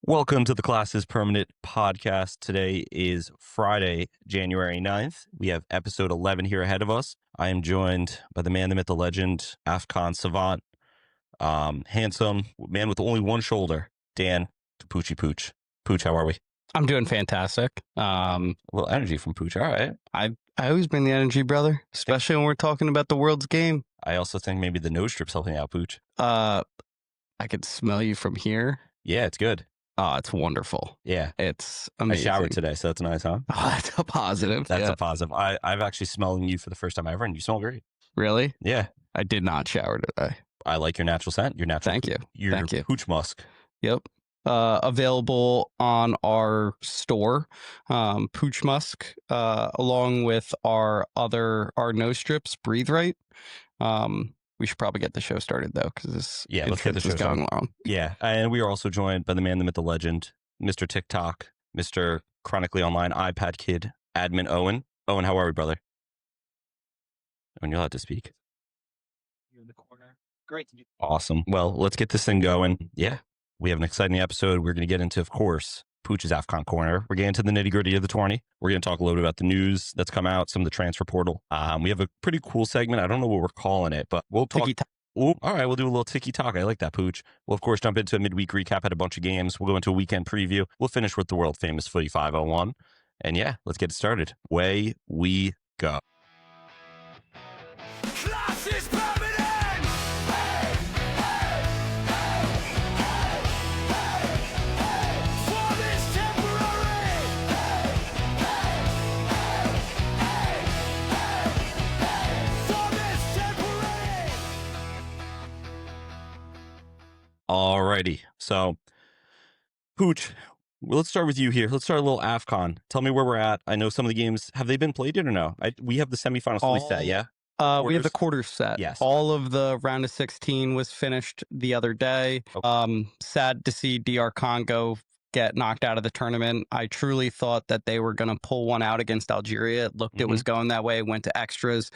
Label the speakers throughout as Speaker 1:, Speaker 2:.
Speaker 1: Welcome to the Class is Permanent podcast. Today is Friday, January 9th. We have episode 11 here ahead of us. I am joined by the man, the myth, the legend, AFCON savant, handsome man with only one shoulder, Dan Pucci Pooch. Pooch, how are we?
Speaker 2: I'm doing fantastic.
Speaker 1: A little energy from Pooch. All right.
Speaker 2: I always bring the energy, brother, especially when we're talking about the world's game.
Speaker 1: I also think maybe the nose strip's helping out, Pooch.
Speaker 2: I could smell you from here.
Speaker 1: Yeah, it's good.
Speaker 2: Oh, it's wonderful.
Speaker 1: Yeah.
Speaker 2: It's amazing.
Speaker 1: I showered today, so that's nice, huh?
Speaker 2: Oh, that's a positive.
Speaker 1: That's a positive. I've actually smelling you for the first time ever, and you smell great.
Speaker 2: Really?
Speaker 1: Yeah.
Speaker 2: I did not shower today.
Speaker 1: I like your natural scent. Your natural.
Speaker 2: Thank you.
Speaker 1: Your
Speaker 2: Thank you.
Speaker 1: Pooch musk.
Speaker 2: Yep. Available on our store, Pooch Musk, along with our nose strips, Breathe Right. We should probably get the show started though, because
Speaker 1: let's get the show
Speaker 2: going long.
Speaker 1: Yeah, and we are also joined by the man, the myth, the legend, Mr. TikTok, Mr. Chronically Online iPad Kid, Admin Owen. Owen, how are we, brother? Owen, you're allowed to speak.
Speaker 3: You're in the corner. Great to be.
Speaker 1: Awesome. Well, let's get this thing going. Yeah, we have an exciting episode. We're going to get into, of course, Pooch's AFCON corner. We're getting into the nitty gritty of the 20. We're going to talk a little bit about the news that's come out, some of the transfer portal. We have a pretty cool segment. I don't know what we're calling it, but we'll talk. Ooh, all right, we'll do a little tiki talk. I like that, Pooch. We'll, of course, jump into a midweek recap, had a bunch of games. We'll go into a weekend preview. We'll finish with the world famous Footy 501. And yeah, let's get it started. Away we go.
Speaker 4: Class is permanent! Hey, hey, hey, hey, hey, form is temporary! Form is temporary!
Speaker 1: Alrighty. So, Pooch, well, let's start with you here. Let's start a little AFCON. Tell me where we're at. I know some of the games, have they been played yet or no? We have the semifinals fully set, yeah?
Speaker 2: We have the quarters set.
Speaker 1: Yes.
Speaker 2: All of the round of 16 was finished the other day.
Speaker 1: Okay.
Speaker 2: Sad to see DR Congo get knocked out of the tournament. I truly thought that they were going to pull one out against Algeria. It looked it was going that way, went to extras.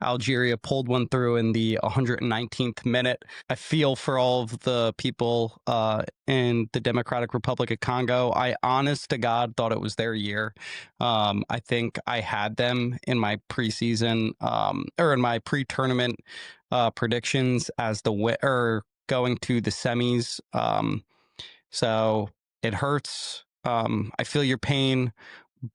Speaker 2: Algeria pulled one through in the 119th minute. I feel for all of the people in the Democratic Republic of Congo. I honest to God thought it was their year. I think I had them in my preseason or in my pre-tournament predictions as going to the semis. So it hurts. I feel your pain,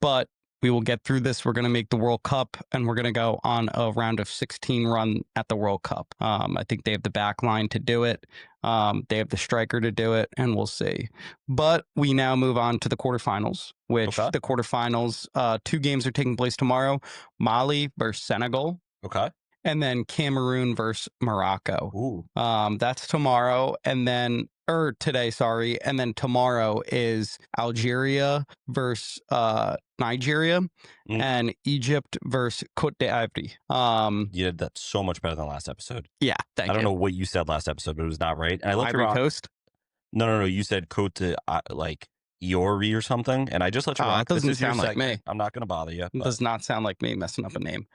Speaker 2: but we will get through this. We're going to make the World Cup, and we're going to go on a round of 16 run at the World Cup. I think they have the back line to do it. They have the striker to do it, and we'll see. But we now move on to the quarterfinals, which the quarterfinals, 2 games are taking place tomorrow. Mali versus Senegal.
Speaker 1: Okay.
Speaker 2: And then Cameroon versus Morocco.
Speaker 1: Ooh.
Speaker 2: That's tomorrow. And then, today, sorry. And then tomorrow is Algeria versus Nigeria and Egypt versus Côte d'Ivoire.
Speaker 1: You did that so much better than last episode.
Speaker 2: Yeah, thank you.
Speaker 1: I don't know what you said last episode, but it was not right. And I looked
Speaker 2: Ivory Coast?
Speaker 1: No. You said Côte d'Ivoire or something, and I just let you rock.
Speaker 2: It doesn't sound like me.
Speaker 1: I'm not going to bother you.
Speaker 2: It does not sound like me messing up a name.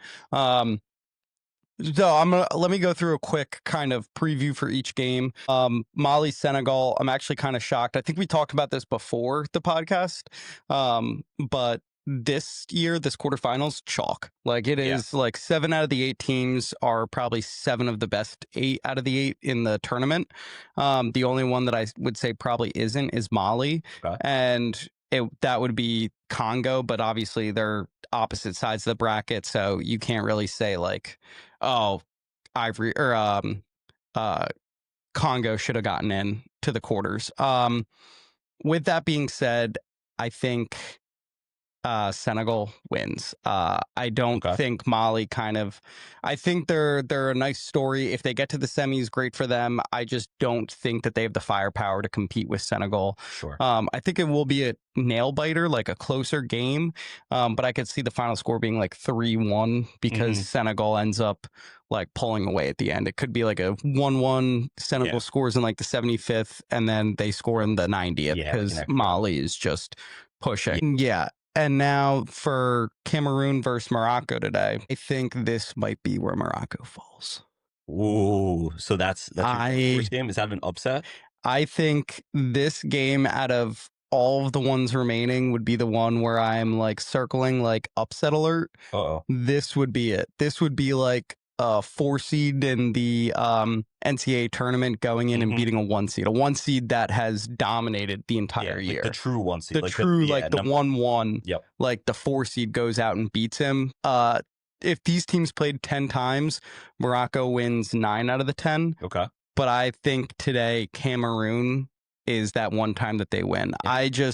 Speaker 2: So let me go through a quick kind of preview for each game. Mali, Senegal, I'm actually kind of shocked. I think we talked about this before the podcast. But this year, this quarterfinals, chalk. Like it is like 7 out of the 8 teams are probably 7 of the best 8 out of the 8 in the tournament. The only one that I would say probably isn't is Mali.
Speaker 1: Okay.
Speaker 2: And that would be Congo, but obviously they're opposite sides of the bracket, so you can't really say like, oh, Ivory or Congo should have gotten in to the quarters. With that being said, I think Senegal wins. I don't think Mali I think they're a nice story. If they get to the semis, great for them. I just don't think that they have the firepower to compete with Senegal.
Speaker 1: Sure.
Speaker 2: I think it will be a nail biter, like a closer game. But I could see the final score being like 3-1 because Senegal ends up like pulling away at the end. It could be like a 1-1. Senegal scores in like the 75th and then they score in the 90th because Mali is just pushing. Yeah. And now for Cameroon versus Morocco today, I think this might be where Morocco falls.
Speaker 1: Ooh, so that's your first game? Is that an upset?
Speaker 2: I think this game out of all of the ones remaining would be the one where I'm like circling like upset alert.
Speaker 1: Uh-oh.
Speaker 2: This would be it. This would be like a 4 seed in the NCAA tournament going in and beating a 1 seed. A 1 seed that has dominated the entire year.
Speaker 1: The true 1 seed.
Speaker 2: The true, the 1-1.
Speaker 1: Yep.
Speaker 2: Like the 4 seed goes out and beats him. If these teams played 10 times, Morocco wins 9 out of the 10.
Speaker 1: Okay.
Speaker 2: But I think today Cameroon is that one time that they win. Yeah.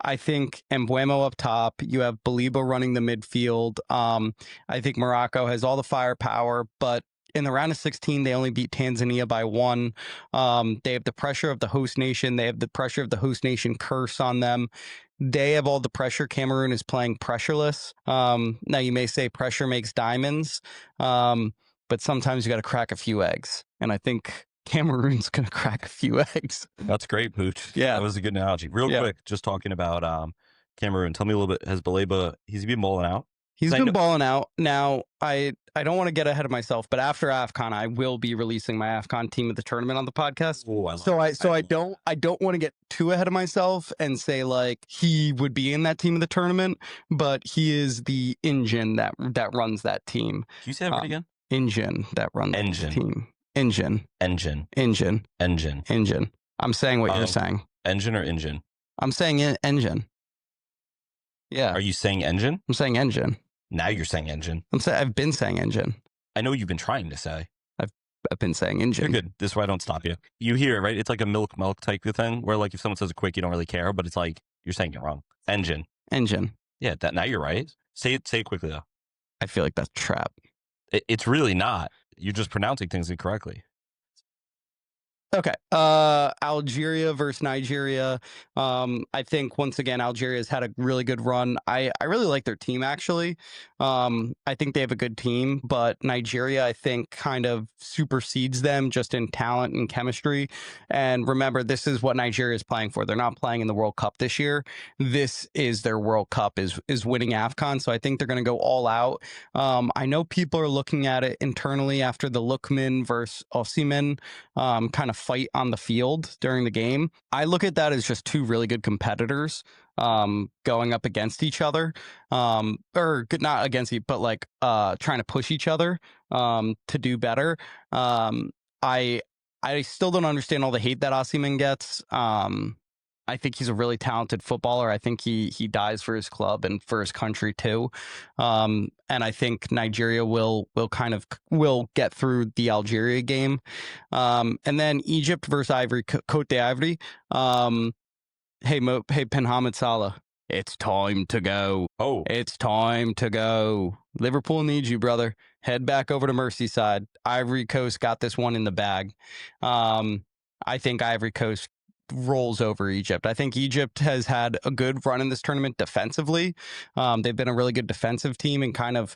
Speaker 2: I think Mbeumo up top, you have Baliba running the midfield. I think Morocco has all the firepower, but in the round of 16, they only beat Tanzania by 1. They have the pressure of the host nation. They have the pressure of the host nation curse on them. They have all the pressure. Cameroon is playing pressureless. Now, you may say pressure makes diamonds, but sometimes you got to crack a few eggs. And I think Cameroon's going to crack a few eggs.
Speaker 1: That's great, Pucc.
Speaker 2: Yeah.
Speaker 1: That was a good analogy. Real quick, just talking about Cameroon. Tell me a little bit, has Baleba, he's been balling out?
Speaker 2: He's been balling out. Now, I don't want to get ahead of myself, but after AFCON, I will be releasing my AFCON team of the tournament on the podcast.
Speaker 1: Ooh,
Speaker 2: I don't want to get too ahead of myself and say like he would be in that team of the tournament, but he is the engine that runs that team.
Speaker 1: Can you say that again?
Speaker 2: Engine that runs the team. Engine. I'm saying what you're saying.
Speaker 1: Engine or engine?
Speaker 2: I'm saying engine. Yeah.
Speaker 1: Are you saying engine?
Speaker 2: I'm saying engine.
Speaker 1: Now you're saying engine.
Speaker 2: I've been saying engine.
Speaker 1: I know you've been trying to say.
Speaker 2: I've been saying engine.
Speaker 1: You're good. This is why I don't stop you. You hear it, right? It's like a milk type of thing where like if someone says it quick, you don't really care, but it's like you're saying it wrong. Engine. Yeah, now you're right. Say it quickly though.
Speaker 2: I feel like that's a trap.
Speaker 1: It's really not. You're just pronouncing things incorrectly.
Speaker 2: Okay. Algeria versus Nigeria. I think once again, Algeria's had a really good run. I really like their team actually. I think they have a good team, but Nigeria, I think, kind of supersedes them just in talent and chemistry. And remember, this is what Nigeria is playing for. They're not playing in the World Cup this year. This is their World Cup, is winning AFCON. So I think they're going to go all out. I know people are looking at it internally after the Lookman versus Osimhen kind of fight on the field during the game. I look at that as just two really good competitors going up against each other, or not against each, but like trying to push each other to do better. I still don't understand all the hate that Osimhen gets. I think he's a really talented footballer. I think he dies for his club and for his country too. And I think Nigeria will get through the Algeria game. And then Egypt versus Côte d'Ivoire. Hey Mohamed Salah, it's time to go.
Speaker 1: Oh,
Speaker 2: it's time to go. Liverpool needs you, brother. Head back over to Merseyside. Ivory Coast got this one in the bag. I think Ivory Coast rolls over Egypt. I think Egypt has had a good run in this tournament defensively. They've been a really good defensive team and kind of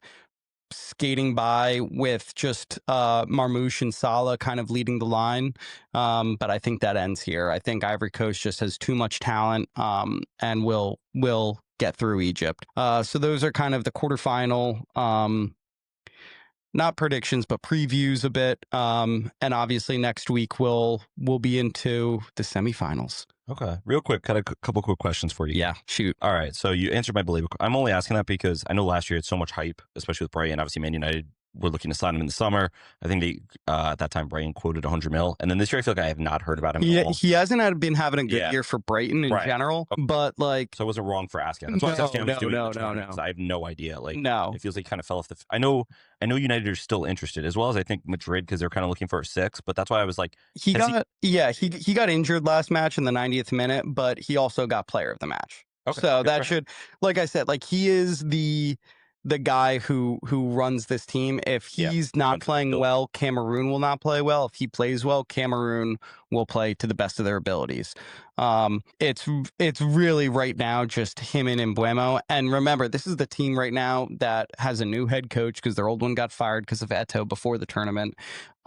Speaker 2: skating by with just Marmoush and Salah kind of leading the line. But I think that ends here. I think Ivory Coast just has too much talent and will get through Egypt. So those are kind of the quarterfinal not predictions, but previews a bit. And obviously next week we'll be into the semifinals.
Speaker 1: Okay. Real quick, got a couple quick questions for you.
Speaker 2: Yeah, shoot.
Speaker 1: All right. So you answered my belief. I'm only asking that because I know last year it's so much hype, especially with Brighton. Obviously, Man United were looking to sign him in the summer. I think they at that time Brighton quoted 100 mil, and then this year I feel like I have not heard about him.
Speaker 2: He hasn't been having a good year for Brighton in general, but like,
Speaker 1: so I wasn't wrong for asking. That's why I was asking.
Speaker 2: No.
Speaker 1: I have no idea. Like,
Speaker 2: no,
Speaker 1: it feels like he kind of fell off the. I know United are still interested, as well as I think Madrid, because they're kind of looking for a 6. But that's why I was like,
Speaker 2: he got injured last match in the 90th minute, but he also got player of the match. Okay, so that should, like I said, like he is the guy who runs this team. If he's not playing well, Cameroon will not play well. If he plays well, Cameroon will play to the best of their abilities. It's really right now just him and Mbeumo. And remember, this is the team right now that has a new head coach because their old one got fired because of Eto'o before the tournament.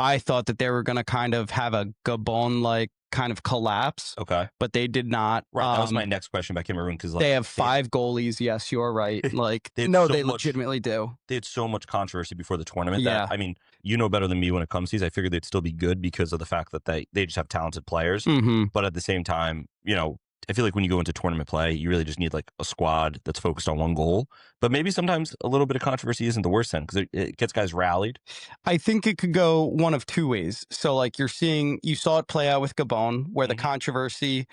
Speaker 2: I thought that they were going to kind of have a Gabon-like kind of collapse.
Speaker 1: Okay.
Speaker 2: But they did not.
Speaker 1: Right. That was my next question about Cameroon, because
Speaker 2: they have 5 goalies. Yes, you're right. Like, they legitimately do.
Speaker 1: They had so much controversy before the tournament that, I mean, you know better than me when it comes to these. I figured they'd still be good because of the fact that they just have talented players.
Speaker 2: Mm-hmm.
Speaker 1: But at the same time, I feel like when you go into tournament play, you really just need like a squad that's focused on one goal. But maybe sometimes a little bit of controversy isn't the worst thing because it gets guys rallied.
Speaker 2: I think it could go one of two ways. So like you saw it play out with Gabon where the controversy,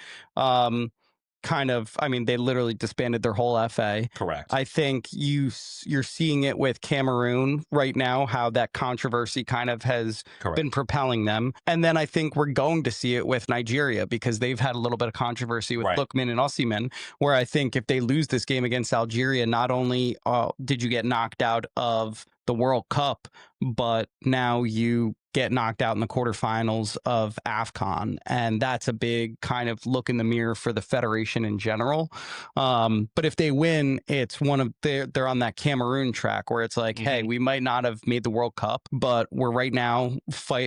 Speaker 2: they literally disbanded their whole FA.
Speaker 1: Correct.
Speaker 2: I think you're seeing it with Cameroon right now, how that controversy kind of has been propelling them. And then I think we're going to see it with Nigeria because they've had a little bit of controversy with Lookman and Osimhen, where I think if they lose this game against Algeria, not only did you get knocked out of the World Cup, but now you get knocked out in the quarterfinals of AFCON. And that's a big kind of look in the mirror for the federation in general. But if they win, it's they're on that Cameroon track where it's like, hey, we might not have made the World Cup, but we're right now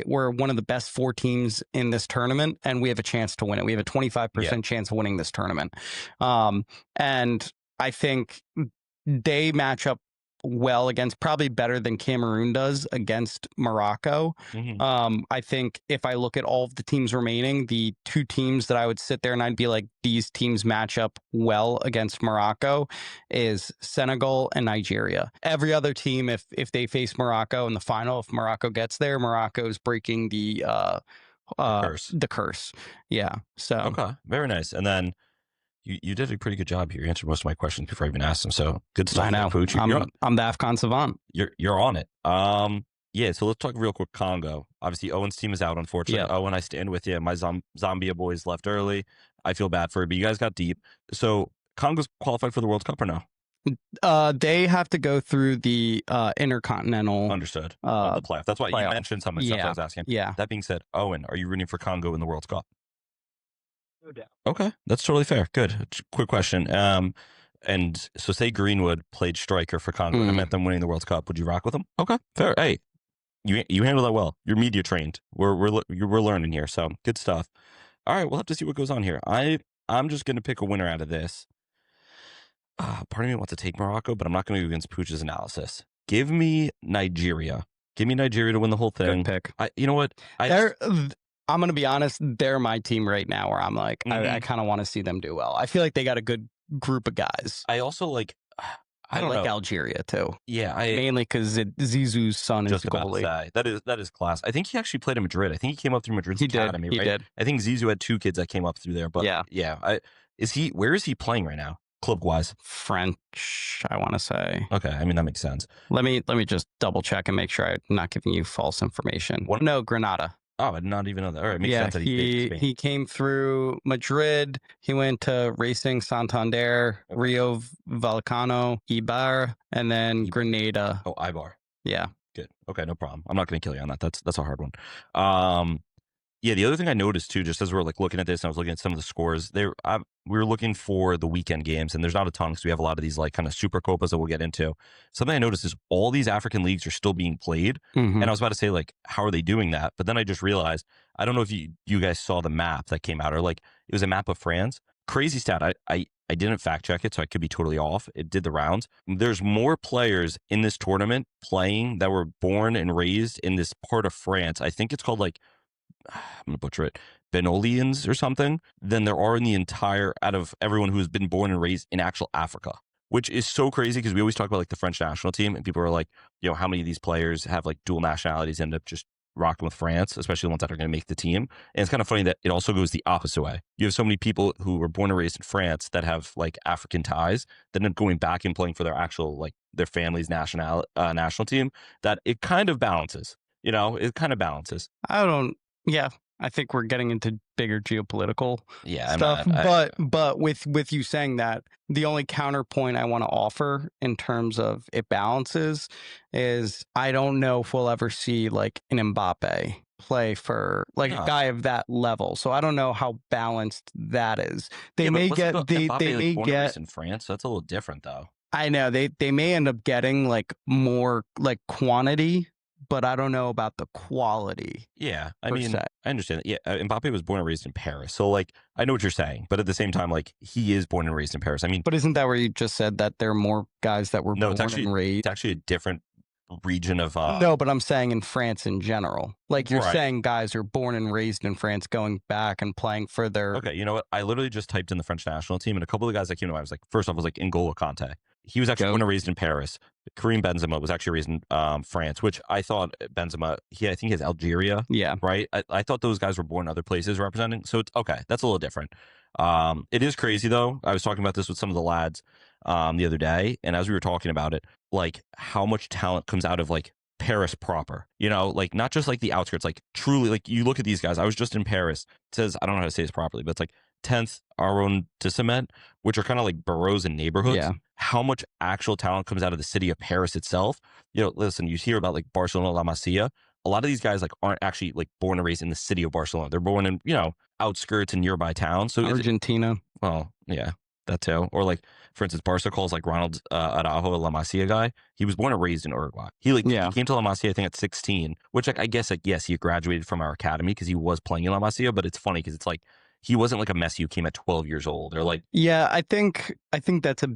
Speaker 2: we're one of the best 4 teams in this tournament and we have a chance to win it. We have a 25% chance of winning this tournament. And I think they match up well against, probably better than Cameroon does against Morocco. I think if I look at all of the teams remaining, the 2 teams that I would sit there and I'd be like, these teams match up well against Morocco is Senegal and Nigeria. Every other team, if they face Morocco in the final, if Morocco gets there, Morocco's breaking the curse. Yeah. So
Speaker 1: okay, very nice. And then you did a pretty good job here. You answered most of my questions before I even asked them. So good stuff.
Speaker 2: I know.
Speaker 1: Pucc.
Speaker 2: I'm the AFCON savant.
Speaker 1: You're on it. Yeah. So let's talk real quick. Congo. Obviously, Owen's team is out. Unfortunately, Owen, I stand with you. My Zambia boys left early. I feel bad for it, but you guys got deep. So Congo's qualified for the World Cup or no?
Speaker 2: They have to go through the intercontinental.
Speaker 1: Understood. The playoff. That's why you mentioned some of the stuff I was asking.
Speaker 2: Yeah.
Speaker 1: That being said, Owen, are you rooting for Congo in the World Cup?
Speaker 3: No doubt.
Speaker 1: Okay, that's totally fair. Good. Quick question. And so say Greenwood played striker for Congo and it meant them winning the World Cup. Would you rock with them? Okay, fair. Hey, you handle that well. You're media trained. We're learning here, so good stuff. All right, we'll have to see what goes on here. I'm just gonna pick a winner out of this. Part of me wants to take Morocco, but I'm not going to go against Puc's analysis. Give me Nigeria. Give me Nigeria to win the whole thing.
Speaker 2: Good pick.
Speaker 1: You know what?
Speaker 2: I'm going to be honest. They're my team right now where I'm like, I kind of want to see them do well. I feel like they got a good group of guys.
Speaker 1: I also like, I don't
Speaker 2: like
Speaker 1: know.
Speaker 2: Algeria too.
Speaker 1: Yeah.
Speaker 2: Mainly because Zizou's son is the goalie.
Speaker 1: That is class. I think he actually played in Madrid. I think he came up through Madrid's academy, right?
Speaker 2: He did.
Speaker 1: I think Zizou had 2 kids that came up through there. But yeah. Where is he playing right now? Club-wise?
Speaker 2: French, I want to say.
Speaker 1: Okay, I mean, that makes sense.
Speaker 2: Let me just double check and make sure I'm not giving you false information. No, Granada.
Speaker 1: Oh, I did not even know that. All right, makes sense that
Speaker 2: he came through Madrid. He went to Racing Santander, Rio Vallecano, Ibar, and then Grenada.
Speaker 1: Oh, Ibar.
Speaker 2: Yeah.
Speaker 1: Good. Okay, no problem. I'm not going to kill you on that. That's a hard one. Yeah, the other thing I noticed too, just as we're like looking at this, and I was looking at some of the scores, we were looking for the weekend games, and there's not a ton because we have a lot of these like kind of super copas that we'll get into. Something I noticed is all these African leagues are still being played, and I was about to say like, how are they doing that? But then I just realized, I don't know if you guys saw the map that came out, or like it was a map of France. Crazy stat. I didn't fact check it, so I could be totally off. It did the rounds. There's more players in this tournament playing that were born and raised in this part of France. I think it's called like, I'm going to butcher it, Benolians or something, than there are in the entire, out of everyone who's been born and raised in actual Africa, which is so crazy because we always talk about like the French national team and people are like, how many of these players have like dual nationalities, end up just rocking with France, especially the ones that are going to make the team. And it's kind of funny that it also goes the opposite way. You have so many people who were born and raised in France that have like African ties that end up going back and playing for their actual, like their family's national team, that it kind of balances, it kind of balances.
Speaker 2: Yeah, I think we're getting into bigger geopolitical stuff. But with you saying that, the only counterpoint I want to offer in terms of it balances is I don't know if we'll ever see like an Mbappe play for like a guy of that level. So I don't know how balanced that is. They may get
Speaker 1: in France. That's a little different though.
Speaker 2: I know they may end up getting like more like quantity, but I don't know about the quality.
Speaker 1: Yeah, I mean, I understand that. Yeah, Mbappe was born and raised in Paris. So, like, I know what you're saying. But at the same time, like, he is born and raised in Paris. I mean...
Speaker 2: But isn't that where you just said that there are more guys that were born and raised?
Speaker 1: It's actually a different... region of
Speaker 2: No, but I'm saying in France in general. Like you're
Speaker 1: Right.
Speaker 2: saying guys are born and raised in France going back and playing for their
Speaker 1: Okay, you know what? I literally just typed in the French national team, and a couple of the guys that came to mind, I was like, first off, was like N'Golo Kante. He was actually
Speaker 2: Goat.
Speaker 1: born and raised in Paris. Karim Benzema was actually raised in France, which I thought Benzema, I think he has Algeria,
Speaker 2: Yeah.
Speaker 1: right? I thought those guys were born in other places representing. So it's okay. That's a little different. It is crazy though. I was talking about this with some of the lads the other day, and as we were talking about it, like how much talent comes out of like Paris proper, you know, like not just like the outskirts, like truly, like you look at these guys. I was just in Paris. It says, I don't know how to say this properly, but it's like 10th arrondissement, which are kind of like boroughs and neighborhoods.
Speaker 2: Yeah.
Speaker 1: How much actual talent comes out of the city of Paris itself? You know, listen, you hear about like Barcelona, La Masia. A lot of these guys like aren't actually like born and raised in the city of Barcelona. They're born in, you know, outskirts and nearby towns. So
Speaker 2: Argentina.
Speaker 1: well, yeah, that too. Or like, for instance, Barca calls like Ronald Araujo a La Masia guy. He was born and raised in Uruguay. He came to La Masia, I think, at 16, which like, I guess like, yes, he graduated from our academy because he was playing in La Masia, but it's funny because it's like, he wasn't like a Messi who came at 12 years old or like.
Speaker 2: Yeah, I think that's a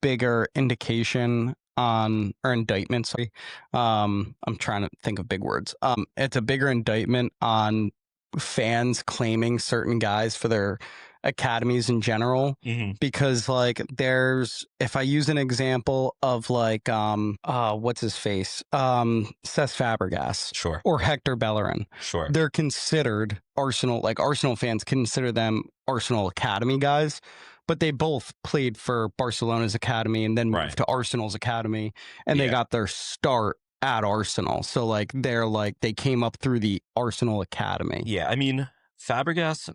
Speaker 2: bigger indication on, or indictment, sorry. I'm trying to think of big words. It's a bigger indictment on fans claiming certain guys for their academies in general, because like there's, if I use an example of like what's his face, Cesc Fabregas,
Speaker 1: Sure,
Speaker 2: or Hector Bellerin,
Speaker 1: sure,
Speaker 2: they're considered Arsenal, like Arsenal fans consider them Arsenal academy guys, but they both played for Barcelona's academy and then moved to Arsenal's academy, and they got their start at Arsenal. So like they came up through the Arsenal academy.
Speaker 1: Yeah, I mean, Fabregas,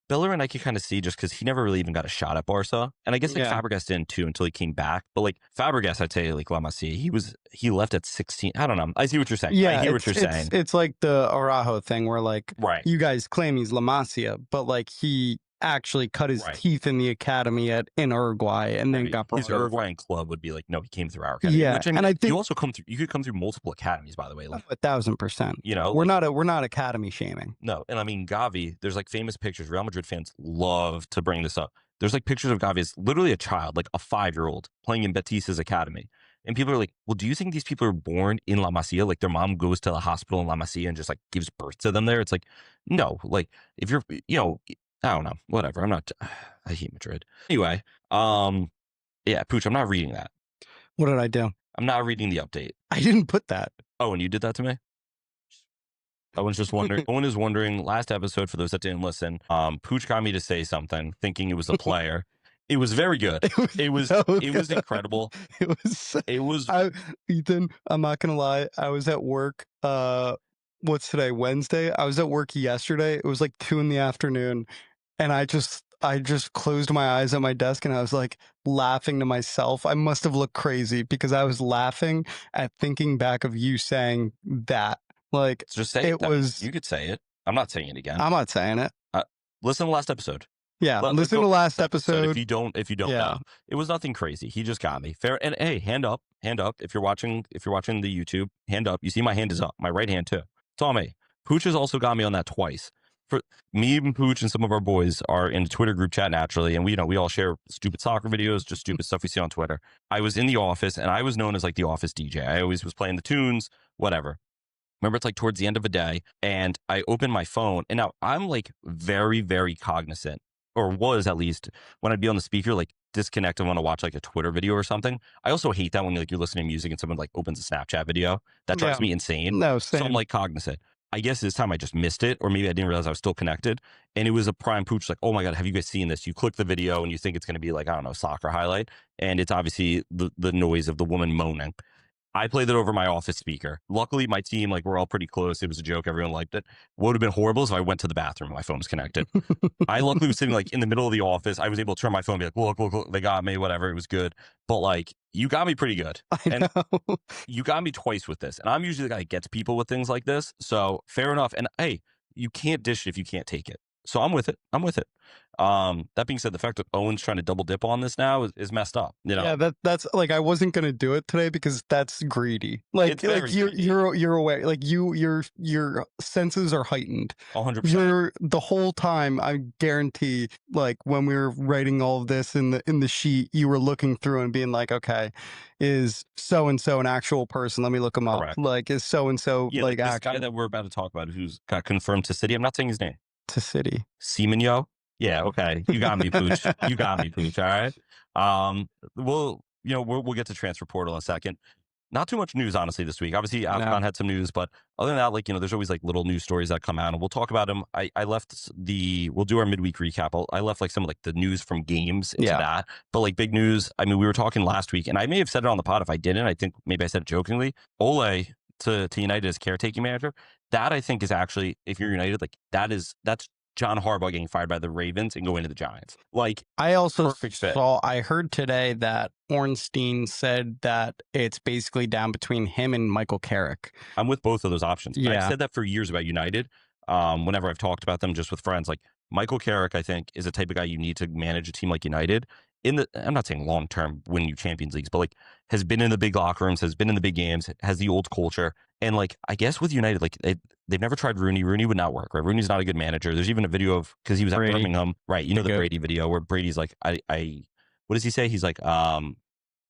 Speaker 1: Bellerin, I could kind of see just because he never really even got a shot at Barca, and I guess like Fabregas didn't too until he came back. But like Fabregas, I'd say like La Masia, he left at 16. I don't know. I see what you're saying.
Speaker 2: Yeah,
Speaker 1: I hear what you're saying.
Speaker 2: It's like the Araujo thing where like you guys claim he's La Masia, but like he actually cut his teeth in the academy in Uruguay and then got brought
Speaker 1: his Uruguayan club would be like, no, he came through our academy.
Speaker 2: Yeah,
Speaker 1: which, I mean,
Speaker 2: and I think
Speaker 1: you also you could come through multiple academies, by the way. Like,
Speaker 2: 1,000%.
Speaker 1: You know,
Speaker 2: we're not academy shaming.
Speaker 1: No, and I mean Gavi. There's like famous pictures. Real Madrid fans love to bring this up. There's like pictures of Gavi as literally a child, like a 5-year-old playing in Betis's academy. And people are like, well, do you think these people are born in La Masia? Like their mom goes to the hospital in La Masia and just like gives birth to them there? It's like, no, like if you're, you know, I don't know, whatever. I hate Madrid. Anyway, yeah, Pucc, I'm not reading that.
Speaker 2: What did I do?
Speaker 1: I'm not reading the update.
Speaker 2: I didn't put that.
Speaker 1: Oh, and you did that to me? Owen's just wondering. Owen is wondering, last episode, for those that didn't listen, Pucc got me to say something, thinking it was a player. It was very good. It was incredible. It was
Speaker 2: Ethan, I'm not gonna lie. I was at work. What's today? Wednesday. I was at work yesterday. It was like 2 PM, and I just closed my eyes at my desk and I was like laughing to myself. I must have looked crazy because I was laughing at thinking back of you saying that. Like,
Speaker 1: just say it. You could say it. I'm not saying it again.
Speaker 2: I'm not saying it.
Speaker 1: Listen to last episode.
Speaker 2: Yeah, listen to last episode.
Speaker 1: If you don't know, it was nothing crazy. He just got me fair. And hey, hand up. If you're watching the YouTube, hand up. You see my hand is up. My right hand too. It's on me. Pucc has also got me on that twice. For me and Pucc and some of our boys are in the Twitter group chat naturally, and we all share stupid soccer videos, just stupid stuff we see on Twitter. I was in the office, and I was known as like the office DJ. I always was playing the tunes, whatever. Remember, it's like towards the end of a day, and I open my phone, and now I'm like very, very cognizant, or was at least, when I'd be on the speaker, like disconnect and want to watch like a Twitter video or something. I also hate that when you're listening to music and someone like opens a Snapchat video. That drives me insane.
Speaker 2: No, same.
Speaker 1: So I'm like cognizant. I guess this time I just missed it, or maybe I didn't realize I was still connected. And it was a prime Pucc, like, oh my God, have you guys seen this? You click the video and you think it's going to be like, I don't know, soccer highlight. And it's obviously the noise of the woman moaning. I played it over my office speaker. Luckily, my team, like, we're all pretty close. It was a joke. Everyone liked it. What would have been horrible is if I went to the bathroom and my phone was connected. I luckily was sitting like in the middle of the office. I was able to turn my phone and be like, look, they got me, whatever. It was good. But like, you got me pretty good.
Speaker 2: I know.
Speaker 1: You got me twice with this. And I'm usually the guy that gets people with things like this. So fair enough. And hey, you can't dish it if you can't take it. So I'm with it. That being said, the fact that Owen's trying to double dip on this now is messed up. You know,
Speaker 2: Yeah, that's like I wasn't gonna do it today because that's greedy. Like
Speaker 1: It's very greedy.
Speaker 2: you're aware. Like your senses are heightened.
Speaker 1: 100%.
Speaker 2: You're the whole time. I guarantee. Like when we were writing all of this in the sheet, you were looking through and being like, okay, is so and so an actual person? Let me look him up.
Speaker 1: Correct.
Speaker 2: Like is so and so
Speaker 1: Yeah,
Speaker 2: like
Speaker 1: this
Speaker 2: actual
Speaker 1: guy that we're about to talk about who's got confirmed to City. I'm not saying his name.
Speaker 2: to City.
Speaker 1: Semenyo. Yeah, okay. You got me, Pooch. You got me, Pooch. All right. We'll get to transfer portal in a second. Not too much news, honestly, this week. Obviously, AFCON had some news, but other than that, like, there's always like little news stories that come out, and we'll talk about them. We'll do our midweek recap. I left like some of like the news from games into that, but like big news. I mean, we were talking last week, and I may have said it on the pod. If I didn't, I think maybe I said it jokingly. Ole to United as caretaking manager. That I think is actually, if you're United, like that's John Harbaugh getting fired by the Ravens and going to the Giants. Like,
Speaker 2: I also
Speaker 1: perfect fit.
Speaker 2: I heard today that Ornstein said that it's basically down between him and Michael Carrick.
Speaker 1: I'm with both of those options.
Speaker 2: Yeah.
Speaker 1: I've said that for years about United. Whenever I've talked about them just with friends, like Michael Carrick, I think is the type of guy you need to manage a team like United. I'm not saying long term win you Champions Leagues, but like has been in the big locker rooms, has been in the big games, has the old culture. And like, I guess with United, like they've never tried Rooney. Rooney would not work, right? Rooney's not a good manager. There's even a video of, because he was at Birmingham, right? You know, the Brady video where Brady's like, I what does he say? He's like, I'm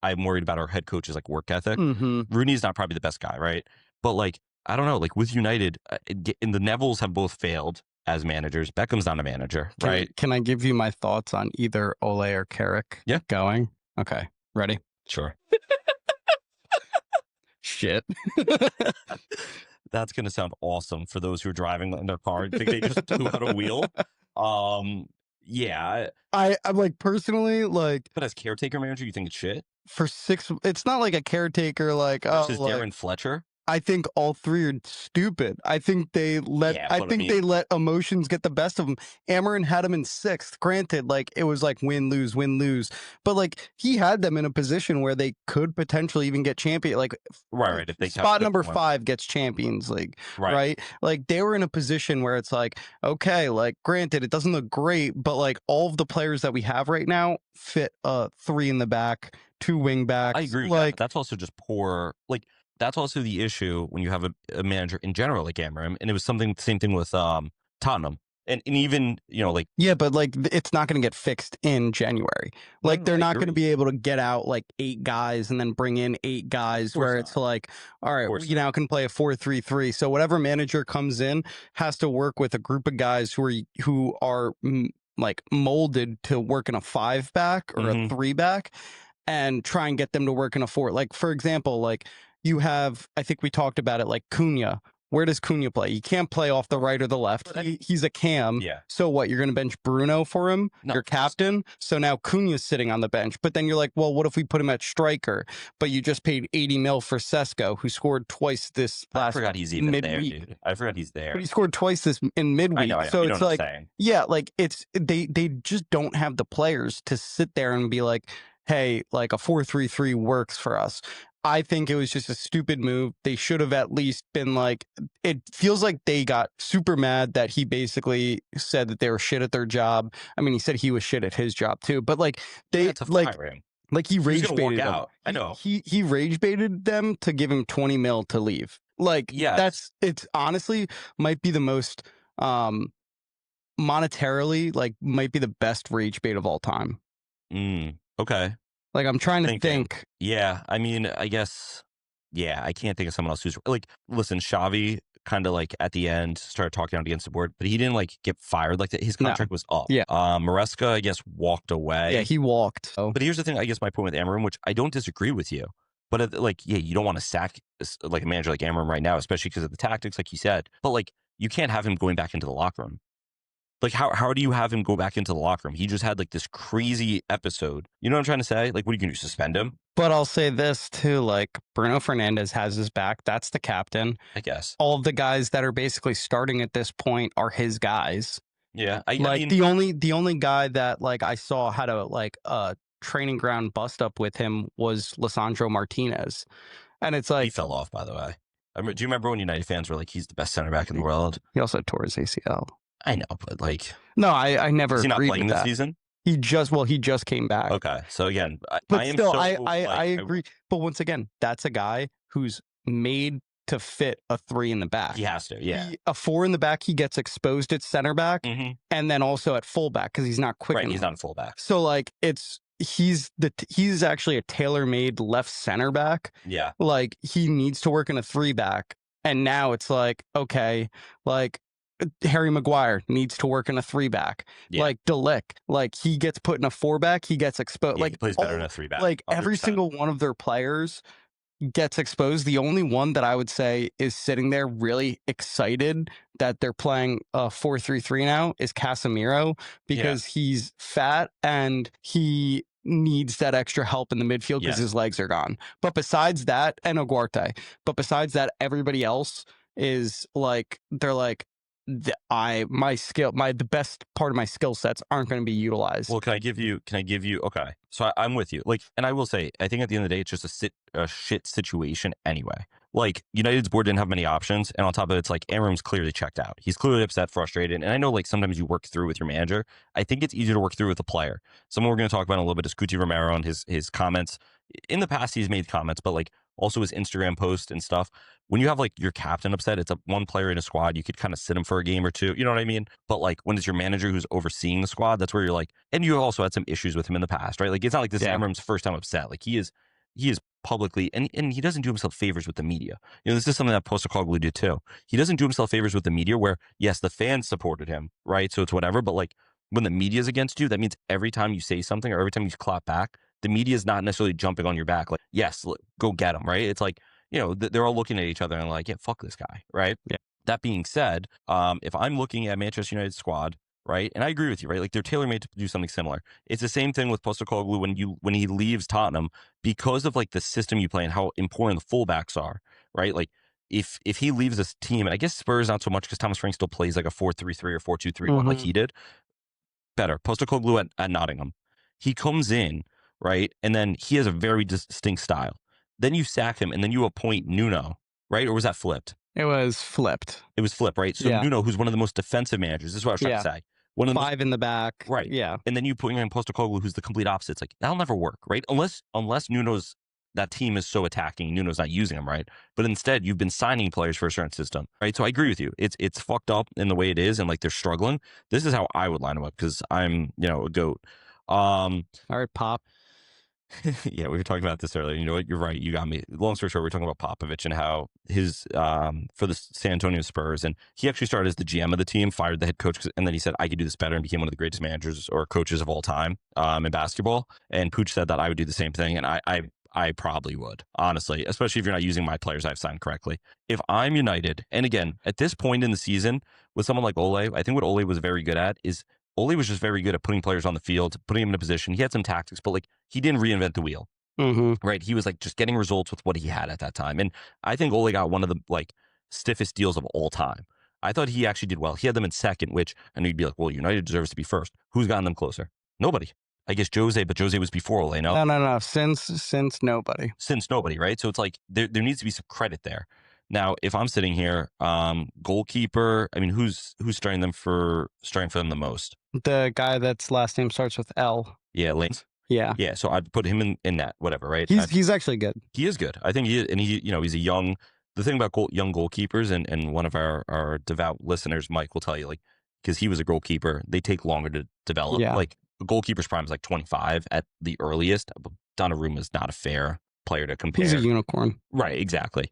Speaker 1: worried about our head coach's like work ethic. Rooney's not probably the best guy, right? But like, I don't know, like with United, and the Nevilles have both failed as managers. Beckham's not a manager, right?
Speaker 2: Can I give you my thoughts on either Ole or Carrick?
Speaker 1: Yeah.
Speaker 2: Going? Okay. Ready?
Speaker 1: Sure.
Speaker 2: Shit.
Speaker 1: That's going to sound awesome for those who are driving in their car and think they just blew out a wheel. Yeah.
Speaker 2: I'm like personally, like.
Speaker 1: But as caretaker manager, you think it's shit?
Speaker 2: It's not like a caretaker, like,
Speaker 1: versus Darren Fletcher?
Speaker 2: I think all three are stupid. I think they let they let emotions get the best of them. Amarin had him in 6th. Granted, like it was like win, lose, but like he had them in a position where they could potentially even get champion. Like
Speaker 1: right. If they
Speaker 2: spot number 5 gets Champions League, right? Like they were in a position where it's like, okay, like granted, it doesn't look great, but like all of the players that we have right now fit 3 in the back, 2 wing backs.
Speaker 1: I agree.
Speaker 2: Like
Speaker 1: that's also just poor. Like. That's also the issue when you have a manager in general like Amarim, and it was the same thing with Tottenham, and even like
Speaker 2: but like it's not going to get fixed in January. Like they're not going to be able to get out like 8 guys and then bring in 8 guys where it's like, all right, we now can play a 4-3-3. So whatever manager comes in has to work with a group of guys who are like molded to work in a 5-back or a 3-back, and try and get them to work in a 4. Like for example, like. You have, I think we talked about it, like Cunha. Where does Cunha play? He can't play off the right or the left. He's a cam.
Speaker 1: Yeah.
Speaker 2: So what? You're going to bench Bruno for him?
Speaker 1: No.
Speaker 2: Your captain? So now Cunha's sitting on the bench. But then you're like, well, what if we put him at striker? But you just paid 80 mil for Sesko, who scored twice this last
Speaker 1: I forgot he's even
Speaker 2: midweek.
Speaker 1: there, dude. I forgot he's there.
Speaker 2: But he scored twice this in midweek.
Speaker 1: I know.
Speaker 2: So
Speaker 1: you
Speaker 2: it's
Speaker 1: know
Speaker 2: like, like they just don't have the players to sit there and be like, hey, like a 4-3-3 works for us. I think it was just a stupid move. They should have at least been like, it feels like they got super mad that he basically said that they were shit at their job. I mean, he said he was shit at his job too, but like they like he rage baited them.
Speaker 1: I know.
Speaker 2: He rage baited them to give him 20 mil to leave. Like it's honestly might be the most monetarily, like might be the best rage bait of all time.
Speaker 1: Okay.
Speaker 2: Like, I'm trying to think.
Speaker 1: Yeah, I mean, I guess, I can't think of someone else who's, like, listen, Xavi kind of, like, at the end started talking out against the board, but he didn't, like, get fired. Like, his contract was up.
Speaker 2: Yeah.
Speaker 1: Maresca, I guess, walked away.
Speaker 2: Yeah, he walked. So.
Speaker 1: But here's the thing, I guess my point with Amarim, which I don't disagree with you, but, you don't want to sack, like, a manager like Amarim right now, especially because of the tactics, like you said. But, like, you can't have him going back into the locker room. Like, how do you have him go back into the locker room? He just had, like, this crazy episode. You know what I'm trying to say? Like, what are you going to do, suspend him?
Speaker 2: But I'll say this, too. Like, Bruno Fernandes has his back. That's the captain.
Speaker 1: I guess.
Speaker 2: All of the guys that are basically starting at this point are his guys.
Speaker 1: Yeah.
Speaker 2: I mean, the only guy that, like, I saw had a training ground bust up with him was Lisandro Martinez. And it's like...
Speaker 1: He fell off, by the way. Do you remember when United fans were like, he's the best center back in the world?
Speaker 2: He also tore his ACL.
Speaker 1: I know, but like,
Speaker 2: No, I never
Speaker 1: is he not
Speaker 2: agreed
Speaker 1: playing
Speaker 2: with
Speaker 1: this
Speaker 2: that.
Speaker 1: season?
Speaker 2: He just came back.
Speaker 1: Okay, so again,
Speaker 2: But
Speaker 1: I am
Speaker 2: still,
Speaker 1: so
Speaker 2: I agree. But once again, that's a guy who's made to fit a 3 in the back.
Speaker 1: He has to, yeah.
Speaker 2: A 4 in the back, he gets exposed at center back, and then also at fullback because he's not quick
Speaker 1: Right,
Speaker 2: enough.
Speaker 1: he's not a fullback.
Speaker 2: So like he's actually a tailor-made left center back.
Speaker 1: Yeah.
Speaker 2: Like he needs to work in a 3 back, and now it's like, okay, like Harry Maguire needs to work in a 3 back.
Speaker 1: Yeah.
Speaker 2: Like Delic, like he gets put in a 4 back, he gets exposed.
Speaker 1: Yeah,
Speaker 2: like
Speaker 1: he plays better in a 3 back.
Speaker 2: Like
Speaker 1: 100%.
Speaker 2: every single one of their players gets exposed. The only one that I would say is sitting there really excited that they're playing 4-3-3 now is Casemiro, because he's fat and he needs that extra help in the midfield because his legs are gone. But besides that, and Ugarte, but besides that, everybody else is like, they're like, the best part of my skill sets aren't going to be utilized.
Speaker 1: Well, can I give you, okay. So I'm with you. Like, and I will say, I think at the end of the day, it's just a shit situation anyway. Like, United's board didn't have many options. And on top of it, it's like, Amram's clearly checked out. He's clearly upset, frustrated. And I know, like, sometimes you work through with your manager. I think it's easier to work through with a player. Someone we're going to talk about in a little bit is Cuti Romero and his comments. In the past, he's made comments, but like, also his Instagram post and stuff. When you have like your captain upset, it's a one player in a squad. You could kind of sit him for a game or two. You know what I mean? But like when it's your manager who's overseeing the squad, that's where you're like, and you also had some issues with him in the past, right? Like it's not like this is Amram's first time upset. Like he is publicly, and he doesn't do himself favors with the media. This is something that Postecoglou did too. He doesn't do himself favors with the media where, yes, the fans supported him, right? So it's whatever. But like when the media is against you, that means every time you say something or every time you clap back, the media is not necessarily jumping on your back. Like, yes, go get him, right? It's like, they're all looking at each other and like, yeah, fuck this guy, right?
Speaker 2: Yeah.
Speaker 1: That being said, if I'm looking at Manchester United squad, right, and I agree with you, right? Like they're tailor-made to do something similar. It's the same thing with Postecoglou when he leaves Tottenham because of like the system you play and how important the fullbacks are, right? Like if he leaves this team, and I guess Spurs not so much because Thomas Frank still plays like a 4-3-3 or 4-2-3-1 like he did. Better Postecoglou at Nottingham, he comes in, right, and then he has a very distinct style. Then you sack him, and then you appoint Nuno, right? Or was that flipped?
Speaker 2: It was flipped.
Speaker 1: It was flipped, right? So Nuno, who's one of the most defensive managers, this is what I was trying to say. One of the
Speaker 2: 5 in the back.
Speaker 1: Right.
Speaker 2: Yeah.
Speaker 1: And then you put in Postecoglou, who's the complete opposite. It's like, that'll never work, right? Unless that team is so attacking, Nuno's not using them, right? But instead, you've been signing players for a certain system, right? So I agree with you. It's fucked up in the way it is, and like they're struggling. This is how I would line them up because I'm, a goat.
Speaker 2: All right, Pop.
Speaker 1: Yeah, we were talking about this earlier. You know what? You're right. You got me. Long story short, we're talking about Popovich and how his for the San Antonio Spurs, and he actually started as the GM of the team, fired the head coach, and then he said I could do this better and became one of the greatest managers or coaches of all time in basketball. And Pucc said that I would do the same thing, and I probably would, honestly, especially if you're not using my players I've signed correctly. If I'm United, and again, at this point in the season, with someone like Ole, I think what Ole was very good at is Ole was just very good at putting players on the field, putting them in a position. He had some tactics, but like he didn't reinvent the wheel, right? He was like just getting results with what he had at that time. And I think Ole got one of the like stiffest deals of all time. I thought he actually did well. He had them in second, which I know you'd be like, well, United deserves to be first. Who's gotten them closer? Nobody. I guess Jose, but Jose was before Ole, no?
Speaker 2: No. Since nobody.
Speaker 1: Since nobody, right? So it's like there needs to be some credit there. Now, if I'm sitting here, goalkeeper, I mean, who's starting for them the most?
Speaker 2: The guy that's last name starts with L.
Speaker 1: Yeah, Lance.
Speaker 2: Yeah.
Speaker 1: Yeah, so I'd put him in that, whatever, right?
Speaker 2: He's actually good.
Speaker 1: He is good. I think he's a young, the thing about young goalkeepers, and one of our devout listeners, Mike, will tell you, like, because he was a goalkeeper, they take longer to develop.
Speaker 2: Yeah.
Speaker 1: Like, a goalkeeper's prime is like 25 at the earliest. Donnarumma is not a fair player to compare.
Speaker 2: He's a unicorn.
Speaker 1: Right, exactly.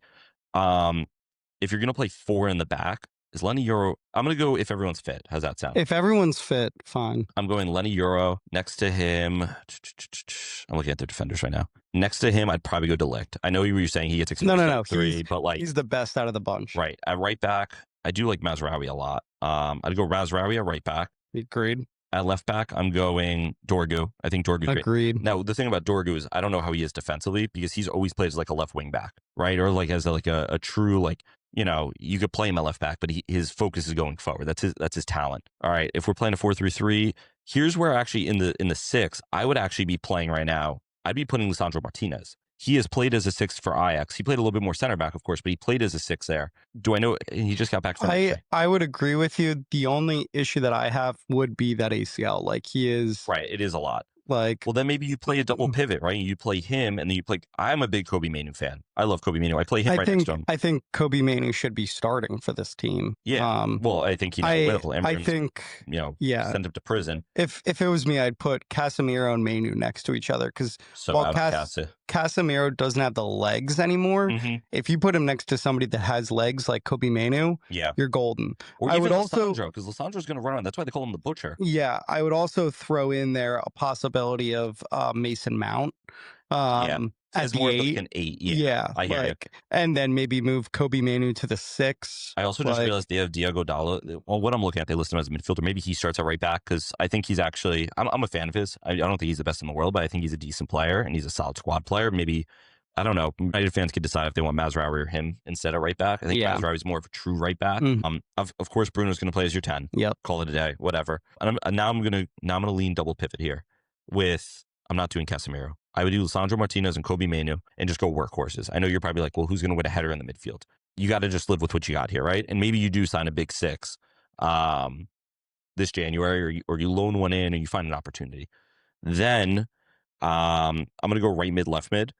Speaker 1: If you're going to play 4 in the back, is Lenny Euro? I'm going to go if everyone's fit. How's that sound?
Speaker 2: If everyone's fit, fine.
Speaker 1: I'm going Lenny Euro. Next to him, I'm looking at their defenders right now. Next to him, I'd probably go Delict. I know you were saying he gets exposed
Speaker 2: No.
Speaker 1: 3, but like
Speaker 2: he's the best out of the bunch.
Speaker 1: Right. At right back, I do like Mazraoui a lot. I'd go Mazraoui at right back.
Speaker 2: Agreed.
Speaker 1: At left back, I'm going Dorgu. I think Dorgu's great.
Speaker 2: Agreed.
Speaker 1: Now, the thing about Dorgu is I don't know how he is defensively because he's always played as like a left wing back, right? Or like as a true, like, you could play him at left back, but his focus is going forward. That's his talent. All right. If we're playing a 4-3-3, here's where actually in the 6, I would actually be playing right now. I'd be putting Lisandro Martinez. he has played as a 6 for Ajax. He played a little bit more center back, of course, but he played as a 6 there. Do I know? He just got back from injury.
Speaker 2: I would agree with you. The only issue that I have would be that ACL. Like he is
Speaker 1: Right. It is a lot.
Speaker 2: like,
Speaker 1: Well, then maybe you play a double pivot, right? You play him, and then you play. I'm a big Kobe Manu fan. I love Kobe Manu. I play him next to him.
Speaker 2: I think Kobe Manu should be starting for this team.
Speaker 1: Yeah. Well, I think he will.
Speaker 2: I think, yeah.
Speaker 1: Send him to prison.
Speaker 2: If it was me, I'd put Casemiro and Manu next to each other because
Speaker 1: So
Speaker 2: while Casemiro doesn't have the legs anymore, if you put him next to somebody that has legs like Kobe Manu, you're golden.
Speaker 1: Or
Speaker 2: I
Speaker 1: even
Speaker 2: would also,
Speaker 1: because Lissandro's going to run on. That's why they call him the Butcher.
Speaker 2: yeah, I would also throw in there a possibility of Mason Mount. As the
Speaker 1: more
Speaker 2: 8.
Speaker 1: like an 8. Yeah, I hear you.
Speaker 2: And then maybe move Kobe Manu to the 6.
Speaker 1: I also just realized they have Diego Dallo. Well, what I'm looking at, they list him as a midfielder. Maybe he starts at right back because I think he's actually. I'm a fan of his. I don't think he's the best in the world, but I think he's a decent player and he's a solid squad player. Maybe. I don't know. United fans could decide if they want Mazraoui or him instead of right back. I think Mazraoui is more of a true right back. Of course, Bruno's going to play as your 10.
Speaker 2: Yep.
Speaker 1: Call it a day. Whatever. And now I'm gonna lean double pivot here. I'm not doing Casemiro. I would do Lisandro Martinez and Kobe Manu and just go workhorses. I know you're probably like, well, who's going to win a header in the midfield? You got to just live with what you got here, right? And maybe you do sign a big 6 this January, or you loan one in and you find an opportunity. Then I'm going to go right mid, left mid.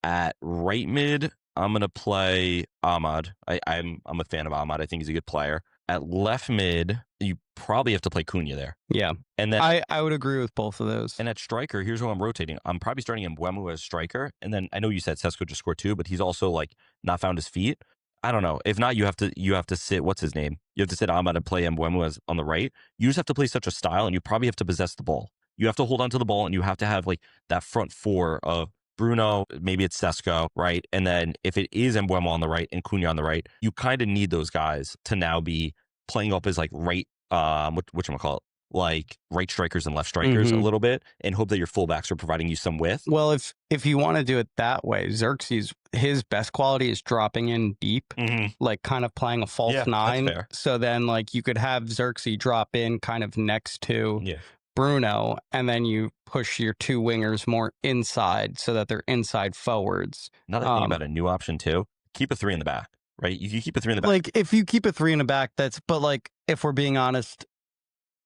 Speaker 1: At right mid, I'm going to play Ahmad. I'm a fan of Ahmad. I think he's a good player. At left mid, you probably have to play Cunha there.
Speaker 2: Yeah.
Speaker 1: And then
Speaker 2: I would agree with both of those.
Speaker 1: And at striker, here's who I'm rotating. I'm probably starting Mbeumo as striker. And then I know you said Sesko just scored 2, but he's also like not found his feet. I don't know. If not, you have to sit, what's his name? You have to sit Ahmad and play Mbeumo as on the right. You just have to play such a style, and you probably have to possess the ball. You have to hold on to the ball, and you have to have like that front 4 of Bruno, maybe it's Sesko, right? And then if it is Mbeumo on the right and Cunha on the right, you kind of need those guys to now be playing up as like right, whatchamacallit, like right strikers and left strikers a little bit, and hope that your fullbacks are providing you some width.
Speaker 2: Well, if you want to do it that way, Xerxes, his best quality is dropping in deep, like kind of playing a false 9. So then like you could have Xerxes drop in kind of next to Bruno, and then you push your 2 wingers more inside so that they're inside forwards.
Speaker 1: Another thing about a new option too, keep a 3 in the back, right? You keep a 3 in the back.
Speaker 2: Like if you keep a 3 in the back, but like if we're being honest,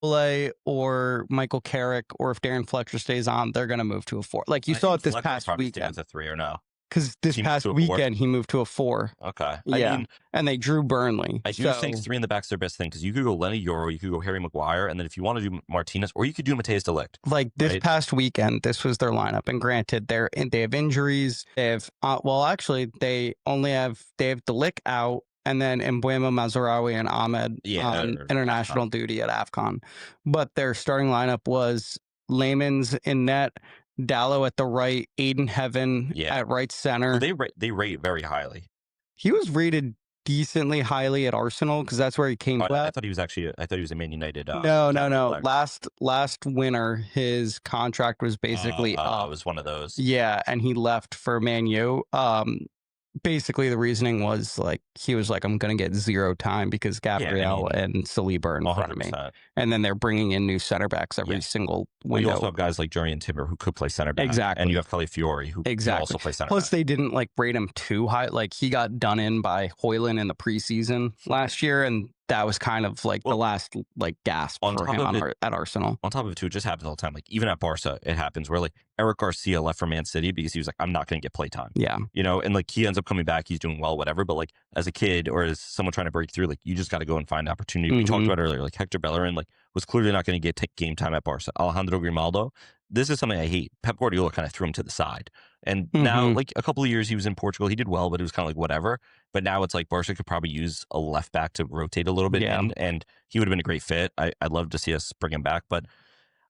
Speaker 2: or Michael Carrick, or if Darren Fletcher stays on, they're going to move to a 4. Like you saw it this past weekend.
Speaker 1: A 3 or no?
Speaker 2: Because this past weekend he moved to a 4.
Speaker 1: Okay.
Speaker 2: Yeah.
Speaker 1: I mean,
Speaker 2: and they drew Burnley.
Speaker 1: I do think 3 in the back's their best thing because you could go Lenny Yoro, you could go Harry Maguire, and then if you want to do Martinez, or you could do Mateus de Ligt.
Speaker 2: Like this past weekend, this was their lineup. And granted, they have injuries. They have they have de Ligt out, and then Mbeumo, Mazraoui, and Ahmed on international duty at AFCON. But their starting lineup was Layman's in net, Dallo at the right, Aiden Heaven at right center.
Speaker 1: Well, they rate very highly.
Speaker 2: He was rated decently highly at Arsenal because that's where he came from.
Speaker 1: I thought he was a Man United.
Speaker 2: No. Last winter, his contract was basically up.
Speaker 1: It was one of those.
Speaker 2: Yeah, and he left for Man U. Basically, the reasoning was like he was like, I'm going to get 0 time because Gabriel and Saliba are in front of me. And then they're bringing in new center backs every single window.
Speaker 1: You also have guys like Jurian Timber who could play center back.
Speaker 2: Exactly.
Speaker 1: And you have Calafiori who can also play center back.
Speaker 2: Plus, they didn't like rate him too high. Like he got done in by Højlund in the preseason last year, and that was kind of like the last like gasp for him at Arsenal.
Speaker 1: On top of it, too, it just happens all the time. Like even at Barca, it happens where like Eric Garcia left for Man City because he was like, I'm not going to get play time.
Speaker 2: Yeah.
Speaker 1: You know, and like he ends up coming back, he's doing well, whatever. But like as a kid or as someone trying to break through, like you just got to go and find opportunity. We talked about earlier, like Hector Bellerin, like was clearly not going to get game time at Barca. Alejandro Grimaldo, this is something I hate. Pep Guardiola kind of threw him to the side. And now, like a couple of years he was in Portugal, he did well, but it was kind of like whatever. But now it's like Barca could probably use a left back to rotate a little bit, and he would have been a great fit. I'd love to see us bring him back, but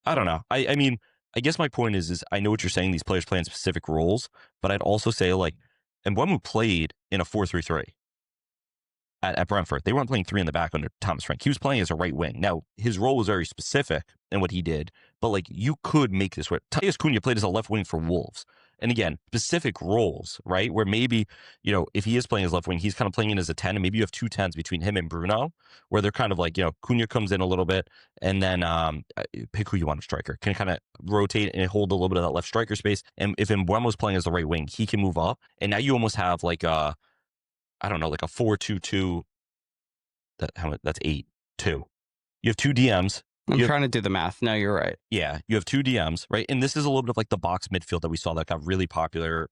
Speaker 1: I don't know. I mean, I guess my point is I know what you're saying. These players play in specific roles, but I'd also say like Mbeumo played in a 4-3-3 at Brentford. They weren't playing 3 in the back under Thomas Frank. He was playing as a right wing. Now his role was very specific in what he did, but like you could make this work. Matheus Cunha played as a left wing for Wolves. And again, specific roles, right? Where maybe, if he is playing as left wing, he's kind of playing in as a 10, and maybe you have 2 10s between him and Bruno, where they're kind of like, Cunha comes in a little bit, and then pick who you want a striker, can kind of rotate and hold a little bit of that left striker space. And if Mbeumo's playing as the right wing, he can move up. And now you almost have like a 4-2-2. That's 8-2. You have 2 DMs.
Speaker 2: I'm trying to do the math. No, you're right.
Speaker 1: Yeah, you have 2 DMs, right? And this is a little bit of like the box midfield that we saw that got really popular.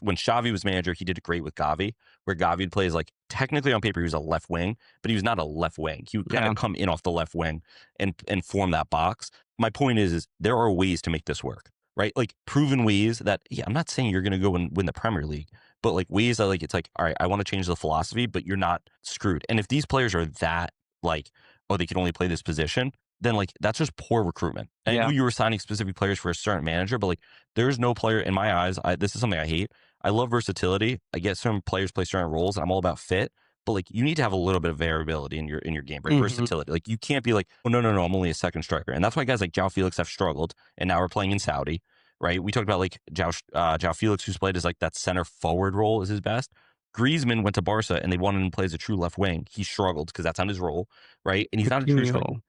Speaker 1: When Xavi was manager, he did it great with Gavi, where Gavi plays like, technically on paper, he was a left wing, but he was not a left wing. He would kind of come in off the left wing and form that box. My point is there are ways to make this work, right? Like proven ways that, I'm not saying you're going to go and win the Premier League, but like ways that like, it's like, all right, I want to change the philosophy, but you're not screwed. And if these players are that like, oh, they can only play this position, then like that's just poor recruitment. And I know you were signing specific players for a certain manager, but like there's no player in my eyes. This is something I hate. I love versatility. I get certain players play certain roles, and I'm all about fit. But like you need to have a little bit of variability in your game, right? Versatility. Like you can't be like, oh no, I'm only a second striker. And that's why guys like João Felix have struggled, and now we're playing in Saudi, right? We talked about like João Felix, who's played as like that center forward role is his best. Griezmann went to Barca, and they wanted him to play as a true left wing. He struggled because that's not his role, right? And he's not a true striker.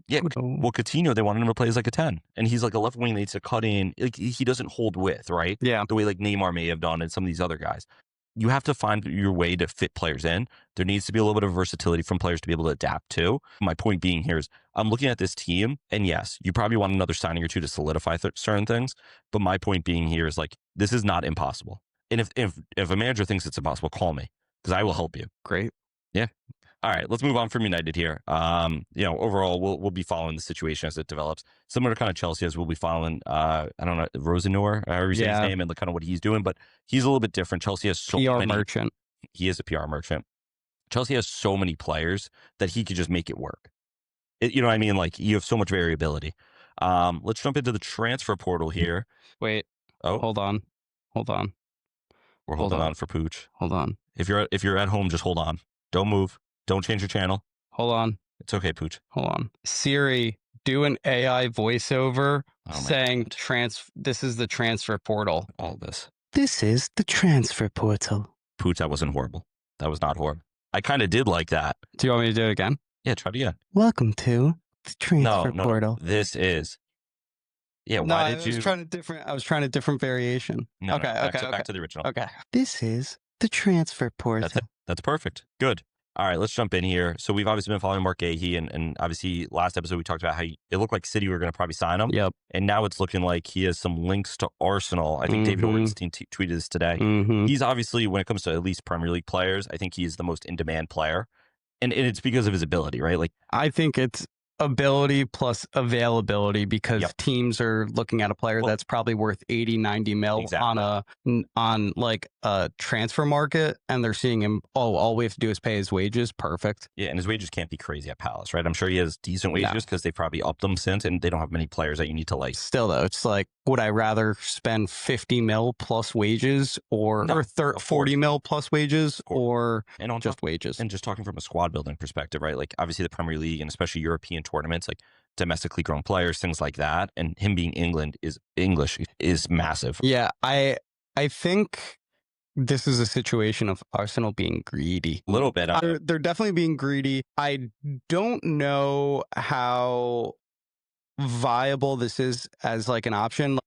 Speaker 1: Yeah, well, Coutinho, they wanted him to play as like a 10, and he's like a left wing that needs to cut in. Like he doesn't hold width, right?
Speaker 2: Yeah,
Speaker 1: the way like Neymar may have done, and some of these other guys. You have to find your way to fit players in. There needs to be a little bit of versatility from players to be able to adapt to. My point being here is I'm looking at this team, and yes, you probably want another signing or two to solidify certain things. But my point being here is like this is not impossible. And if a manager thinks it's impossible, call me because I will help you.
Speaker 2: Great.
Speaker 1: Yeah. All right, let's move on from United here. Overall, we'll be following the situation as it develops. Similar to kind of Chelsea, as we'll be following, I don't know, Rosenauer, however you say his name, and kind of what he's doing, but he's a little bit different. Chelsea has so many.
Speaker 2: Merchant.
Speaker 1: He is a PR merchant. Chelsea has so many players that he could just make it work. You know what I mean? Like, you have so much variability. Let's jump into the transfer portal here.
Speaker 2: Wait. Oh, hold on.
Speaker 1: We're holding on for Pucc.
Speaker 2: Hold on.
Speaker 1: If you're at home, just hold on. Don't move. Don't change your channel.
Speaker 2: Hold on.
Speaker 1: It's okay, Pucc.
Speaker 2: Hold on. Siri, do an AI voiceover saying this is the transfer portal.
Speaker 1: All this.
Speaker 2: This is the transfer portal.
Speaker 1: Pucc, that wasn't horrible. That was not horrible. I kind of did like that.
Speaker 2: Do you want me to do it again?
Speaker 1: Yeah, try it again.
Speaker 2: Welcome to the transfer portal.
Speaker 1: No, this is. Yeah,
Speaker 2: why did you? I was trying a different variation.
Speaker 1: No, back to the original.
Speaker 2: Okay. This is the transfer portal.
Speaker 1: That's perfect. Good. All right, let's jump in here. So we've obviously been following Mark Gahey, and obviously last episode we talked about how it looked like City were going to probably sign him.
Speaker 2: Yep.
Speaker 1: And now it's looking like he has some links to Arsenal. I think David Ornstein tweeted this today. He's obviously, when it comes to at least Premier League players, I think he's the most in-demand player. And it's because of his ability, right? Like
Speaker 2: I think it's ability plus availability because teams are looking at a player that's probably worth 80, 90 mil on like a transfer market, and they're seeing him, all we have to do is pay his wages. Perfect.
Speaker 1: Yeah, and his wages can't be crazy at Palace, right? I'm sure he has decent wages because they probably upped them since, and they don't have many players that you need to like.
Speaker 2: Still though, it's like, would I rather spend 50 mil plus wages or 40 mil plus wages or just wages?
Speaker 1: And just talking from a squad building perspective, right? Like obviously the Premier League and especially European tournaments, like domestically grown players, things like that, and him being English is massive.
Speaker 2: Yeah, I think this is a situation of Arsenal being greedy.
Speaker 1: A little bit.
Speaker 2: They're definitely being greedy. I don't know how viable this is as like an option.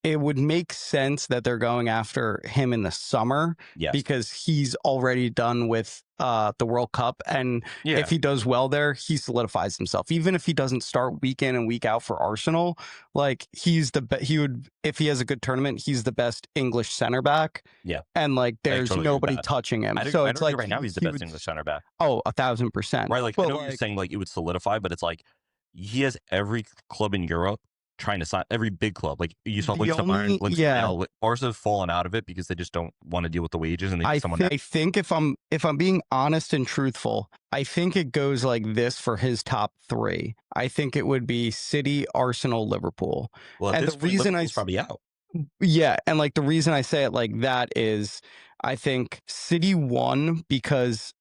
Speaker 2: It would make sense that they're going after him in the summer because he's already done with the World Cup. And if he does well there, he solidifies himself. Even if he doesn't start week in and week out for Arsenal, like he would, if he has a good tournament, he's the best English center back.
Speaker 1: Yeah.
Speaker 2: And like there's nobody touching him. So it's like
Speaker 1: right now he's the best English center back.
Speaker 2: Oh, 1,000%.
Speaker 1: Right. Like I know what you're saying, like it would solidify, but it's like he has every club in Europe trying to sign, every big club. Like you saw links to Bayern, Barca's fallen out of it because they just don't want to deal with the wages, and they
Speaker 2: I think if I'm being honest and truthful, I think it goes like this for his top three. I think it would be City, Arsenal, Liverpool.
Speaker 1: Well, and the reason Liverpool's probably out.
Speaker 2: Yeah, and like the reason I say it like that is I think City won because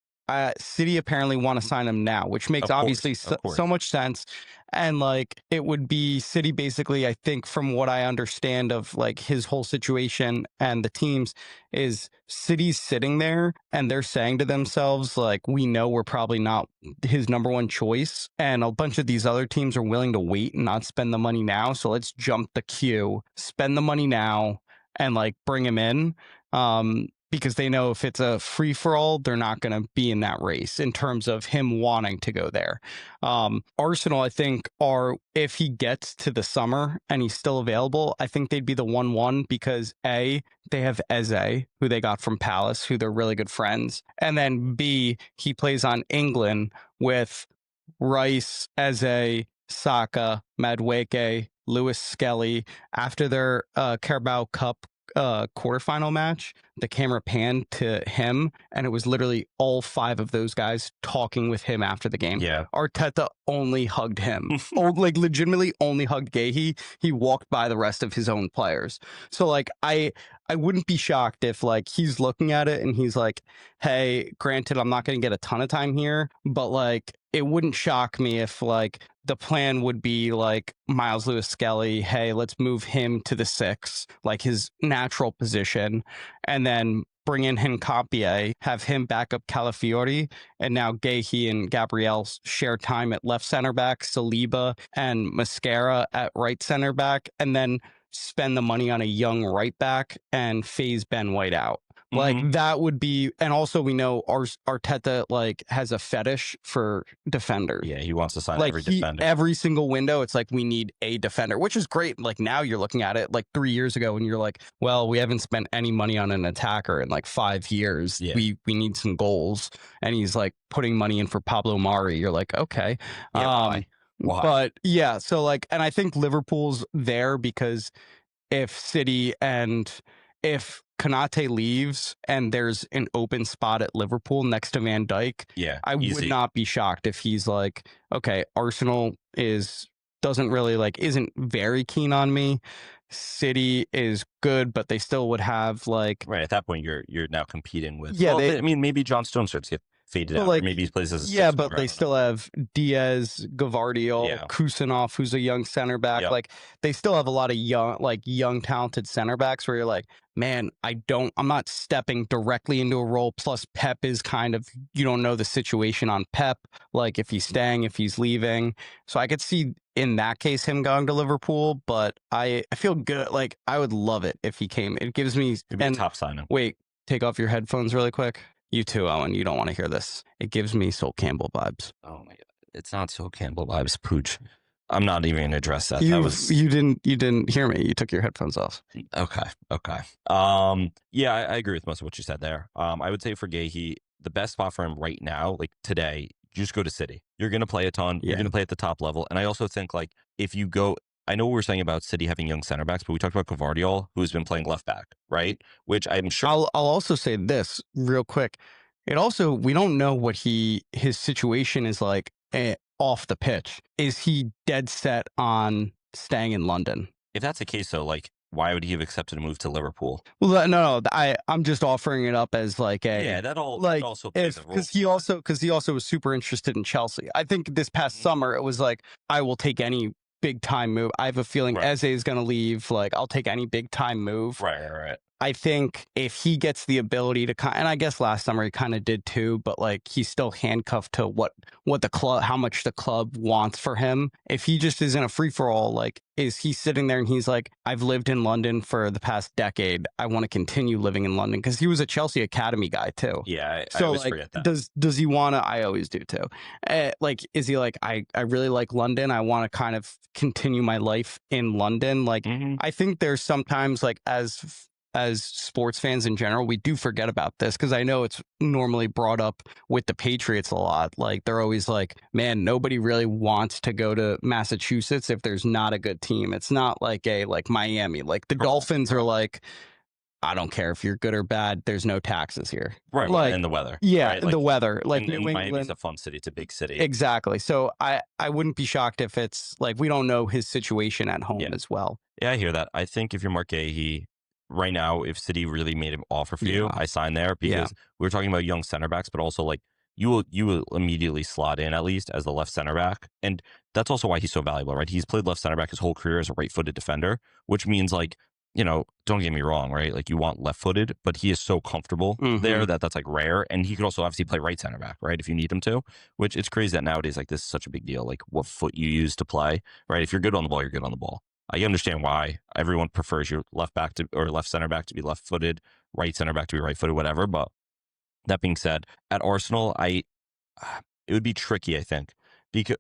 Speaker 2: City apparently want to sign him now, which makes
Speaker 1: Of course,
Speaker 2: obviously
Speaker 1: of course.
Speaker 2: so much sense. And like it would be City basically, I think, from what I understand of like his whole situation and the teams, is City's sitting there and they're saying to themselves, like, we know we're probably not his number one choice. And a bunch of these other teams are willing to wait and not spend the money now. So let's jump the queue, spend the money now, and like bring him in. Because they know if it's a free for all, they're not going to be in that race in terms of him wanting to go there. Arsenal, I think, are, if he gets to the summer and he's still available, I think they'd be the 1-1 because A, they have Eze, who they got from Palace, who they're really good friends. And then B, he plays on England with Rice, Eze, Saka, Madueke, Lewis Skelly. After their Carabao Cup quarterfinal match, the camera panned to him and it was literally all 5 of those guys talking with him after the game.
Speaker 1: Yeah.
Speaker 2: Arteta only hugged him. Like legitimately only hugged Gahey. He walked by the rest of his own players. So like I wouldn't be shocked if like he's looking at it and he's like, hey, granted I'm not going to get a ton of time here, but like it wouldn't shock me if like the plan would be like Miles Lewis Skelly, hey, let's move him to the 6, like his natural position, and then bring in Hincapie, have him back up Calafiori, and now Gahey and Gabriel share time at left center back, Saliba and Mascara at right center back, and then spend the money on a young right back and phase Ben White out. Like that would be, and also we know Arteta like has a fetish for defenders.
Speaker 1: Yeah, he wants to sign
Speaker 2: Like
Speaker 1: every defender.
Speaker 2: every single window, it's like we need a defender, which is great. Like now you're looking at it like 3 years ago and you're like, well, we haven't spent any money on an attacker in like 5 years.
Speaker 1: Yeah.
Speaker 2: We need some goals, and he's like putting money in for Pablo Mari. You're like, okay,
Speaker 1: Yeah, why?
Speaker 2: But yeah, so like, and I think Liverpool's there because if City and if Konate leaves and there's an open spot at Liverpool next to Van Dijk,
Speaker 1: Yeah,
Speaker 2: I
Speaker 1: easy.
Speaker 2: would not be shocked if he's like, okay, Arsenal doesn't really like, isn't very keen on me. City is good, but they still would have like,
Speaker 1: Right, at that point you're now competing with.
Speaker 2: Yeah,
Speaker 1: well, I mean, maybe John Stones starts to get faded
Speaker 2: But
Speaker 1: out.
Speaker 2: like,
Speaker 1: Or maybe he plays as a
Speaker 2: yeah,
Speaker 1: six
Speaker 2: but
Speaker 1: or
Speaker 2: they
Speaker 1: I don't
Speaker 2: still have Diaz, Gavardiol,
Speaker 1: Yeah.
Speaker 2: Kusanov, who's a young center back.
Speaker 1: Yep.
Speaker 2: Like they still have a lot of young talented center backs where you're like, man, I'm not stepping directly into a role. Plus Pep is kind of, you don't know the situation on Pep, like if he's staying, if he's leaving. So I could see in that case him going to Liverpool, but I feel good. Like I would love it if he came. It gives me,
Speaker 1: It'd be a
Speaker 2: and
Speaker 1: top signing.
Speaker 2: wait, take off your headphones really quick. You too, Owen. You don't want to hear this. It gives me Sol Campbell vibes.
Speaker 1: Oh my god, it's not so Campbell vibes, Pucc. I'm not even going to address that.
Speaker 2: You
Speaker 1: That
Speaker 2: didn't hear me. You took your headphones off.
Speaker 1: okay. Yeah, I agree with most of what you said there. I would say for Gahey, the best spot for him right now, like today, you just go to City. You're going to play a ton. You're
Speaker 2: Yeah.
Speaker 1: going to play at the top level. And I also think like if you go, I know what we're saying about City having young center backs, but we talked about Gavardiol, who's been playing left back, right? Which I'm sure.
Speaker 2: I'll also say this real quick. It also, we don't know what his situation is like off the pitch. Is he dead set on staying in London?
Speaker 1: If that's the case, though, like, why would he have accepted a move to Liverpool?
Speaker 2: Well, no. I'm just offering it up as like a
Speaker 1: Yeah, that
Speaker 2: like
Speaker 1: also plays a role.
Speaker 2: because he also was super interested in Chelsea. I think this past summer it was like, I will take any big time move. I have a feeling
Speaker 1: Right.
Speaker 2: Eze is going to leave. Like I'll take any big time move.
Speaker 1: Right.
Speaker 2: I think if he gets the ability to and I guess last summer he kind of did too, but like he's still handcuffed to what the club, how much the club wants for him. If he just is in a free for all, like is he sitting there and he's like, I've lived in London for the past decade. I want to continue living in London, because he was a Chelsea academy guy too.
Speaker 1: Yeah, I
Speaker 2: So
Speaker 1: always
Speaker 2: like,
Speaker 1: forget that.
Speaker 2: does he want to? I always do too. Like, is he like, I really like London. I want to kind of continue my life in London. Like, I think there's sometimes like as sports fans in general, we do forget about this, because I know it's normally brought up with the Patriots a lot. Like they're always like, man, nobody really wants to go to Massachusetts if there's not a good team. It's not like Miami. Like the Dolphins are like, I don't care if you're good or bad. There's no taxes here.
Speaker 1: Right,
Speaker 2: Like,
Speaker 1: and the weather.
Speaker 2: yeah,
Speaker 1: right? Like,
Speaker 2: the weather. Like
Speaker 1: and
Speaker 2: New
Speaker 1: Miami's
Speaker 2: England.
Speaker 1: a fun city. It's a big city.
Speaker 2: Exactly. So I wouldn't be shocked if it's like, we don't know his situation at home as well.
Speaker 1: Yeah, I hear that. I think if you're Mark Gahey, right now, if City really made an offer for you,
Speaker 2: Yeah.
Speaker 1: I sign there, because we were talking about young center backs, but also like you will immediately slot in at least as the left center back. And that's also why he's so valuable, right? He's played left center back his whole career as a right-footed defender, which means like, don't get me wrong, right? Like you want left-footed, but he is so comfortable there that's like rare. And he could also obviously play right center back, right? If you need him to, which it's crazy that nowadays, like this is such a big deal, like what foot you use to play, right? If you're good on the ball, you're good on the ball. I understand why everyone prefers your left back or left center back to be left-footed, right center back to be right-footed, whatever. But that being said, at Arsenal, it would be tricky, I think,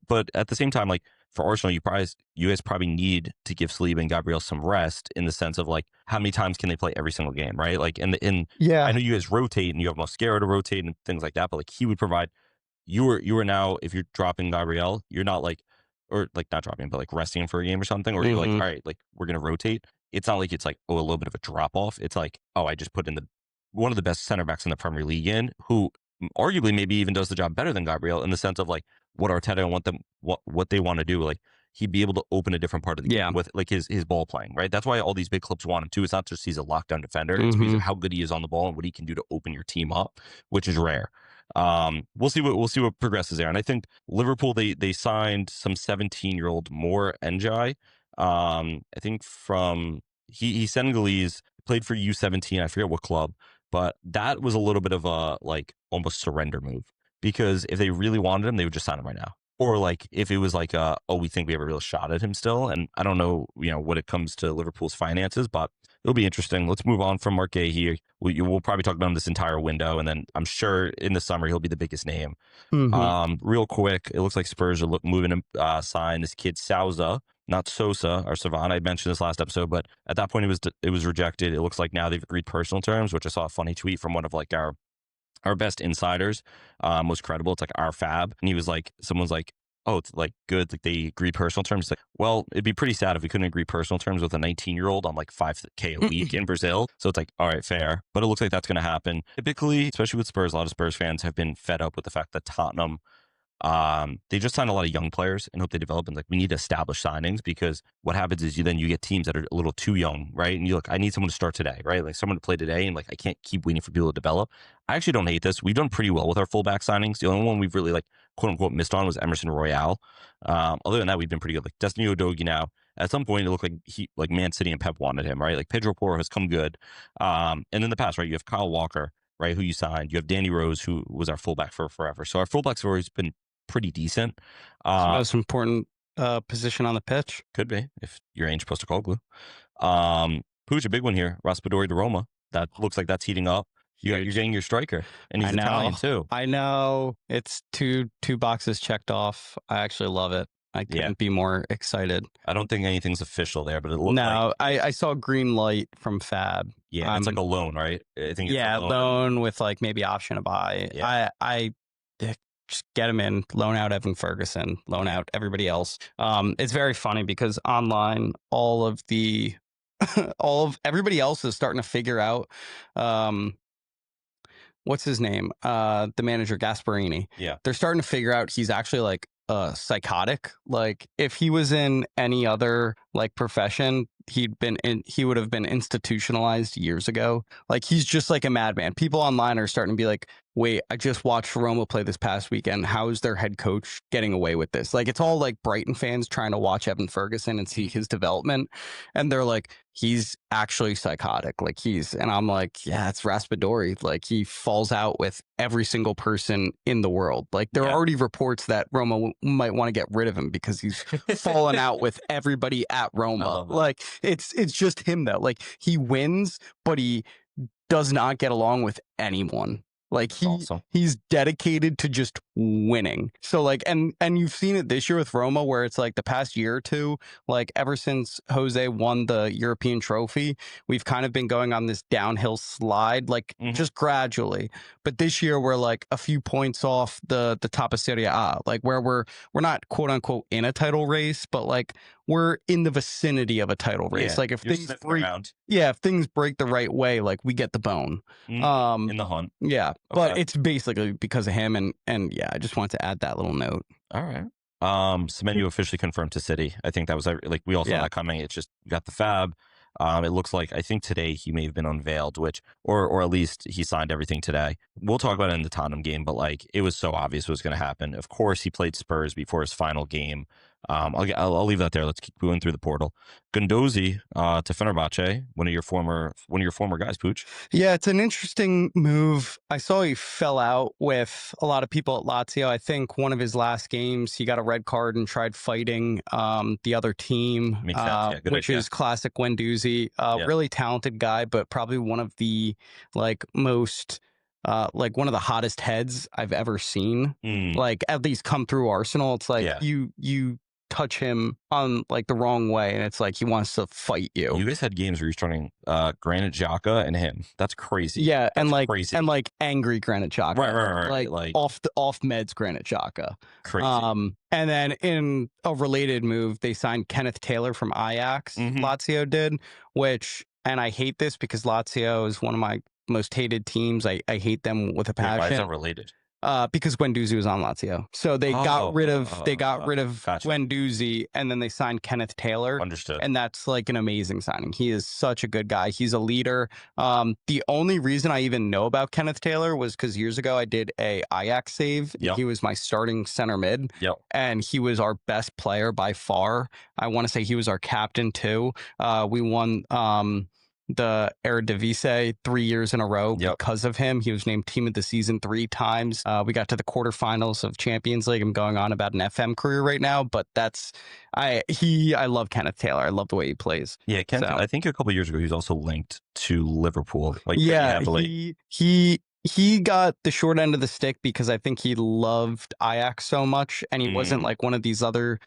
Speaker 1: but at the same time, like for Arsenal, you guys probably need to give Saliba and Gabriel some rest in the sense of like how many times can they play every single game, right? Like I know you guys rotate and you have Mosquera to rotate and things like that, but like he would provide. You are now, if you're dropping Gabriel, you're not like, or like not dropping, but like resting for a game or something, or you're like, all right, like we're gonna rotate. It's not like it's like, a little bit of a drop off. It's like, I just put in one of the best center backs in the Premier League who arguably maybe even does the job better than Gabriel in the sense of like what Arteta what they want to do. Like he'd be able to open a different part of the game with like his ball playing, right? That's why all these big clubs want him too. It's not just he's a lockdown defender. It's because of how good he is on the ball and what he can do to open your team up, which is rare. We'll see what progresses there. And I think Liverpool, they signed some 17-year-old Moore Njai. I think he's Senegalese, played for U17. I forget what club, but that was a little bit of a like almost surrender move, because if they really wanted him, they would just sign him right now. Or like if it was like, we think we have a real shot at him still. And I don't know, what it comes to Liverpool's finances, but it'll be interesting. Let's move on from Marque here. We'll probably talk about him this entire window, and then I'm sure in the summer he'll be the biggest name. Real quick, it looks like Spurs are moving to sign this kid Sousa, not Sosa or Savant. I mentioned this last episode, but at that point it was rejected. It looks like now they've agreed personal terms, which I saw a funny tweet from one of like our best insiders, most credible. It's like our Fab, and he was like, someone's like, oh, it's like good, like they agree personal terms. It's like, well, it'd be pretty sad if we couldn't agree personal terms with a 19-year-old on like $5K a week in Brazil. So it's like, all right, fair. But it looks like that's going to happen. Typically, especially with Spurs, a lot of Spurs fans have been fed up with the fact that Tottenham, they just sign a lot of young players and hope they develop. And like, we need to establish signings, because what happens is you get teams that are a little too young, right? And you're like, I need someone to start today, right? Like someone to play today, and like I can't keep waiting for people to develop. I actually don't hate this. We've done pretty well with our fullback signings. The only one we've really like quote unquote missed on was Emerson Royale. Other than that, we've been pretty good. Like Destiny Udogie now. At some point, it looked like Man City and Pep wanted him, right? Like Pedro Porro has come good. And in the past, right, you have Kyle Walker, right, who you signed. You have Danny Rose, who was our fullback for forever. So our fullbacks have always been pretty decent.
Speaker 2: Most important position on the pitch.
Speaker 1: Could be, if you're Ange Postecoglou. Pucc, a big one here. Raspadori to Roma. That looks like that's heating up. You're getting your striker, and he's Italian too.
Speaker 2: I know. It's two boxes checked off. I actually love it. I couldn't be more excited.
Speaker 1: I don't think anything's official there, but it looks like...
Speaker 2: I saw green light from Fab.
Speaker 1: Yeah, it's like a loan, right? I think
Speaker 2: it's a loan with like maybe option to buy. Yeah. I just get him in, loan out Evan Ferguson, loan out everybody else. It's very funny because online, all of everybody else is starting to figure out, what's his name? The manager, Gasparini.
Speaker 1: Yeah.
Speaker 2: They're starting to figure out he's actually like psychotic. Like if he was in any other like profession, he would have been institutionalized years ago. Like he's just like a madman. People online are starting to be like, wait, I just watched Roma play this past weekend. How is their head coach getting away with this? Like it's all like Brighton fans trying to watch Evan Ferguson and see his development. And they're like, he's actually psychotic. Like and I'm like, yeah, it's Raspadori. Like he falls out with every single person in the world. Like there are already reports that Roma might want to get rid of him because he's fallen out with everybody at Roma. Like it's just him though. Like he wins, but he does not get along with anyone. Like he's dedicated to just winning. So like, and you've seen it this year with Roma, where it's like the past year or two, like ever since Jose won the European trophy, we've kind of been going on this downhill slide, like just gradually. But this year we're like a few points off the top of Serie A, like where we're not quote unquote in a title race, but like we're in the vicinity of a title race. Like if things break the right way, like we get the bone.
Speaker 1: In the hunt.
Speaker 2: Yeah. Okay. But it's basically because of him, and yeah, I just wanted to add that little note.
Speaker 1: All right. Semenyo officially confirmed to City. I think that was like we all saw that coming. It's just you got the Fab. It looks like, I think today he may have been unveiled, or at least he signed everything today. We'll talk about it in the Tottenham game, but like it was so obvious what was going to happen. Of course, he played Spurs before his final game. I'll leave that there. Let's keep going through the portal. Guendouzi to Fenerbahce, one of your former guys, Pucc.
Speaker 2: Yeah, it's an interesting move. I saw he fell out with a lot of people at Lazio. I think one of his last games, he got a red card and tried fighting the other team,
Speaker 1: Makes sense. Yeah, good
Speaker 2: which
Speaker 1: idea.
Speaker 2: is classic Guendouzi. Really talented guy, but probably one of the most one of the hottest heads I've ever seen. Like at least come through Arsenal. It's like you touch him on like the wrong way and it's like he wants to fight you.
Speaker 1: You guys had games where you're starting Granit Xhaka and him. That's crazy.
Speaker 2: Yeah,
Speaker 1: That's
Speaker 2: crazy. And angry Granit Xhaka.
Speaker 1: Right.
Speaker 2: Like off meds Granit Xhaka.
Speaker 1: Crazy.
Speaker 2: And then in a related move, they signed Kenneth Taylor from Ajax. Lazio did, and I hate this because Lazio is one of my most hated teams. I hate them with a passion.
Speaker 1: Why is that related?
Speaker 2: Because Guendouzi was on Lazio, so they got rid of
Speaker 1: gotcha.
Speaker 2: Guendouzi, and then they signed Kenneth Taylor.
Speaker 1: Understood.
Speaker 2: And that's like an amazing signing. He is such a good guy. He's a leader. The only reason I even know about Kenneth Taylor was because years ago I did a Ajax save.
Speaker 1: Yep.
Speaker 2: He was my starting center mid.
Speaker 1: Yep.
Speaker 2: And he was our best player by far. I want to say he was our captain too. We won the Eredivisie 3 years in a row because of him. He was named team of the season 3 times. We got to the quarterfinals of Champions League. I'm going on about an FM career right now, but I love Kenneth Taylor. I love the way he plays.
Speaker 1: Yeah, I think a couple of years ago he was also linked to Liverpool.
Speaker 2: He got the short end of the stick because I think he loved Ajax so much, and he wasn't like one of these other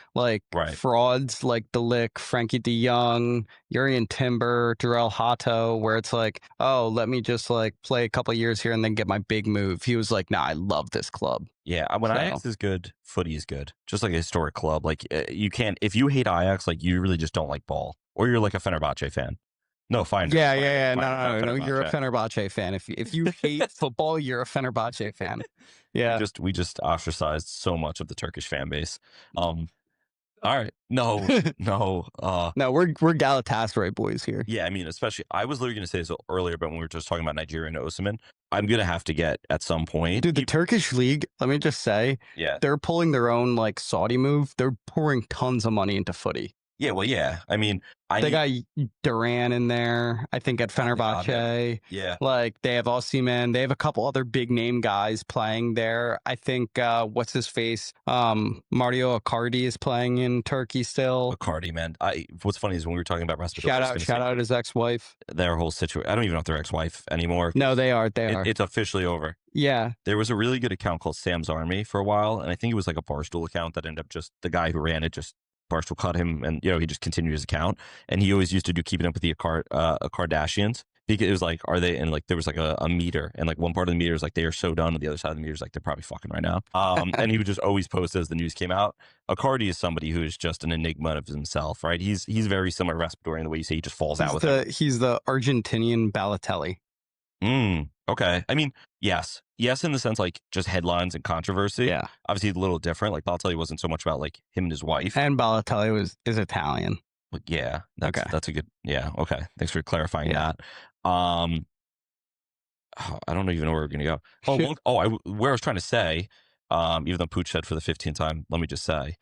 Speaker 2: frauds like De Ligt, Frankie De Jong, Jurrien Timber, Jarell Hato, where it's like, oh, let me just like play a couple of years here and then get my big move. He was like, nah, I love this club.
Speaker 1: Yeah, when Ajax is good, Footy is good. Just like a historic club. Like you can't, if you hate Ajax, like you really just don't like ball, or you're like a Fenerbahce fan. No, fine.
Speaker 2: Yeah. No. You're a Fenerbahce fan. If you hate football, you're a Fenerbahce fan. Yeah.
Speaker 1: We just ostracized so much of the Turkish fan base. All right. No.
Speaker 2: No, we're Galatasaray boys here.
Speaker 1: Yeah, I mean, especially, I was literally going to say this earlier, but when we were just talking about Nigeria and Osimhen, I'm going to have to get at some point.
Speaker 2: Dude, the Turkish league, let me just say, they're pulling their own like Saudi move. They're pouring tons of money into Footy.
Speaker 1: Yeah, well, yeah. I mean,
Speaker 2: they got Duran in there, I think, at Fenerbahce.
Speaker 1: Yeah.
Speaker 2: Like, they have Osimhen. They have a couple other big name guys playing there. I think, what's his face? Mario Icardi is playing in Turkey still.
Speaker 1: Icardi, man. What's funny is when we were talking about Raspadori.
Speaker 2: Shout out his ex-wife.
Speaker 1: Their whole situation. I don't even know if they're ex-wife anymore.
Speaker 2: No, they are.
Speaker 1: It's officially over.
Speaker 2: Yeah.
Speaker 1: There was a really good account called Sam's Army for a while, and I think it was like a Barstool account that ended up just, the guy who ran it just, Barstool cut him, and he just continued his account, and he always used to do Keeping Up with the Kardashians, because it was like, are they, and like there was like a meter, and like one part of the meter is like they are so done, and the other side of the meter is like they're probably fucking right now. And he would just always post as the news came out. Icardi is somebody who is just an enigma of himself, right? He's very similar to Raspadori in the way you say he just falls out with it.
Speaker 2: He's the Argentinian Balotelli.
Speaker 1: Okay. I mean, yes, in the sense like just headlines and controversy.
Speaker 2: Yeah.
Speaker 1: Obviously a little different. Like Balotelli wasn't so much about like him and his wife.
Speaker 2: And Balotelli is Italian.
Speaker 1: But yeah, that's a good, okay. Thanks for clarifying that. I don't even know where we're going to go. Where I was trying to say, even though Pucc said for the 15th time, let me just say,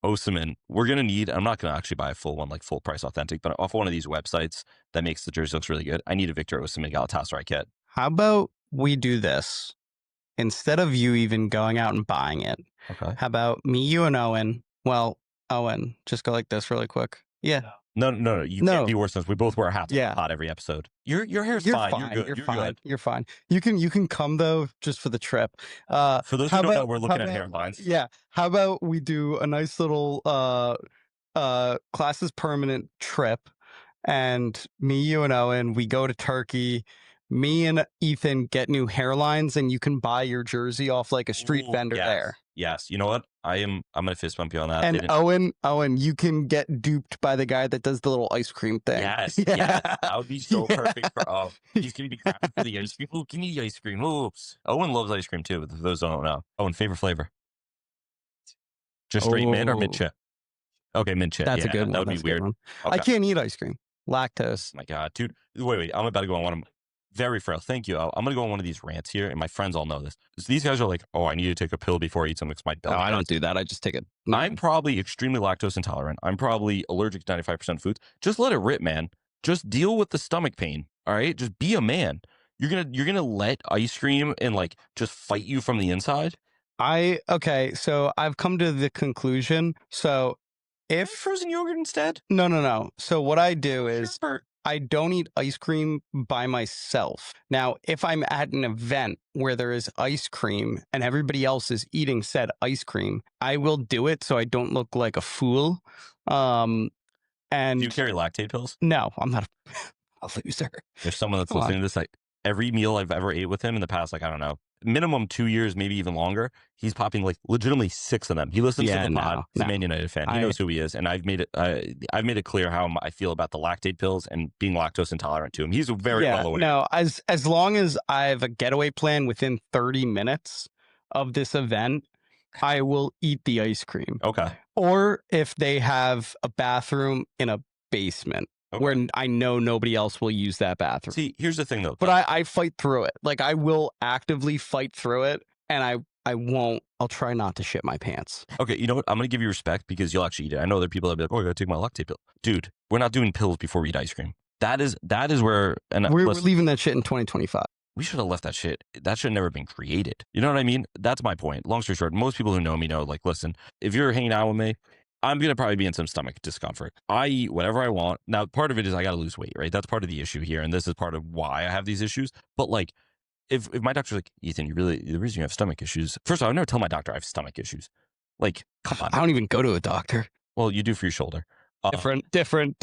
Speaker 1: Osimhen, we're going to need, I'm not going to actually buy a full one, like full price authentic, but off one of these websites that makes the jersey looks really good, I need a Victor Osimhen Galatasaray kit.
Speaker 2: How about we do this? Instead of you even going out and buying it,
Speaker 1: okay.
Speaker 2: How about me, you, and Owen? Well, Owen, just go like this really quick. Yeah.
Speaker 1: No. You can't be worse than us. We both wear hats hot every episode. Your hair's fine. You're good.
Speaker 2: You're fine. You can come though just for the trip.
Speaker 1: For those who don't know, we're looking at hairlines.
Speaker 2: Yeah. How about we do a nice little classes permanent trip, and me, you, and Owen, we go to Turkey. Me and Ethan get new hairlines, and you can buy your jersey off like a street vendor there.
Speaker 1: Yes. You know what? I'm gonna fist bump you on that.
Speaker 2: And Owen, you can get duped by the guy that does the little ice cream thing.
Speaker 1: Yes. That would be so perfect for he's gonna be crappy for the ice cream. Oh, give me the ice cream. Oops. Owen loves ice cream too, but for those who don't know. Owen, favorite flavor? Just straight mint or mint chip? Okay, mint chip.
Speaker 2: That's a good one.
Speaker 1: That would be weird. Okay.
Speaker 2: I can't eat ice cream. Lactose.
Speaker 1: My God, dude. Wait. I'm about to go on one of them. Very frail. Thank you. I'm going to go on one of these rants here, and my friends all know this. So these guys are like, oh, I need to take a pill before I eat something because my belly
Speaker 2: No, I don't
Speaker 1: hurts.
Speaker 2: do that. I just take it.
Speaker 1: I'm probably extremely lactose intolerant. I'm probably allergic to 95% of foods. Just let it rip, man. Just deal with the stomach pain. All right. Just be a man. You're gonna let ice cream and like just fight you from the inside.
Speaker 2: Okay. So I've come to the conclusion. So
Speaker 1: If frozen yogurt instead.
Speaker 2: no. So what I do is
Speaker 1: Sure.
Speaker 2: I don't eat ice cream by myself. Now, if I'm at an event where there is ice cream and everybody else is eating said ice cream, I will do it so I don't look like a fool. And
Speaker 1: Do you carry lactate pills?
Speaker 2: no, I'm not a loser.
Speaker 1: There's someone that's
Speaker 2: Come on.
Speaker 1: listening to this, like every meal I've ever ate with him in the past, like, I don't know, minimum 2 years, maybe even longer, he's popping like legitimately 6 of them. He listens to the pod. He's a Man United fan. He knows who he is. And I've made it clear how I feel about the lactate pills and being lactose intolerant to him. He's very well aware.
Speaker 2: No, as long as I have a getaway plan within 30 minutes of this event, I will eat the ice cream.
Speaker 1: Okay.
Speaker 2: Or if they have a bathroom in a basement.
Speaker 1: Okay.
Speaker 2: Where I know nobody else will use that bathroom.
Speaker 1: See, here's the thing though.
Speaker 2: But I fight through it. Like I will actively fight through it, and I won't. I'll try not to shit my pants.
Speaker 1: Okay, you know what? I'm going to give you respect because you'll actually eat it. I know there are people that be like, oh, I got to take my lactate pill. Dude, we're not doing pills before we eat ice cream. That is where... And
Speaker 2: we're leaving that shit in 2025.
Speaker 1: We should have left that shit. That should have never been created. You know what I mean? That's my point. Long story short, most people who know me know, like, listen, if you're hanging out with me, I'm going to probably be in some stomach discomfort. I eat whatever I want. Now, part of it is I got to lose weight, right? That's part of the issue here. And this is part of why I have these issues. But like, if my doctor's like, Ethan, the reason you have stomach issues, first of all, I would never tell my doctor I have stomach issues. Like, come on.
Speaker 2: I don't even go to a doctor.
Speaker 1: Well, you do for your shoulder.
Speaker 2: Different.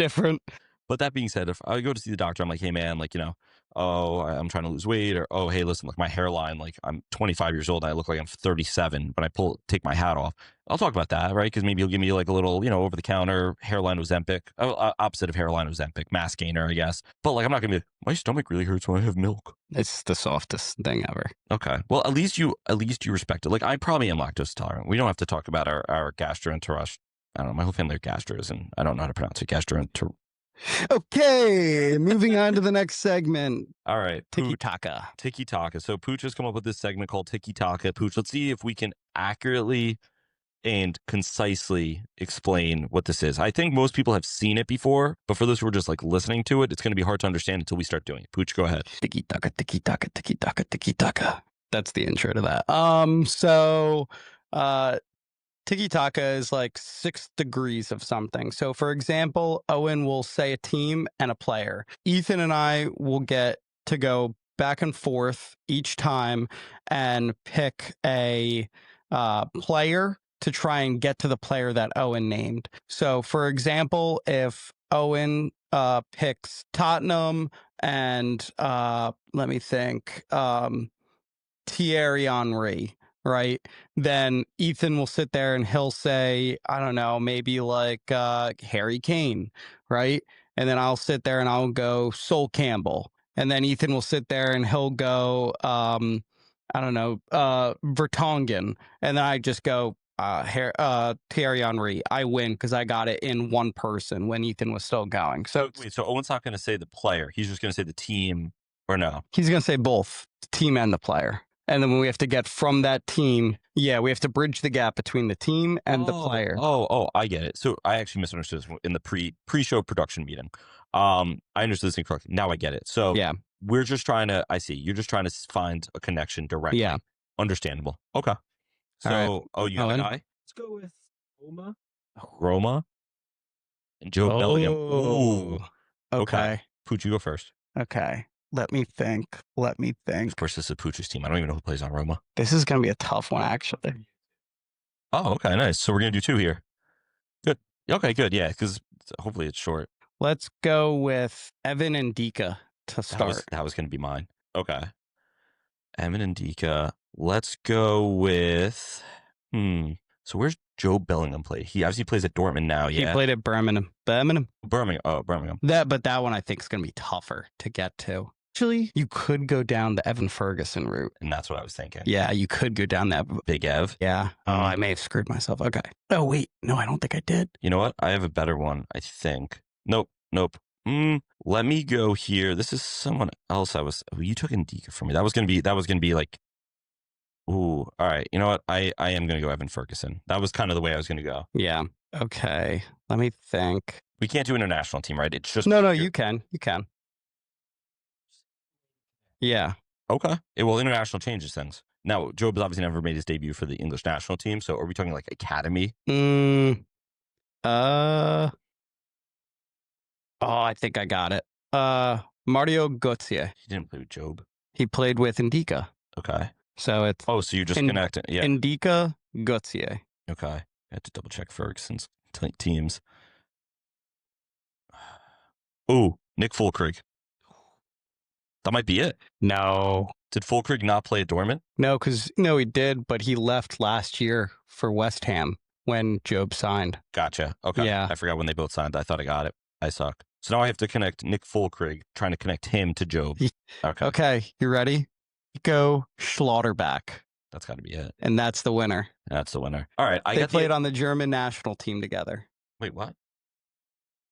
Speaker 1: But that being said, if I go to see the doctor, I'm like, hey man, like, you know, oh, I'm trying to lose weight, or oh, hey, listen, like my hairline, like I'm 25 years old, and I look like I'm 37 when I take my hat off. I'll talk about that, right? Because maybe you'll give me like a little, you know, over the counter hairline Ozempic, opposite of hairline Ozempic, mass gainer, I guess. But like, I'm not gonna be like, my stomach really hurts when I have milk.
Speaker 2: It's the softest thing ever.
Speaker 1: Okay, well, at least you respect it. Like, I probably am lactose intolerant. We don't have to talk about our gastroenterology. I don't know. My whole family are gastros, and I don't know how to pronounce it. Gastroenterology.
Speaker 2: Okay, moving on to the next segment.
Speaker 1: All right.
Speaker 2: Tiki Taka.
Speaker 1: Tiki Taka. So Pucc has come up with this segment called Tiki Taka. Pucc, let's see if we can accurately and concisely explain what this is. I think most people have seen it before, but for those who are just like listening to it, it's going to be hard to understand until we start doing it. Pucc, go ahead.
Speaker 2: Tiki Taka, Tiki Taka, Tiki Taka, Tiki Taka. That's the intro to that. Tiki Taka is like 6 degrees of something. So, for example, Owen will say a team and a player. Ethan and I will get to go back and forth each time and pick a player to try and get to the player that Owen named. So, for example, if Owen picks Tottenham and let me think, Thierry Henry. Right, then Ethan will sit there and he'll say, I don't know, maybe like Harry Kane, right? And then I'll sit there and I'll go Sol Campbell. And then Ethan will sit there and he'll go, I don't know, Vertonghen. And then I just go Thierry Henry. I win because I got it in one person when Ethan was still going. So
Speaker 1: wait, so Owen's not going to say the player. He's just going to say the team, or no?
Speaker 2: He's going to say both, the team and the player. And then when we have to get from that team, we have to bridge the gap between the team and the player.
Speaker 1: Oh, I get it. So I actually misunderstood this in the pre-show production meeting. I understood this incorrectly. Now I get it. So we're just trying to, I see, you're just trying to find a connection directly. Yeah. Understandable. Okay. So, you have a guy?
Speaker 3: Let's go with Roma.
Speaker 1: Roma? And Joe Bellingham. Ooh.
Speaker 2: Okay.
Speaker 1: Pucc, you go first.
Speaker 2: Okay. Let me think.
Speaker 1: Of course, this is Pucc's team. I don't even know who plays on Roma.
Speaker 2: This is going to be a tough one, actually.
Speaker 1: Oh, okay, nice. So we're going to do 2 here. Good. Okay, good. Yeah, because hopefully it's short.
Speaker 2: Let's go with Evan and Dika to start.
Speaker 1: That was going to be mine. Okay. Evan and Dika. Let's go with... So where's Joe Bellingham play? He obviously plays at Dortmund now, yeah?
Speaker 2: He played at Birmingham.
Speaker 1: Birmingham. Oh, Birmingham.
Speaker 2: But that one I think is going to be tougher to get to. Actually, you could go down the Evan Ferguson route.
Speaker 1: And that's what I was thinking.
Speaker 2: Yeah, you could go down that.
Speaker 1: Big Ev?
Speaker 2: Yeah. Oh, I may have screwed myself. Okay. Oh, wait. No, I don't think I did.
Speaker 1: You know what? I have a better one, I think. Nope. Let me go here. This is someone else. You took Ndika from me. That was gonna be like, ooh, all right. You know what? I am gonna go Evan Ferguson. That was kind of the way I was gonna go.
Speaker 2: Yeah. Okay. Let me think.
Speaker 1: We can't do international team, right? It's just
Speaker 2: No, you can. You can. Yeah.
Speaker 1: Okay. Well, international changes things. Now, Job's obviously never made his debut for the English national team. So are we talking like academy?
Speaker 2: Oh, I think I got it. Mario Götze.
Speaker 1: He didn't play with Job.
Speaker 2: He played with Ndika.
Speaker 1: Okay.
Speaker 2: So it's
Speaker 1: Oh, so you're just connecting. Yeah.
Speaker 2: Ndika, Götze.
Speaker 1: Okay. I had to double check Ferguson's teams. Ooh, Nick Fulkrug. That might be it.
Speaker 2: No.
Speaker 1: Did Fulkrug not play at Dortmund?
Speaker 2: No, because he did, but he left last year for West Ham when Job signed.
Speaker 1: Gotcha. Okay.
Speaker 2: Yeah.
Speaker 1: I forgot when they both signed. I thought I got it. I suck. So now I have to connect Nick Fulkrug, trying to connect him to Job. Okay.
Speaker 2: Okay, you ready? Go Schlotterbeck.
Speaker 1: That's got to be it.
Speaker 2: And that's the winner.
Speaker 1: That's the winner. All right.
Speaker 2: They played on the German national team together.
Speaker 1: Wait, what?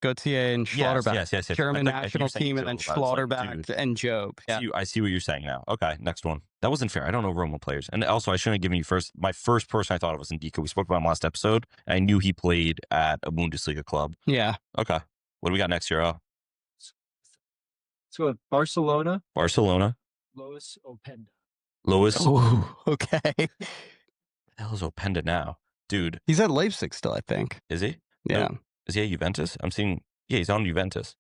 Speaker 2: Gautier and Schlotterbeck.
Speaker 1: Yes.
Speaker 2: German national team, and then Schlotterbeck and Job. Yeah.
Speaker 1: I see what you're saying now. Okay, next one. That wasn't fair. I don't know Roma players. And also, I shouldn't have given you first. My first person I thought of was Ndika. We spoke about him last episode. And I knew he played at a Bundesliga club.
Speaker 2: Yeah.
Speaker 1: Okay. What do we got next year?
Speaker 3: So with Barcelona. Lois Openda.
Speaker 1: Lois.
Speaker 2: Oh, okay.
Speaker 1: What the hell is Openda now? Dude.
Speaker 2: He's at Leipzig still, I think.
Speaker 1: Is he?
Speaker 2: Yeah.
Speaker 1: Nope. Is he at Juventus? I'm seeing, he's on Juventus.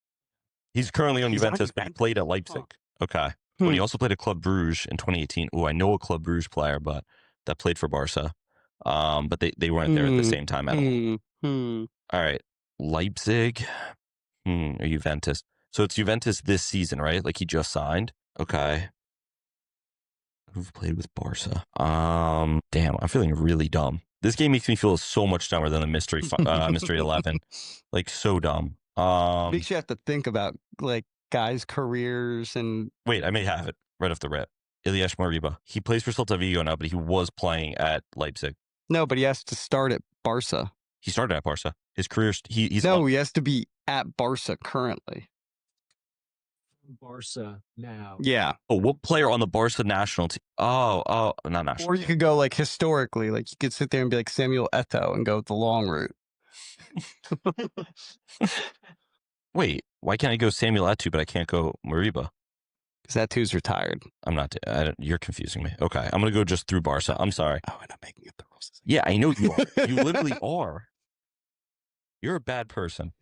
Speaker 1: He's currently on Juventus, but he played at Leipzig. Okay. But he also played at Club Brugge in 2018. Oh, I know a Club Brugge player, but that played for Barca. But they weren't there at the same time at all. All right. Leipzig or Juventus. So it's Juventus this season, right? Like he just signed. Okay. Who've played with Barca? Damn, I'm feeling really dumb. This game makes me feel so much dumber than the mystery 11. Like so dumb.
Speaker 2: Makes you have to think about like guys' careers and.
Speaker 1: Wait, I may have it right off the rip. Ilyas Moriba. He plays for Celta Vigo now, but he was playing at Leipzig.
Speaker 2: No, but he has to start at Barca.
Speaker 1: He started at Barca. His career. He's
Speaker 2: he has to be at Barca currently.
Speaker 3: Barca now.
Speaker 2: Yeah.
Speaker 1: Oh, what player on the Barca national team? Oh, not national.
Speaker 2: Or you could go like historically, like you could sit there and be like Samuel Eto'o and go the long route.
Speaker 1: Wait, why can't I go Samuel Eto'o, but I can't go Moriba?
Speaker 2: Because Eto'o's retired.
Speaker 1: You're confusing me. Okay, I'm going to go just through Barca. I'm sorry.
Speaker 2: Oh, and I'm making up the rules.
Speaker 1: Yeah, I know you are. You literally are. You're a bad person.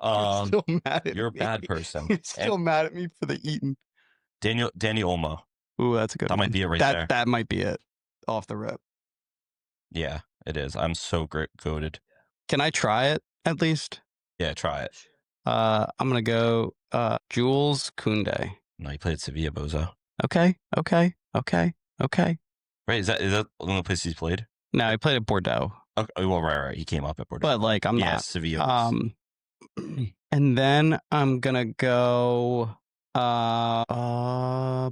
Speaker 2: You're still mad at
Speaker 1: you're a
Speaker 2: me.
Speaker 1: bad person.
Speaker 2: You're still mad at me for the eating.
Speaker 1: Danny Olmo.
Speaker 2: Ooh, that's a good
Speaker 1: That
Speaker 2: one.
Speaker 1: might be it right there.
Speaker 2: That might be it. Off the rip.
Speaker 1: Yeah, it is. I'm so goated.
Speaker 2: Can I try it at least?
Speaker 1: Yeah, try it.
Speaker 2: I'm gonna go Jules Koundé.
Speaker 1: No, he played at Sevilla, bozo.
Speaker 2: Okay.
Speaker 1: Right, is that the only place he's played?
Speaker 2: No, he played at Bordeaux.
Speaker 1: Okay, well, right. He came up at Bordeaux.
Speaker 2: But like I'm not
Speaker 1: Sevilla.
Speaker 2: And then I'm gonna go I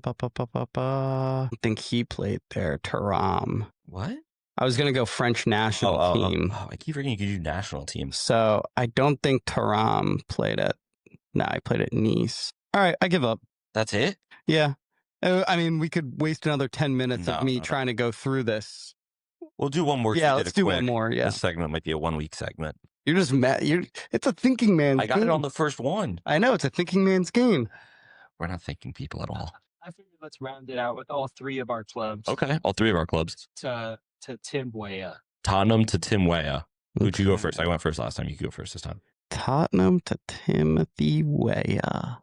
Speaker 2: think he played there. Thuram.
Speaker 1: What?
Speaker 2: I was gonna go French national team.
Speaker 1: I keep forgetting you could do national teams.
Speaker 2: So I don't think Thuram played at. No, I played at Nice. All right, I give up.
Speaker 1: That's it?
Speaker 2: Yeah. I mean, we could waste another 10 minutes of me trying to go through this.
Speaker 1: We'll do one more.
Speaker 2: Yeah, let's do one more. Yeah.
Speaker 1: This segment might be a 1 week segment.
Speaker 2: You're just mad. It's a thinking man's game.
Speaker 1: I got it on the first one.
Speaker 2: I know, it's a thinking man's game.
Speaker 1: We're not thinking people at all.
Speaker 3: I figured let's round it out with all three of our clubs.
Speaker 1: Okay, all three of our clubs.
Speaker 3: To Tim Weah.
Speaker 1: Tottenham to Tim Weah. Who'd you go first? I went first last time. You could go first this time.
Speaker 2: Tottenham to Timothy Weah.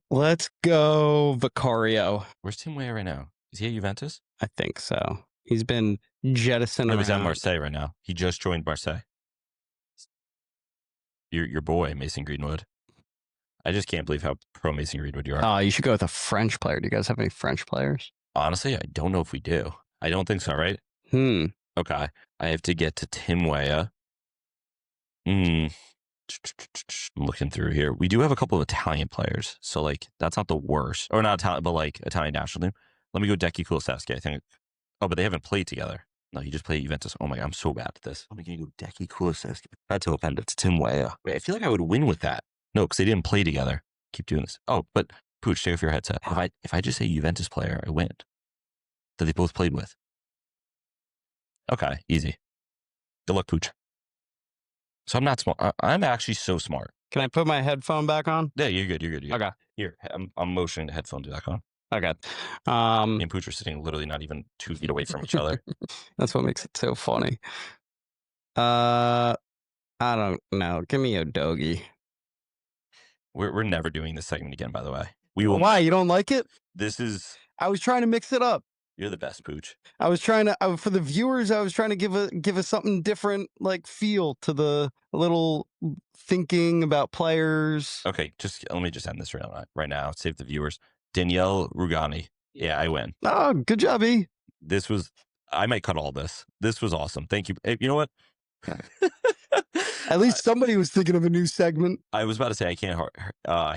Speaker 2: Let's go Vicario.
Speaker 1: Where's Tim Weah right now? Is he at Juventus?
Speaker 2: I think so. He's been jettisoned.
Speaker 1: He's at Marseille right now. He just joined Marseille. Your boy, Mason Greenwood. I just can't believe how pro Mason Greenwood you are.
Speaker 2: You should go with a French player. Do you guys have any French players?
Speaker 1: Honestly, I don't know if we do. I don't think so, right? Okay. I have to get to Tim Weah. I'm looking through here. We do have a couple of Italian players. So, like, that's not the worst. Or not Italian, but, like, Italian national team. Let me go Decky Kulusevski, I think. Oh, but they haven't played together. No, he just played Juventus. Oh my God, I'm so bad at this. I'm going to go Deki Kulusevski. That's open. It's Tim Weah. Wait, I feel like I would win with that. No, because they didn't play together. Keep doing this. Oh, but Pucc, take off your headset. If I just say Juventus player, I win. That they both played with. Okay, easy. Good luck, Pucc. So I'm not smart. I'm actually so smart.
Speaker 2: Can I put my headphone back on?
Speaker 1: Yeah, you're good. You're good.
Speaker 2: Okay.
Speaker 1: Here, I'm motioning the headphone back on.
Speaker 2: Okay.
Speaker 1: Me and Pucc are sitting literally not even 2 feet away from each other.
Speaker 2: That's what makes it so funny. I don't know. Give me a doggy.
Speaker 1: We're never doing this segment again, by the way. We will.
Speaker 2: Why? You don't like it?
Speaker 1: This is.
Speaker 2: I was trying to mix it up.
Speaker 1: You're the best, Pucc.
Speaker 2: I was trying to, for the viewers, I was trying to give a something different, like feel to the little thinking about players.
Speaker 1: Okay, let me just end this right now. Save the viewers. Danielle Rugani. Yeah, I win.
Speaker 2: Oh, good job, E.
Speaker 1: I might cut all this. This was awesome. Thank you. Hey, you know what?
Speaker 2: At least somebody was thinking of a new segment.
Speaker 1: I was about to say I can't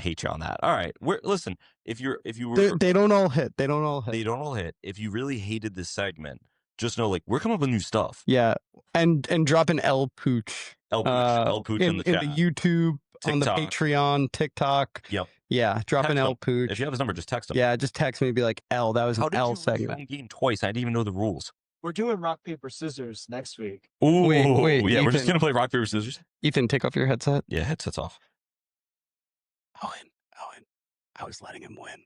Speaker 1: hate you on that. All right, listen. If you were,
Speaker 2: they don't all hit. They don't all hit.
Speaker 1: They don't all hit. If you really hated this segment, just know we're coming up with new stuff.
Speaker 2: Yeah, and drop an L Pooch.
Speaker 1: L Pooch in the chat.
Speaker 2: In the YouTube,
Speaker 1: TikTok.
Speaker 2: on the Patreon, TikTok.
Speaker 1: Yep.
Speaker 2: Yeah, drop an L Pooch.
Speaker 1: If you have his number, just text him.
Speaker 2: Yeah, just text me and be like, L, that was an L segment.
Speaker 1: How did you game twice? I didn't even know the rules.
Speaker 3: We're doing rock, paper, scissors next week.
Speaker 1: Ooh,
Speaker 2: wait,
Speaker 1: yeah,
Speaker 2: Ethan,
Speaker 1: we're just going to play rock, paper, scissors.
Speaker 2: Ethan, take off your headset.
Speaker 1: Yeah, headset's off.
Speaker 2: Owen, I was letting him win.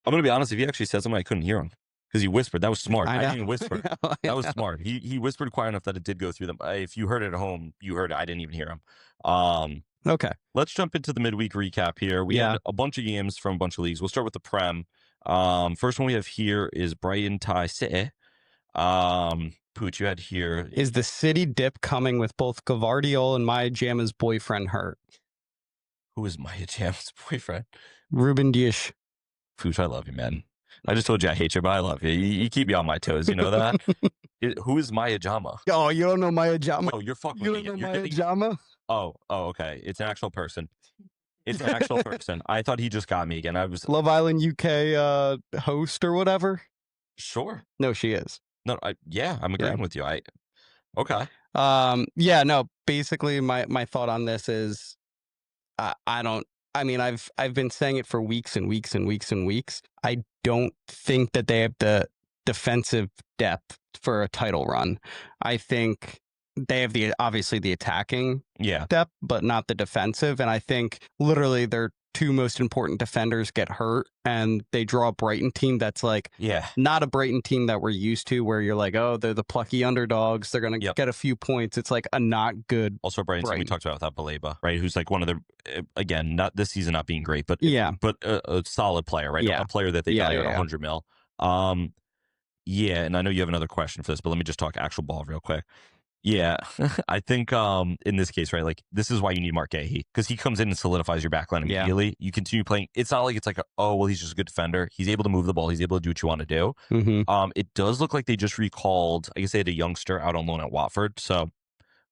Speaker 1: I'm going to be honest, if he actually said something, I couldn't hear him. Because he whispered. That was smart. I didn't whisper. That was smart. He whispered quiet enough that it did go through them. If you heard it at home, you heard it. I didn't even hear him.
Speaker 2: Okay.
Speaker 1: Let's jump into the midweek recap here. We had a bunch of games from a bunch of leagues. We'll start with the Prem. First one we have here is Brighton Thai City. Pucc, you had here.
Speaker 2: Is the City dip coming with both Gavardiol and Maya Jama's boyfriend hurt?
Speaker 1: Who is Maya Jama's boyfriend?
Speaker 2: Ruben Dias.
Speaker 1: Pucc, I love you, man. I just told you I hate you, but I love you. You keep me on my toes. You know that? Who is Maya Jama?
Speaker 2: Oh, you don't know Maya Jama?
Speaker 1: Oh, you're fucking
Speaker 2: You
Speaker 1: with
Speaker 2: don't
Speaker 1: me.
Speaker 2: know Maya Jama?
Speaker 1: Oh, okay. It's an actual person. It's an actual person. I thought he just got me again. I was
Speaker 2: Love Island UK host or whatever.
Speaker 1: Sure.
Speaker 2: No, she is.
Speaker 1: No, I'm agreeing with you. Okay.
Speaker 2: Yeah, no, basically my thought on this is I've been saying it for weeks and weeks and weeks and weeks. I don't think that they have the defensive depth for a title run. I think they have obviously the attacking depth, but not the defensive. And I think literally their two most important defenders get hurt, and they draw a Brighton team that's not a Brighton team that we're used to, where you're like, oh, they're the plucky underdogs, they're gonna get a few points. It's like a not good
Speaker 1: also Brighton team we talked about without Baleba, right, who's like one of the, again, not this season not being great, but a solid player, right? A player that they value at 100 mil. And I know you have another question for this, but let me just talk actual ball real quick. Yeah, I think in this case, right, this is why you need Mark Gahey, because he comes in and solidifies your backline immediately. You continue playing. It's not like it's like, he's just a good defender. He's able to move the ball. He's able to do what you want to do.
Speaker 2: Mm-hmm.
Speaker 1: It does look like they just recalled, I guess they had a youngster out on loan at Watford, so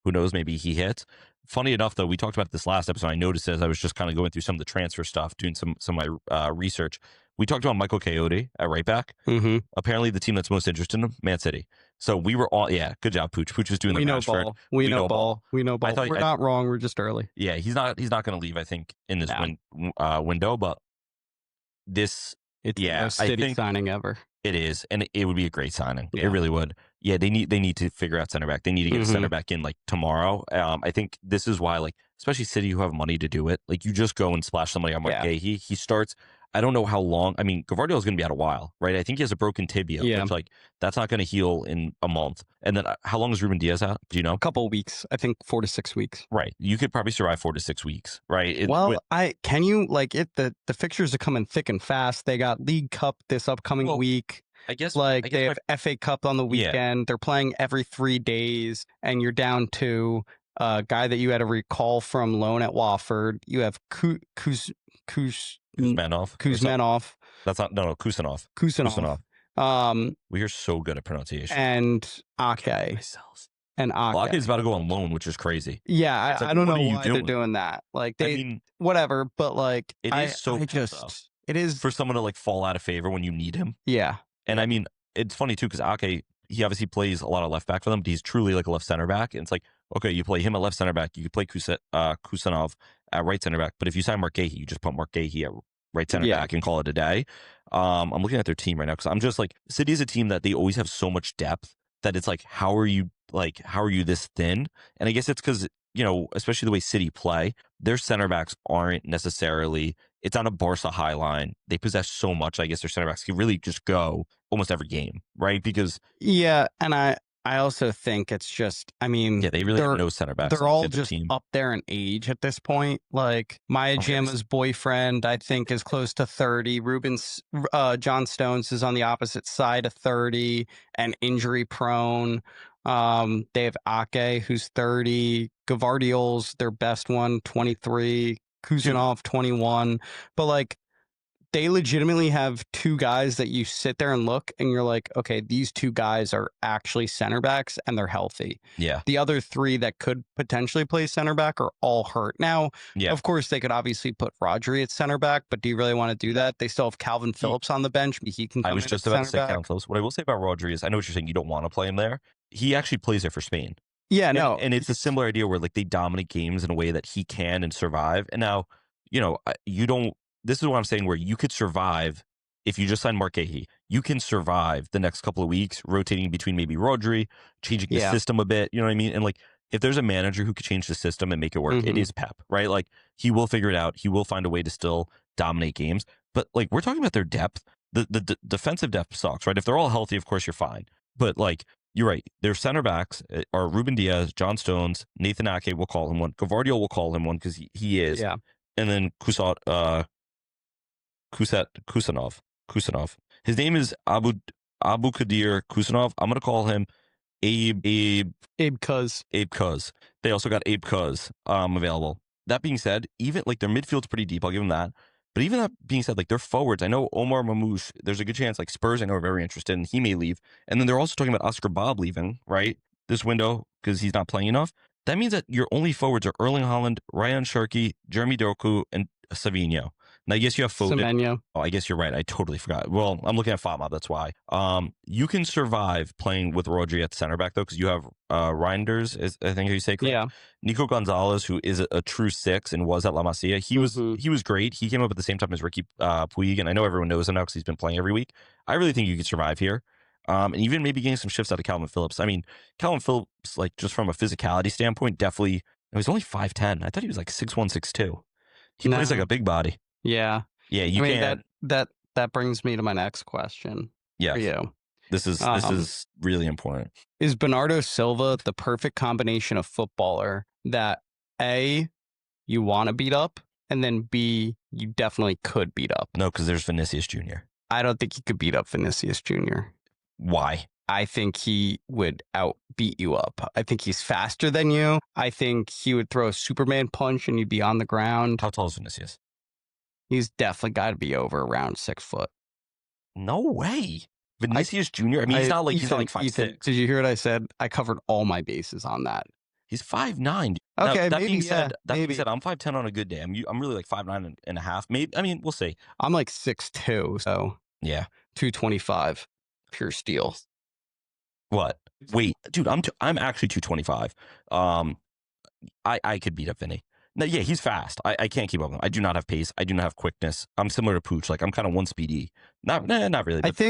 Speaker 1: who knows, maybe he hit. Funny enough, though, we talked about this last episode. I noticed as I was just kind of going through some of the transfer stuff, doing some of my research. We talked about Michael Coyote at right back.
Speaker 2: Mm-hmm.
Speaker 1: Apparently, the team that's most interested in him, Man City. So we were all, good job, Pucc. Pucc is doing the Rashford.
Speaker 2: We know ball. We know ball. We're not wrong. We're just early.
Speaker 1: Yeah, he's not going to leave, I think, in this window. But it's the most City
Speaker 2: signing ever.
Speaker 1: It is, and it would be a great signing. It really would. Yeah, they need to figure out center back. They need to get a center back in tomorrow. I think this is why, especially City who have money to do it, you just go and splash somebody on Mark Gahey. He starts. I don't know how long. I mean, Gavardiol is going to be out a while, right? I think he has a broken tibia, which that's not going to heal in a month. And then how long is Ruben Dias out? Do you know?
Speaker 2: A couple of weeks. I think 4 to 6 weeks.
Speaker 1: Right. You could probably survive 4 to 6 weeks, right?
Speaker 2: The fixtures are coming thick and fast. They got League Cup this upcoming week.
Speaker 1: I guess
Speaker 2: they have FA Cup on the weekend. They're playing every 3 days, and you're down to a guy that you had to recall from loan at Watford. You have Kuzmanov.
Speaker 1: That's not Kusanov. We are so good at pronunciation.
Speaker 2: And Ake.
Speaker 1: Ake is about to go on loan, which is crazy.
Speaker 2: Yeah, I don't know why they're doing that. Whatever, but
Speaker 1: it is for someone to fall out of favor when you need him.
Speaker 2: Yeah.
Speaker 1: And I mean, it's funny too, because Ake he obviously plays a lot of left back for them, but he's truly like a left center back. And it's like, okay, you play him at left center back. You could play Kusanov at right center back. But if you sign Mark Gahey, you just put Mark Gahey at right center back and call it a day. I'm looking at their team right now because I'm just like, City is a team that they always have so much depth that it's like, how are you this thin? And I guess it's because, especially the way City play, their center backs aren't necessarily, it's on a Barca high line. They possess so much. I guess their center backs can really just go almost every game, right? Because
Speaker 2: and I also think it's just, I mean,
Speaker 1: they really have no center backs.
Speaker 2: They're all just up there in age at this point. Like Maya Jama's boyfriend, I think, is close to 30. John Stones is on the opposite side of 30 and injury prone. They have Ake, who's 30. Gvardiol's their best one, 23. Kusanov, 21. But like, they legitimately have two guys that you sit there and look and you're like, okay, these two guys are actually center backs and they're healthy.
Speaker 1: Yeah.
Speaker 2: The other three that could potentially play center back are all hurt. Now, of course, they could obviously put Rodri at center back, but do you really want to do that? They still have Calvin Phillips on the bench. He can come
Speaker 1: I was just about to say Calvin Phillips. What I will say about Rodri is, I know what you're saying. You don't want to play him there. He actually plays there for Spain.
Speaker 2: Yeah, no.
Speaker 1: And it's a similar idea where like they dominate games in a way that he can and survive. And now, you don't, this is what I'm saying, where you could survive if you just sign Mark Gahey. You can survive the next couple of weeks rotating between maybe Rodri, changing the system a bit. You know what I mean? And like, if there's a manager who could change the system and make it work, it is Pep, right? Like, he will figure it out. He will find a way to still dominate games. But like, we're talking about their depth. The defensive depth sucks, right? If they're all healthy, of course you're fine. But like, you're right. Their center backs are Ruben Diaz, John Stones, Nathan Ake, we'll call him one. Gvardiol will call him one because he is. Yeah. And then Kusanov. His name is Abu Kadir Kusanov. I'm gonna call him Abe
Speaker 2: Cuz.
Speaker 1: They also got Abe Cuz available. That being said, even like their midfield's pretty deep, I'll give them that. But even that being said, like their forwards, I know Omar Mamouche, there's a good chance like Spurs I know are very interested and he may leave. And then they're also talking about Oscar Bob leaving, right? This window because he's not playing enough. That means that your only forwards are Erling Haaland, Ryan Sharkey, Jeremy Doku, and Savinho. Now, I guess you have Foden.
Speaker 2: Semenyo.
Speaker 1: Oh, I guess you're right. I totally forgot. Well, I'm looking at FOTMOB. That's why. You can survive playing with Rodri at center back, though, because you have Reinders, I think you say correct.
Speaker 2: Yeah.
Speaker 1: Nico Gonzalez, who is a true six and was at La Masia. He was great. He came up at the same time as Ricky Puig, and I know everyone knows him now because he's been playing every week. I really think you could survive here. And even maybe getting some shifts out of Calvin Phillips. I mean, Calvin Phillips, like just from a physicality standpoint, definitely, he was only 5'10". I thought he was like 6'1", 6'2". He plays like a big body.
Speaker 2: Yeah.
Speaker 1: Yeah, you can't.
Speaker 2: That brings me to my next question.
Speaker 1: Yeah.
Speaker 2: For you.
Speaker 1: This is really important.
Speaker 2: Is Bernardo Silva the perfect combination of footballer that A, you want to beat up, and then B, you definitely could beat up?
Speaker 1: No, because there's Vinicius Jr.
Speaker 2: I don't think he could beat up Vinicius Jr.
Speaker 1: Why?
Speaker 2: I think he would outbeat you up. I think he's faster than you. I think he would throw a Superman punch and you'd be on the ground.
Speaker 1: How tall is Vinicius?
Speaker 2: He's definitely got to be over around 6 foot.
Speaker 1: No way. Vinicius Jr. I mean, he's not like 5'6".
Speaker 2: Did you hear what I said? I covered all my bases on that.
Speaker 1: He's 5'9".
Speaker 2: Okay,
Speaker 1: now,
Speaker 2: maybe.
Speaker 1: Being said, I'm 5'10" on a good day. I'm really like 5'9" and a half. Maybe. I mean, we'll see.
Speaker 2: I'm like 6'2", so
Speaker 1: yeah,
Speaker 2: 225, pure steel.
Speaker 1: What? Wait, dude, I'm actually 225. I could beat up Vinny. No, yeah, he's fast. I can't keep up with him. I do not have pace. I do not have quickness. I'm similar to Pucc. Like I'm kind of one speedy. Not really. But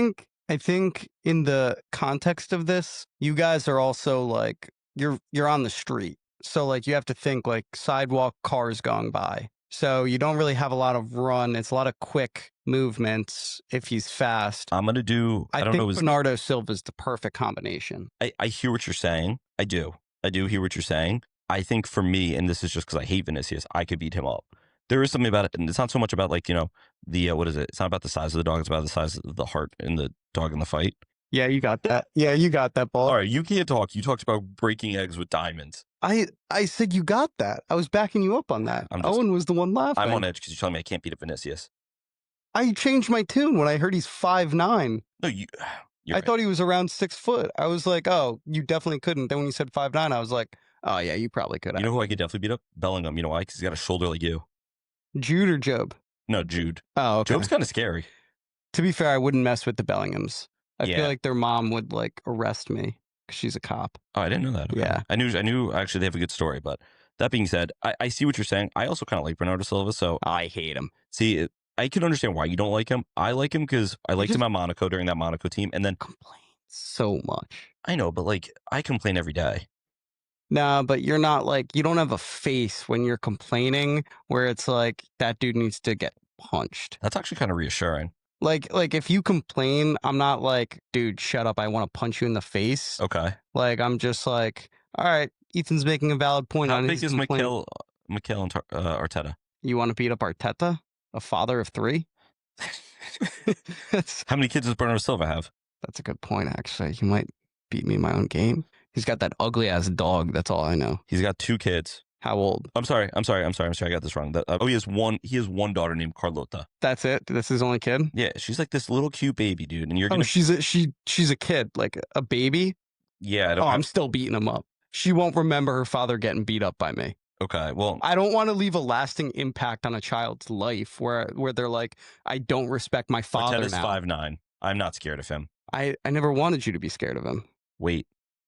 Speaker 2: I think in the context of this, you guys are also like you're on the street. So like you have to think like sidewalk cars going by. So you don't really have a lot of run. It's a lot of quick movements if he's fast.
Speaker 1: I'm gonna do.
Speaker 2: I
Speaker 1: don't
Speaker 2: think
Speaker 1: know.
Speaker 2: Bernardo Silva is the perfect combination.
Speaker 1: I hear what you're saying. I do hear what you're saying. I think for me, and this is just because I hate Vinicius, I could beat him up. There is something about it, and it's not so much about like the what is it? It's not about the size of the dog. It's about the size of the heart in the dog in the fight.
Speaker 2: Yeah, you got that. Yeah, you got that, ball.
Speaker 1: All right, you can't talk. You talked about breaking eggs with diamonds.
Speaker 2: I said you got that. I was backing you up on that. Owen was the one laughing.
Speaker 1: I'm on edge because you're telling me I can't beat up Vinicius.
Speaker 2: I changed my tune when I heard he's 5'9".
Speaker 1: No, I
Speaker 2: thought he was around 6 foot. I was like, oh, you definitely couldn't. Then when you said 5'9", I was like, oh yeah, you probably could.
Speaker 1: You know who I could definitely beat up? Bellingham. You know why? Because he's got a shoulder like you.
Speaker 2: Jude or Job?
Speaker 1: No, Jude.
Speaker 2: Oh, okay.
Speaker 1: Job's kind of scary.
Speaker 2: To be fair, I wouldn't mess with the Bellinghams. I
Speaker 1: Yeah.
Speaker 2: feel like their mom would like arrest me because she's a cop.
Speaker 1: Oh, I didn't know that. Okay.
Speaker 2: Yeah.
Speaker 1: I knew actually they have a good story, but that being said, I see what you're saying. I also kind of like Bernardo Silva. So
Speaker 2: I hate him.
Speaker 1: see, I can understand why you don't like him. I like him because I liked him
Speaker 2: just-
Speaker 1: at Monaco during that Monaco team. And then
Speaker 2: Complain so much.
Speaker 1: I know, but like I complain every day.
Speaker 2: No, but you're not like, you don't have a face when you're complaining where it's like that dude needs to get punched.
Speaker 1: That's actually kind of reassuring.
Speaker 2: Like if you complain, I'm not like, dude, shut up. I want to punch you in the face.
Speaker 1: Okay.
Speaker 2: Like, I'm just like, all right, Ethan's making a valid point
Speaker 1: How
Speaker 2: on
Speaker 1: big
Speaker 2: his
Speaker 1: is
Speaker 2: complaint.
Speaker 1: Mikel and Arteta?
Speaker 2: You want to beat up Arteta, a father of 3? that's,
Speaker 1: How many kids does Bernardo Silva have?
Speaker 2: that's a good point, actually. He might beat me in my own game. He's got that ugly ass dog. That's all I know.
Speaker 1: He's got 2 kids.
Speaker 2: How old?
Speaker 1: I'm sorry. I got this wrong. He has one daughter named Carlota.
Speaker 2: That's it. That's his only kid.
Speaker 1: Yeah, she's like this little cute baby, dude. And you're
Speaker 2: Oh,
Speaker 1: gonna
Speaker 2: she's a kid, like a baby.
Speaker 1: yeah. I
Speaker 2: Oh,
Speaker 1: don't
Speaker 2: I'm still beating him up. She won't remember her father getting beat up by me.
Speaker 1: okay. Well,
Speaker 2: I don't want to leave a lasting impact on a child's life where they're like, I don't respect my father
Speaker 1: Arteta's
Speaker 2: now.
Speaker 1: 5'9". I'm not scared of him.
Speaker 2: I never wanted you to be scared of him.
Speaker 1: Weight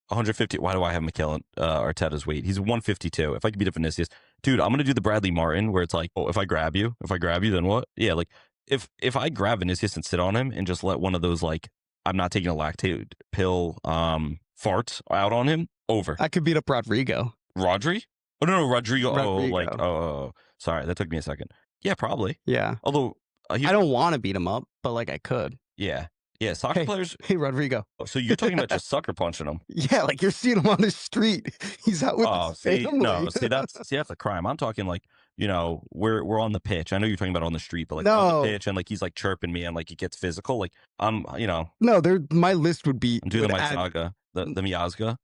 Speaker 1: 150. Why do I have Mikel and Arteta's weight? He's 152. If I could beat up Vinicius, dude, I'm gonna do the Bradley Martin where it's like, oh, if I grab you, then what? Yeah, like if I grab Vinicius and sit on him and just let one of those like I'm not taking a lactate pill farts out on him, over.
Speaker 2: I could beat up Rodrigo.
Speaker 1: Rodri? Oh no, Rodrigo. Oh,
Speaker 2: Rodrigo.
Speaker 1: like sorry, that took me a second. Yeah, probably.
Speaker 2: Yeah.
Speaker 1: Although
Speaker 2: I don't want to beat him up, but like I could.
Speaker 1: yeah, soccer players.
Speaker 2: Hey, Rodrigo.
Speaker 1: So you're talking about just sucker punching them?
Speaker 2: Yeah, like you're seeing him on the street. He's out with his family.
Speaker 1: See that's a crime. I'm talking like, you know, we're on the pitch. I know you're talking about on the street, but like on the pitch and like he's like chirping me and like it gets physical. Like you know,
Speaker 2: No, my list would be.
Speaker 1: I'm doing the Miazga, the Miazga,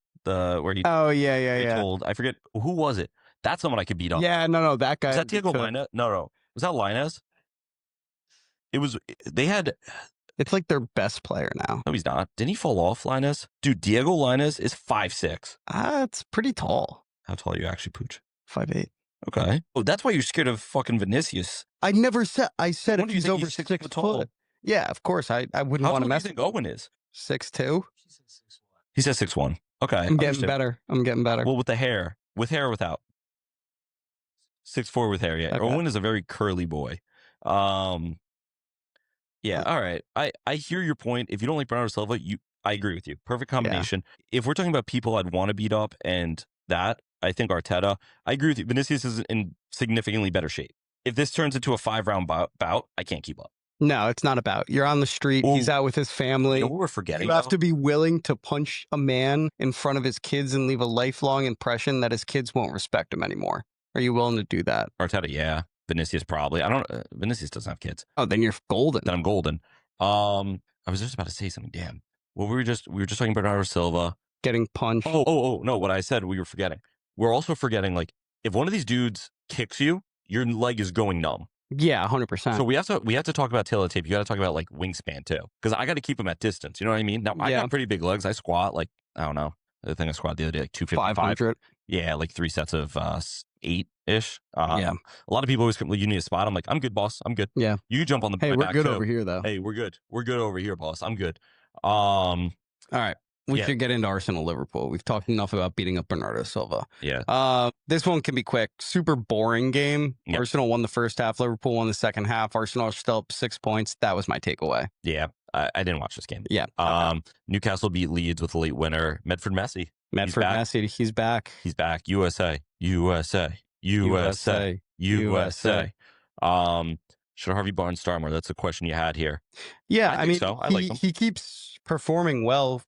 Speaker 1: where he.
Speaker 2: Oh yeah.
Speaker 1: Told, I forget who was it. That's someone I could beat up.
Speaker 2: Yeah, no, that guy.
Speaker 1: Was that Diego Linez? No, was that Linez? It was. They had.
Speaker 2: It's like their best player now.
Speaker 1: No, he's not. Didn't he fall off, Linez? Dude, Diego Linez is 5'6".
Speaker 2: It's pretty tall.
Speaker 1: How tall are you actually, Pucc?
Speaker 2: 5'8".
Speaker 1: Okay. Oh, that's why you're scared of fucking Vinicius.
Speaker 2: I never said. I said if
Speaker 1: What do you
Speaker 2: he's
Speaker 1: think
Speaker 2: over
Speaker 1: he's
Speaker 2: 6
Speaker 1: 6 foot tall?
Speaker 2: foot. Yeah, of course. I wouldn't
Speaker 1: How
Speaker 2: want to
Speaker 1: tall do you
Speaker 2: mess.
Speaker 1: think Owen is?
Speaker 2: 6'2".
Speaker 1: He says 6'1". Okay.
Speaker 2: I'm getting
Speaker 1: understood.
Speaker 2: better. I'm getting better.
Speaker 1: Well, with hair or without? 6'4" with hair, yeah.
Speaker 2: Okay.
Speaker 1: Owen is a very curly boy. Yeah, all right. I hear your point. If you don't like Bernardo Silva, I agree with you. Perfect combination. Yeah. If we're talking about people I'd want to beat up and that, I think Arteta, I agree with you. Vinicius is in significantly better shape. If this turns into a 5-round bout, I can't keep up.
Speaker 2: No, it's not about. You're on the street.
Speaker 1: Well,
Speaker 2: he's out with his family.
Speaker 1: You know what we're forgetting?
Speaker 2: You have to be willing to punch a man in front of his kids and leave a lifelong impression that his kids won't respect him anymore. Are you willing to do that?
Speaker 1: Arteta, yeah. Vinicius probably. I don't. Vinicius doesn't have kids.
Speaker 2: Oh, then you're golden.
Speaker 1: Then I'm golden. I was just about to say something. Damn. Well, we were just talking about Bernardo Silva
Speaker 2: Getting punched.
Speaker 1: Oh, no. What I said, we were forgetting. We're also forgetting, like, if one of these dudes kicks you, your leg is going numb.
Speaker 2: Yeah, 100%.
Speaker 1: So we have to talk about tail of tape. You got to talk about like wingspan too, because I got to keep them at distance. You know what I mean? Now I got pretty big legs. I squat like, I don't know. I think I squatted the other day like 255.
Speaker 2: 500.
Speaker 1: Yeah, like 3 sets of 8-ish.
Speaker 2: Yeah.
Speaker 1: A lot of people always come, you need a spot. I'm like, I'm good, boss. I'm good.
Speaker 2: Yeah.
Speaker 1: You jump on the.
Speaker 2: Hey, we're
Speaker 1: back
Speaker 2: good
Speaker 1: too.
Speaker 2: over here though.
Speaker 1: Hey, we're good. We're good over here, boss. I'm good.
Speaker 2: All right. We
Speaker 1: Yeah.
Speaker 2: should get into Arsenal Liverpool. We've talked enough about beating up Bernardo Silva.
Speaker 1: Yeah.
Speaker 2: This one can be quick. Super boring game.
Speaker 1: Yep.
Speaker 2: Arsenal won the first half. Liverpool won the second half. Arsenal are still up 6 points. That was my takeaway.
Speaker 1: Yeah. I didn't watch this game.
Speaker 2: Yeah.
Speaker 1: Newcastle beat Leeds with a late winner. Medford Messi.
Speaker 2: Medford Messi. He's back.
Speaker 1: He's back. USA. Should Harvey Barnes start more? That's the question you had here.
Speaker 2: Yeah,
Speaker 1: I
Speaker 2: I mean,
Speaker 1: think so. I like him.
Speaker 2: he keeps performing well.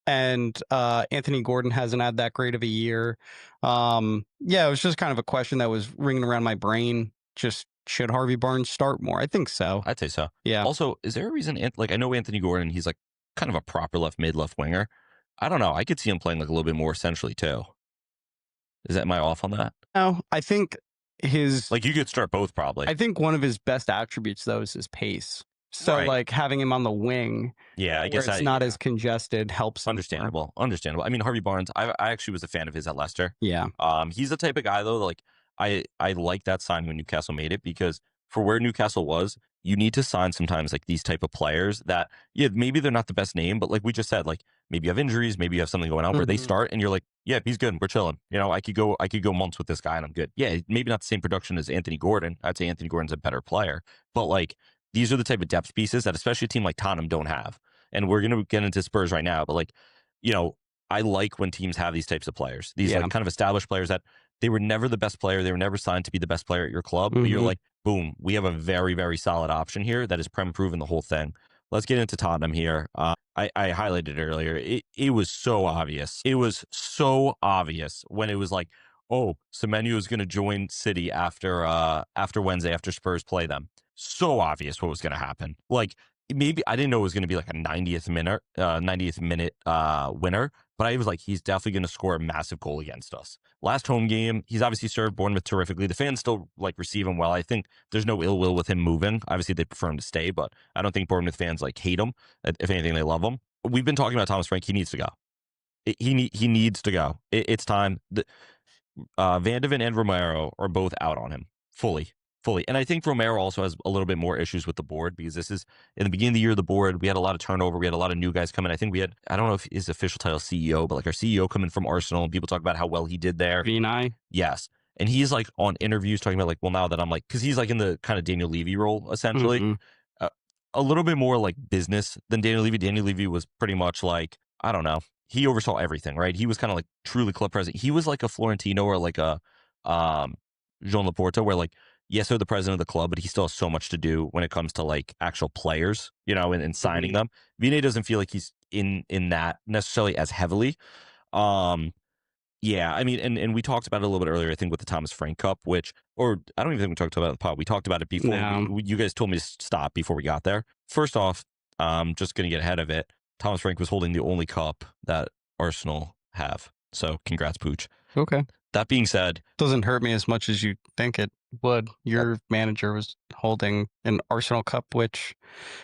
Speaker 2: And Anthony Gordon hasn't had that great of a year. Yeah, it was just kind of a question that was ringing around my brain. Just should Harvey Barnes start more? I think so.
Speaker 1: I'd say so.
Speaker 2: Yeah.
Speaker 1: Also, is there a reason? Like, I know Anthony Gordon. He's like kind of a proper left winger. I don't know. I could see him playing like a little bit more centrally too. Am I off on that?
Speaker 2: No, I think
Speaker 1: like you could start both probably.
Speaker 2: I think one of his best attributes though is his pace. So
Speaker 1: Right.
Speaker 2: like having him on the wing,
Speaker 1: Yeah, I
Speaker 2: where
Speaker 1: guess
Speaker 2: it's not as congested helps him.
Speaker 1: understandable. I mean, Harvey Barnes. I actually was a fan of his at Leicester.
Speaker 2: Yeah.
Speaker 1: He's the type of guy though. Like I like that sign when Newcastle made it because for where Newcastle was, you need to sign sometimes like these type of players that, yeah, maybe they're not the best name, but like we just said, like maybe you have injuries, maybe you have something going on where they start and you're like, yeah, he's good. We're chilling. You know, I could go months with this guy and I'm good. Yeah, maybe not the same production as Anthony Gordon. I'd say Anthony Gordon's a better player, but like these are the type of depth pieces that especially a team like Tottenham don't have. And we're going to get into Spurs right now, but like, you know, I like when teams have these types of players, these like kind of established players that they were never the best player. They were never signed to be the best player at your club. But you're like, boom, we have a very, very solid option here that is prem-proven the whole thing. Let's get into Tottenham here. I highlighted it earlier. It was so obvious. It was so obvious when it was like, oh, Semenyo is going to join City after Wednesday, after Spurs play them. So obvious what was going to happen. Like, maybe I didn't know it was going to be like a 90th minute winner, but I was like, he's definitely going to score a massive goal against us. Last home game, he's obviously served Bournemouth terrifically. The fans still like receive him well. I think there's no ill will with him moving. Obviously, they prefer him to stay, but I don't think Bournemouth fans like hate him. If anything, they love him. We've been talking about Thomas Frank. He needs to go. He needs to go. It's time. Van de Ven and Romero are both out on him fully. And I think Romero also has a little bit more issues with the board because this is in the beginning of the year, the board, we had a lot of turnover. We had a lot of new guys coming. I think we had, I don't know if his official title CEO, but like our CEO coming from Arsenal and people talk about how well he did there.
Speaker 2: Vinay.
Speaker 1: Yes. And he's like on interviews talking about like, well, now that I'm like, because he's like in the kind of Daniel Levy role, essentially. A little bit more like business than Daniel Levy. Daniel Levy was pretty much like, I don't know. He oversaw everything, right? He was kind of like truly club president. He was like a Florentino or like a Jean Laporta where like, yes, they're the president of the club, but he still has so much to do when it comes to like actual players, you know, and signing them. Vinay doesn't feel like he's in that necessarily as heavily. Yeah, I mean, and we talked about it a little bit earlier, I think, with the Thomas Frank Cup, or I don't even think we talked about it in the pod. We talked about it before. You guys told me to stop before we got there. First off, just going to get ahead of it. Thomas Frank was holding the only cup that Arsenal have. So congrats, Pucc.
Speaker 2: Okay.
Speaker 1: That being said,
Speaker 2: doesn't hurt me as much as you think it would. Your manager was holding an Arsenal Cup, which,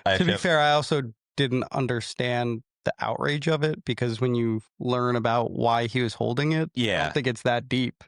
Speaker 2: to be fair, I also didn't understand the outrage of it because when you learn about why he was holding it, I don't think it's that deep.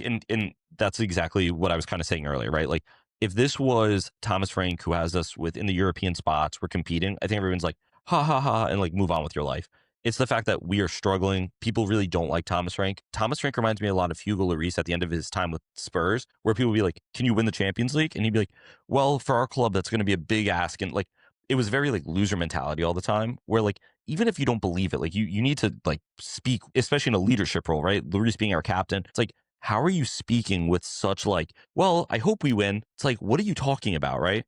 Speaker 1: And that's exactly what I was kind of saying earlier, right? Like, if this was Thomas Frank who has us within the European spots, we're competing, I think everyone's like, ha, ha, ha, and like move on with your life. It's the fact that we are struggling. People really don't like Thomas Frank. Thomas Frank reminds me a lot of Hugo Lloris at the end of his time with Spurs, where people would be like, can you win the Champions League? And he'd be like, well, for our club, that's going to be a big ask. And like, it was very like loser mentality all the time, where like, even if you don't believe it, like you need to like speak, especially in a leadership role, right? Lloris being our captain. It's like, how are you speaking with such like, well, I hope we win. It's like, what are you talking about, right?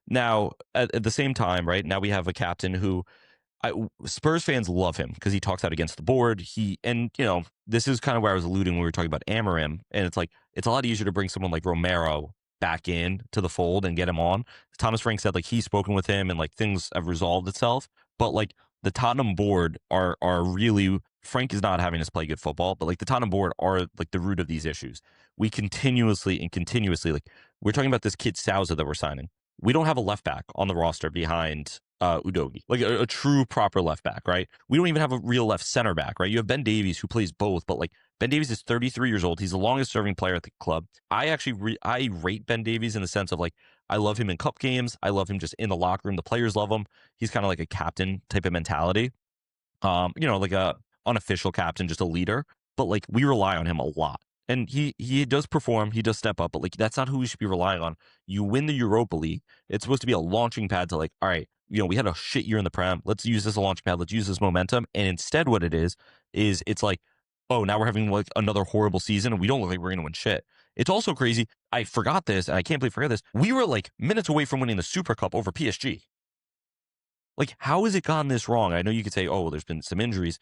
Speaker 1: Now, at the same time, right, now we have a captain who Spurs fans love him because he talks out against the board. And you know, this is kind of where I was alluding when we were talking about Amorim. And it's like, it's a lot easier to bring someone like Romero back in to the fold and get him on. Thomas Frank said like he's spoken with him and like things have resolved itself. But like the Tottenham board are really, Frank is not having us play good football, but like the Tottenham board are like the root of these issues. We continuously, like we're talking about this kid Souza that we're signing. We don't have a left back on the roster behind Udogie, like a true proper left back, right? We don't even have a real left center back, right? You have Ben Davies who plays both, but like Ben Davies is 33 years old. He's the longest serving player at the club. I actually I rate Ben Davies in the sense of like, I love him in cup games. I love him just in the locker room. The players love him. He's kind of like a captain type of mentality. You know, like a unofficial captain, just a leader, but like we rely on him a lot. And he does perform, he does step up, but like that's not who we should be relying on. You win the Europa League. It's supposed to be a launching pad to like, all right, you know, we had a shit year in the Prem. Let's use this as a launching pad. Let's use this momentum. And instead what it is it's like, oh, now we're having like another horrible season and we don't look like we're going to win shit. It's also crazy. I forgot this and I can't believe I forgot this. We were like minutes away from winning the Super Cup over PSG. Like, how has it gone this wrong? I know you could say, oh, well, there's been some injuries.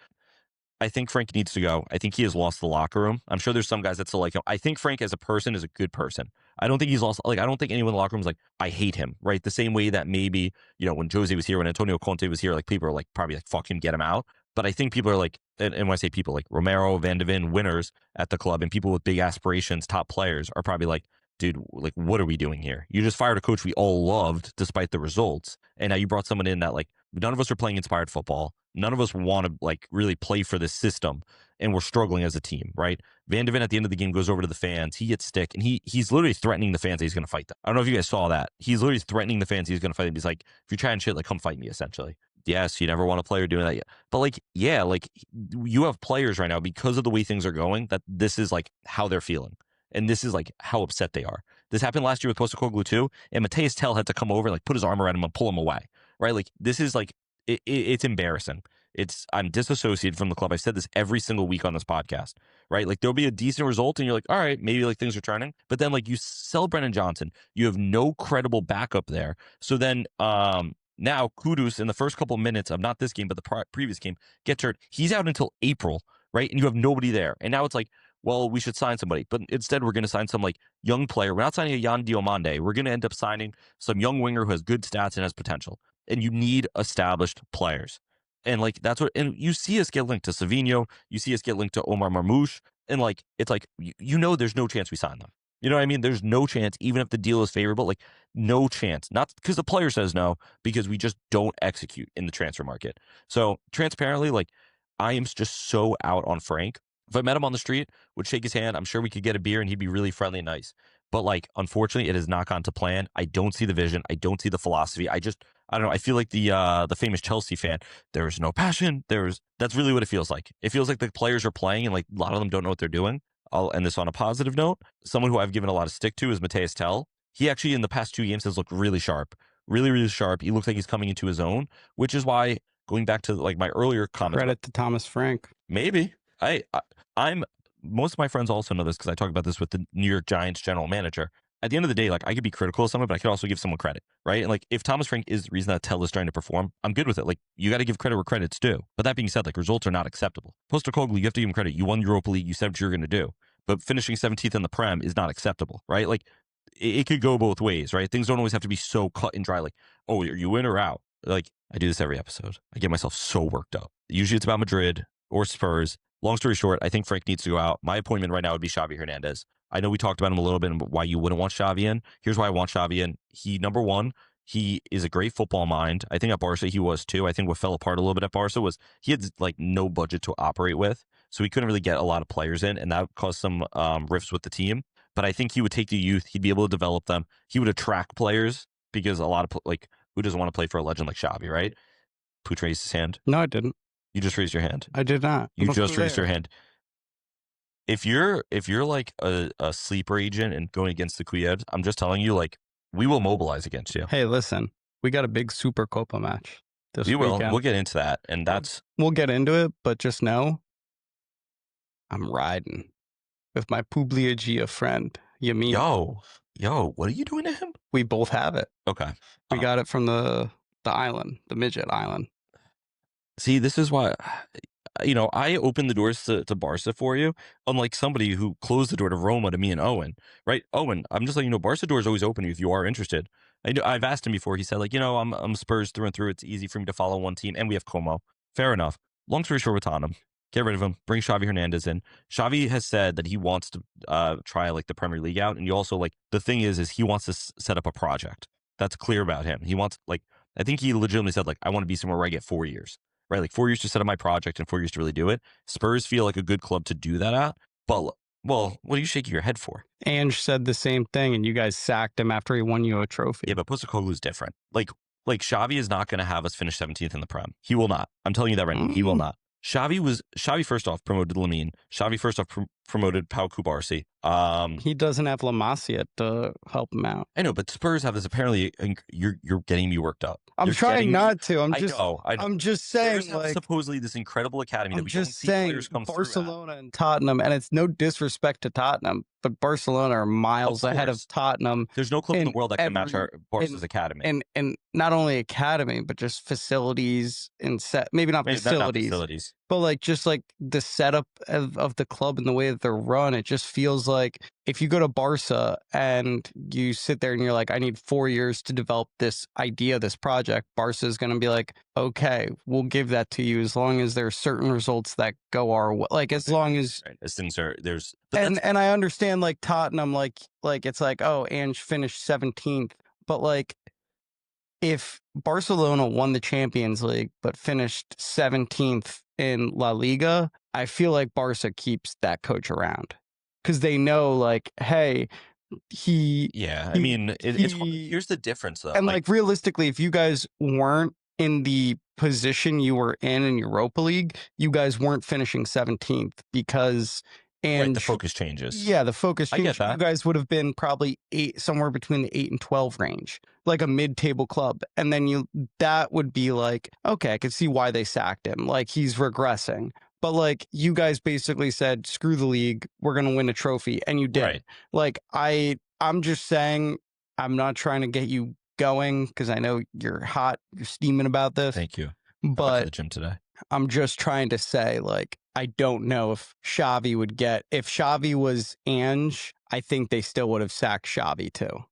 Speaker 1: I think Frank needs to go. I think he has lost the locker room. I'm sure there's some guys that still like him. I think Frank as a person is a good person. I don't think he's lost, like, I don't think anyone in the locker room is like, I hate him, right? The same way that maybe, you know, when Jose was here, when Antonio Conte was here, like people are like, probably like, fuck him, get him out. But I think people are like, and when I say people, like Romero, Van de Ven, winners at the club and people with big aspirations, top players are probably like, dude, like, what are we doing here? You just fired a coach we all loved despite the results. And now you brought someone in that like, none of us are playing inspired football. None of us want to like really play for this system and we're struggling as a team, right? Van de Ven at the end of the game goes over to the fans. He gets stick, and he's literally threatening the fans that he's going to fight them. I don't know if you guys saw that. He's literally threatening the fans he's going to fight them. He's like, if you're trying shit, like, come fight me, essentially. Yes, you never want a player doing that. But, like, yeah, like, you have players right now, because of the way things are going, that this is, like, how they're feeling. And this is, like, how upset they are. This happened last year with Postecoglou, too. And Matthias Tell had to come over and, like, put his arm around him and pull him away. Right? Like, this is, like, it's embarrassing. I'm disassociated from the club. I've said this every single week on this podcast, right? Like, there'll be a decent result and you're like, all right, maybe like things are turning. But then, like, you sell Brennan Johnson. You have no credible backup there. So then now Kudus in the first couple minutes of not this game, but the previous game gets hurt. He's out until April, right? And you have nobody there. And now it's like, well, we should sign somebody. But instead, we're going to sign some like young player. We're not signing a Yan Diomande. We're going to end up signing some young winger who has good stats and has potential. And you need established players. And like, that's what, and you see us get linked to Savinho. You see us get linked to Omar Marmoush. And like, it's like, you know, there's no chance we sign them. You know what I mean? There's no chance, even if the deal is favorable, like no chance. Not because the player says no, because we just don't execute in the transfer market. So transparently, like, I am just so out on Frank. If I met him on the street, would shake his hand. I'm sure we could get a beer and he'd be really friendly and nice. But like, unfortunately, it has not gone to plan. I don't see the vision. I don't see the philosophy. I don't know. I feel like the famous Chelsea fan. There is no passion. That's really what it feels like. It feels like the players are playing and like a lot of them don't know what they're doing. I'll end this on a positive note. Someone who I've given a lot of stick to is Matthias Tell. He actually in the past 2 games has looked really sharp, really, really sharp. He looks like he's coming into his own, which is why going back to like my earlier comment.
Speaker 2: Credit to Thomas Frank.
Speaker 1: Maybe I'm most of my friends also know this because I talk about this with the New York Giants general manager. At the end of the day, like I could be critical of someone, but I could also give someone credit, right? And like if Thomas Frank is the reason that Tell is trying to perform, I'm good with it. Like you got to give credit where credit's due. But that being said, like results are not acceptable. Postecoglou, you have to give him credit. You won Europa League. You said what you're going to do, but finishing 17th in the Prem is not acceptable, right? Like it could go both ways, right? Things don't always have to be so cut and dry. Like, oh, are you in or out? Like I do this every episode. I get myself so worked up. Usually it's about Madrid or Spurs. Long story short, I think Frank needs to go out. My appointment right now would be Xavi Hernandez. I know we talked about him a little bit and why you wouldn't want Xavi in. Here's why I want Xavi in. Number one, he is a great football mind. I think at Barca he was too. I think what fell apart a little bit at Barca was he had like no budget to operate with. So he couldn't really get a lot of players in and that caused some rifts with the team. But I think he would take the youth. He'd be able to develop them. He would attract players because a lot of like who doesn't want to play for a legend like Xavi, right? Pucc raised his hand.
Speaker 2: No, I didn't.
Speaker 1: You just raised your hand.
Speaker 2: I did not.
Speaker 1: You just raised your hand. If you're like a sleeper agent and going against the Cuyed, I'm just telling you, like, we will mobilize against you.
Speaker 2: Hey, listen, we got a big Super Copa match this weekend.
Speaker 1: We'll get into that, and
Speaker 2: we'll get into it. But just know, I'm riding with my Publiagia friend Yamin.
Speaker 1: Yo, what are you doing to him?
Speaker 2: We both have it.
Speaker 1: Okay,
Speaker 2: we got it from the island, the midget island.
Speaker 1: See, this is why. You know, I opened the doors to Barca for you, unlike somebody who closed the door to Roma to me and Owen, right? Owen, I'm just letting you know, Barca door is always open if you are interested. I've asked him before. He said, like, you know, I'm Spurs through and through. It's easy for me to follow one team, and we have Como. Fair enough. Long story short with Tottenham, get rid of him. Bring Xavi Hernandez in. Xavi has said that he wants to try like the Premier League out, and you also like the thing is he wants to set up a project. That's clear about him. He wants like I think he legitimately said like I want to be somewhere where I get 4 years. Right, like 4 years to set up my project and 4 years to really do it. Spurs feel like a good club to do that at. But, well, what are you shaking your head for?
Speaker 2: Ange said the same thing, and you guys sacked him after he won you a trophy.
Speaker 1: Yeah, but Postecoglou is different. Like Xavi is not going to have us finish 17th in the Prem. He will not. I'm telling you that right now. He will not. Xavi first off promoted Lamine. Xavi first off promoted Pau Cubarsí.
Speaker 2: He doesn't have La Masia to help him out.
Speaker 1: I know, but Spurs have this. Apparently, you're getting me worked up.
Speaker 2: I'm trying not to.
Speaker 1: I know.
Speaker 2: I'm just saying,
Speaker 1: like supposedly this incredible academy that we don't see players come through.
Speaker 2: Barcelona and Tottenham, and it's no disrespect to Tottenham, but Barcelona are miles ahead of Tottenham.
Speaker 1: There's no club in the world that can match our Barca's academy.
Speaker 2: And not only academy, but just facilities and maybe not facilities, but like just like the setup of the club and the way that they're run. It just feels like if you go to Barca and you sit there and you're like, I need 4 years to develop this idea, this project, Barca is going to be like, okay, we'll give that to you as long as there are certain results that go our way. Like as long as
Speaker 1: things are there's
Speaker 2: and I understand like Tottenham, like it's like, oh, Ange finished 17th, but like if Barcelona won the Champions League but finished 17th in La Liga, I feel like Barca keeps that coach around because they know, like, hey,
Speaker 1: I mean, here's the difference though.
Speaker 2: And like realistically, if you guys weren't in the position you were in Europa League, you guys weren't finishing 17th because
Speaker 1: the focus changes.
Speaker 2: Yeah, the focus
Speaker 1: I get
Speaker 2: changed.
Speaker 1: that.
Speaker 2: You guys would have been probably somewhere between the 8 and 12 range, like a mid-table club. And then that would be like, okay, I could see why they sacked him. Like he's regressing. But like you guys basically said, screw the league, we're gonna win a trophy, and you did.
Speaker 1: Right.
Speaker 2: Like I'm just saying, I'm not trying to get you going because I know you're hot, you're steaming about this.
Speaker 1: Thank you. I went to
Speaker 2: But
Speaker 1: the gym today.
Speaker 2: I'm just trying to say, like, I don't know if Xavi would get, if Xavi was Ange, I think they still would have sacked Xavi too.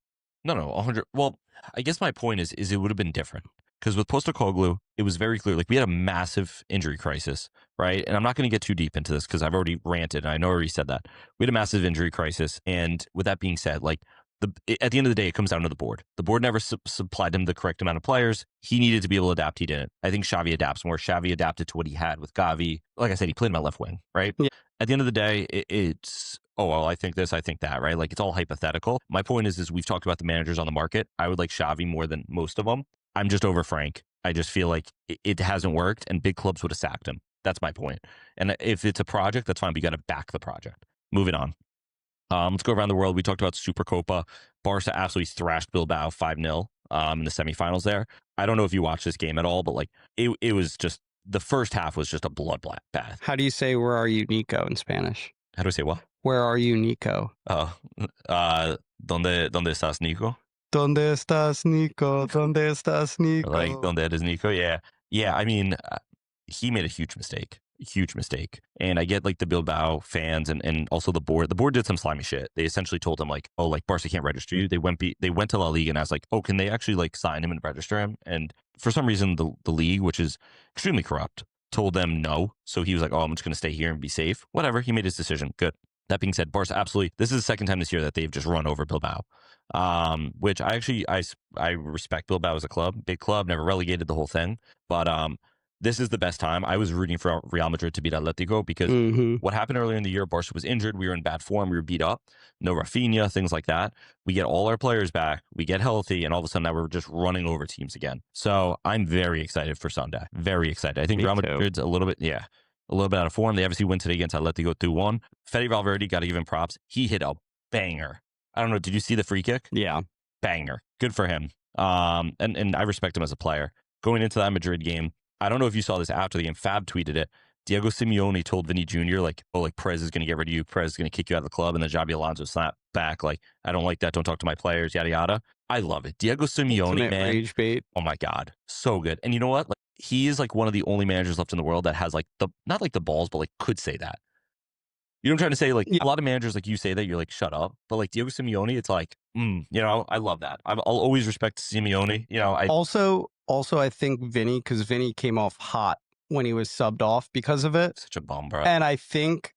Speaker 1: No, 100. Well, I guess my point is it would have been different because with Postecoglou, it was very clear. Like we had a massive injury crisis, right? And I'm not going to get too deep into this because I've already ranted. And I know I already said that we had a massive injury crisis. And with that being said, like at the end of the day, it comes down to the board. The board never supplied him the correct amount of players. He needed to be able to adapt. He didn't. I think Xavi adapts more. Xavi adapted to what he had with Gavi. Like I said, he played my left wing, right?
Speaker 2: Yeah.
Speaker 1: At the end of the day, it's, oh, well, I think this, I think that, right? Like it's all hypothetical. My point is we've talked about the managers on the market. I would like Xavi more than most of them. I'm just over Frank. I just feel like it hasn't worked and big clubs would have sacked him. That's my point. And if it's a project, that's fine. But you got to back the project. Moving on. Let's go around the world. We talked about Supercopa. Barca absolutely thrashed Bilbao 5-0 in the semifinals there. I don't know if you watched this game at all, but like it was just, the first half was just a bloodbath.
Speaker 2: How do you say, where are you, Nico, in Spanish?
Speaker 1: How do I say what?
Speaker 2: Where are you, Nico?
Speaker 1: ¿Dónde estás, Nico?
Speaker 2: ¿Dónde estás, Nico? ¿Dónde estás, Nico?
Speaker 1: Like, ¿dónde eres, Nico? Yeah. Yeah, I mean, he made a huge mistake. And I get like the Bilbao fans and also the board. The board did some slimy shit. They essentially told him like, oh, like Barca can't register you. They went to La Liga and I was like, oh, can they actually like sign him and register him? And for some reason, the league, which is extremely corrupt, told them no. So he was like, oh, I'm just going to stay here and be safe. Whatever. He made his decision. Good. That being said, Barca absolutely, this is the second time this year that they've just run over Bilbao, which I respect Bilbao as a club, big club, never relegated the whole thing. But this is the best time. I was rooting for Real Madrid to beat Atletico because what happened earlier in the year, Barca was injured. We were in bad form. We were beat up. No Rafinha, things like that. We get all our players back. We get healthy. And all of a sudden now we're just running over teams again. So I'm very excited for Sunday. Very excited. I think Real Madrid's a little bit out of form. They obviously win today against Atletico 2-1. Fede Valverde, got to give him props. He hit a banger. I don't know. Did you see the free kick?
Speaker 2: Yeah.
Speaker 1: Banger. Good for him. And I respect him as a player. Going into that Madrid game, I don't know if you saw this after the game. Fab tweeted it. Diego Simeone told Vinny Jr. like, oh, like Perez is going to get rid of you. Perez is going to kick you out of the club. And then Xabi Alonso snapped back like, I don't like that. Don't talk to my players, yada, yada. I love it. Diego Simeone, man.
Speaker 2: Rage bait.
Speaker 1: Oh my God. So good. And you know what? Like, he is like one of the only managers left in the world that has like not like the balls, but like could say that. You know what I'm trying to say? Like a lot of managers, like you say that, you're like, shut up. But like Diego Simeone, it's like, you know, I love that. I'll always respect Simeone. You know,
Speaker 2: Also, I think Vinny, because Vinny came off hot when he was subbed off because of it.
Speaker 1: Such a bum, bro.
Speaker 2: And I think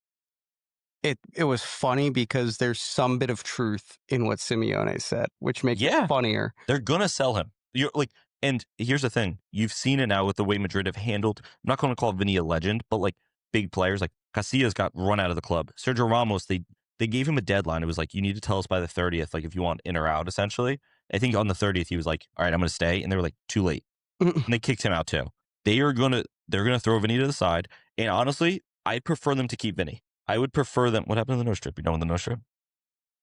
Speaker 2: it was funny because there's some bit of truth in what Simeone said, which makes it funnier.
Speaker 1: They're gonna sell him. You're like, and here's the thing: you've seen it now with the way Madrid have handled. I'm not going to call Vinny a legend, but like big players, like Casillas got run out of the club. Sergio Ramos, they gave him a deadline. It was like, you need to tell us by the 30th, like if you want in or out, essentially. I think on the 30th, he was like, all right, I'm going to stay. And they were like, too late. And they kicked him out too. They're going to throw Vinny to the side. And honestly, I prefer them to keep Vinny. I would prefer them. What happened to the nose strip? You know, with the nose strip?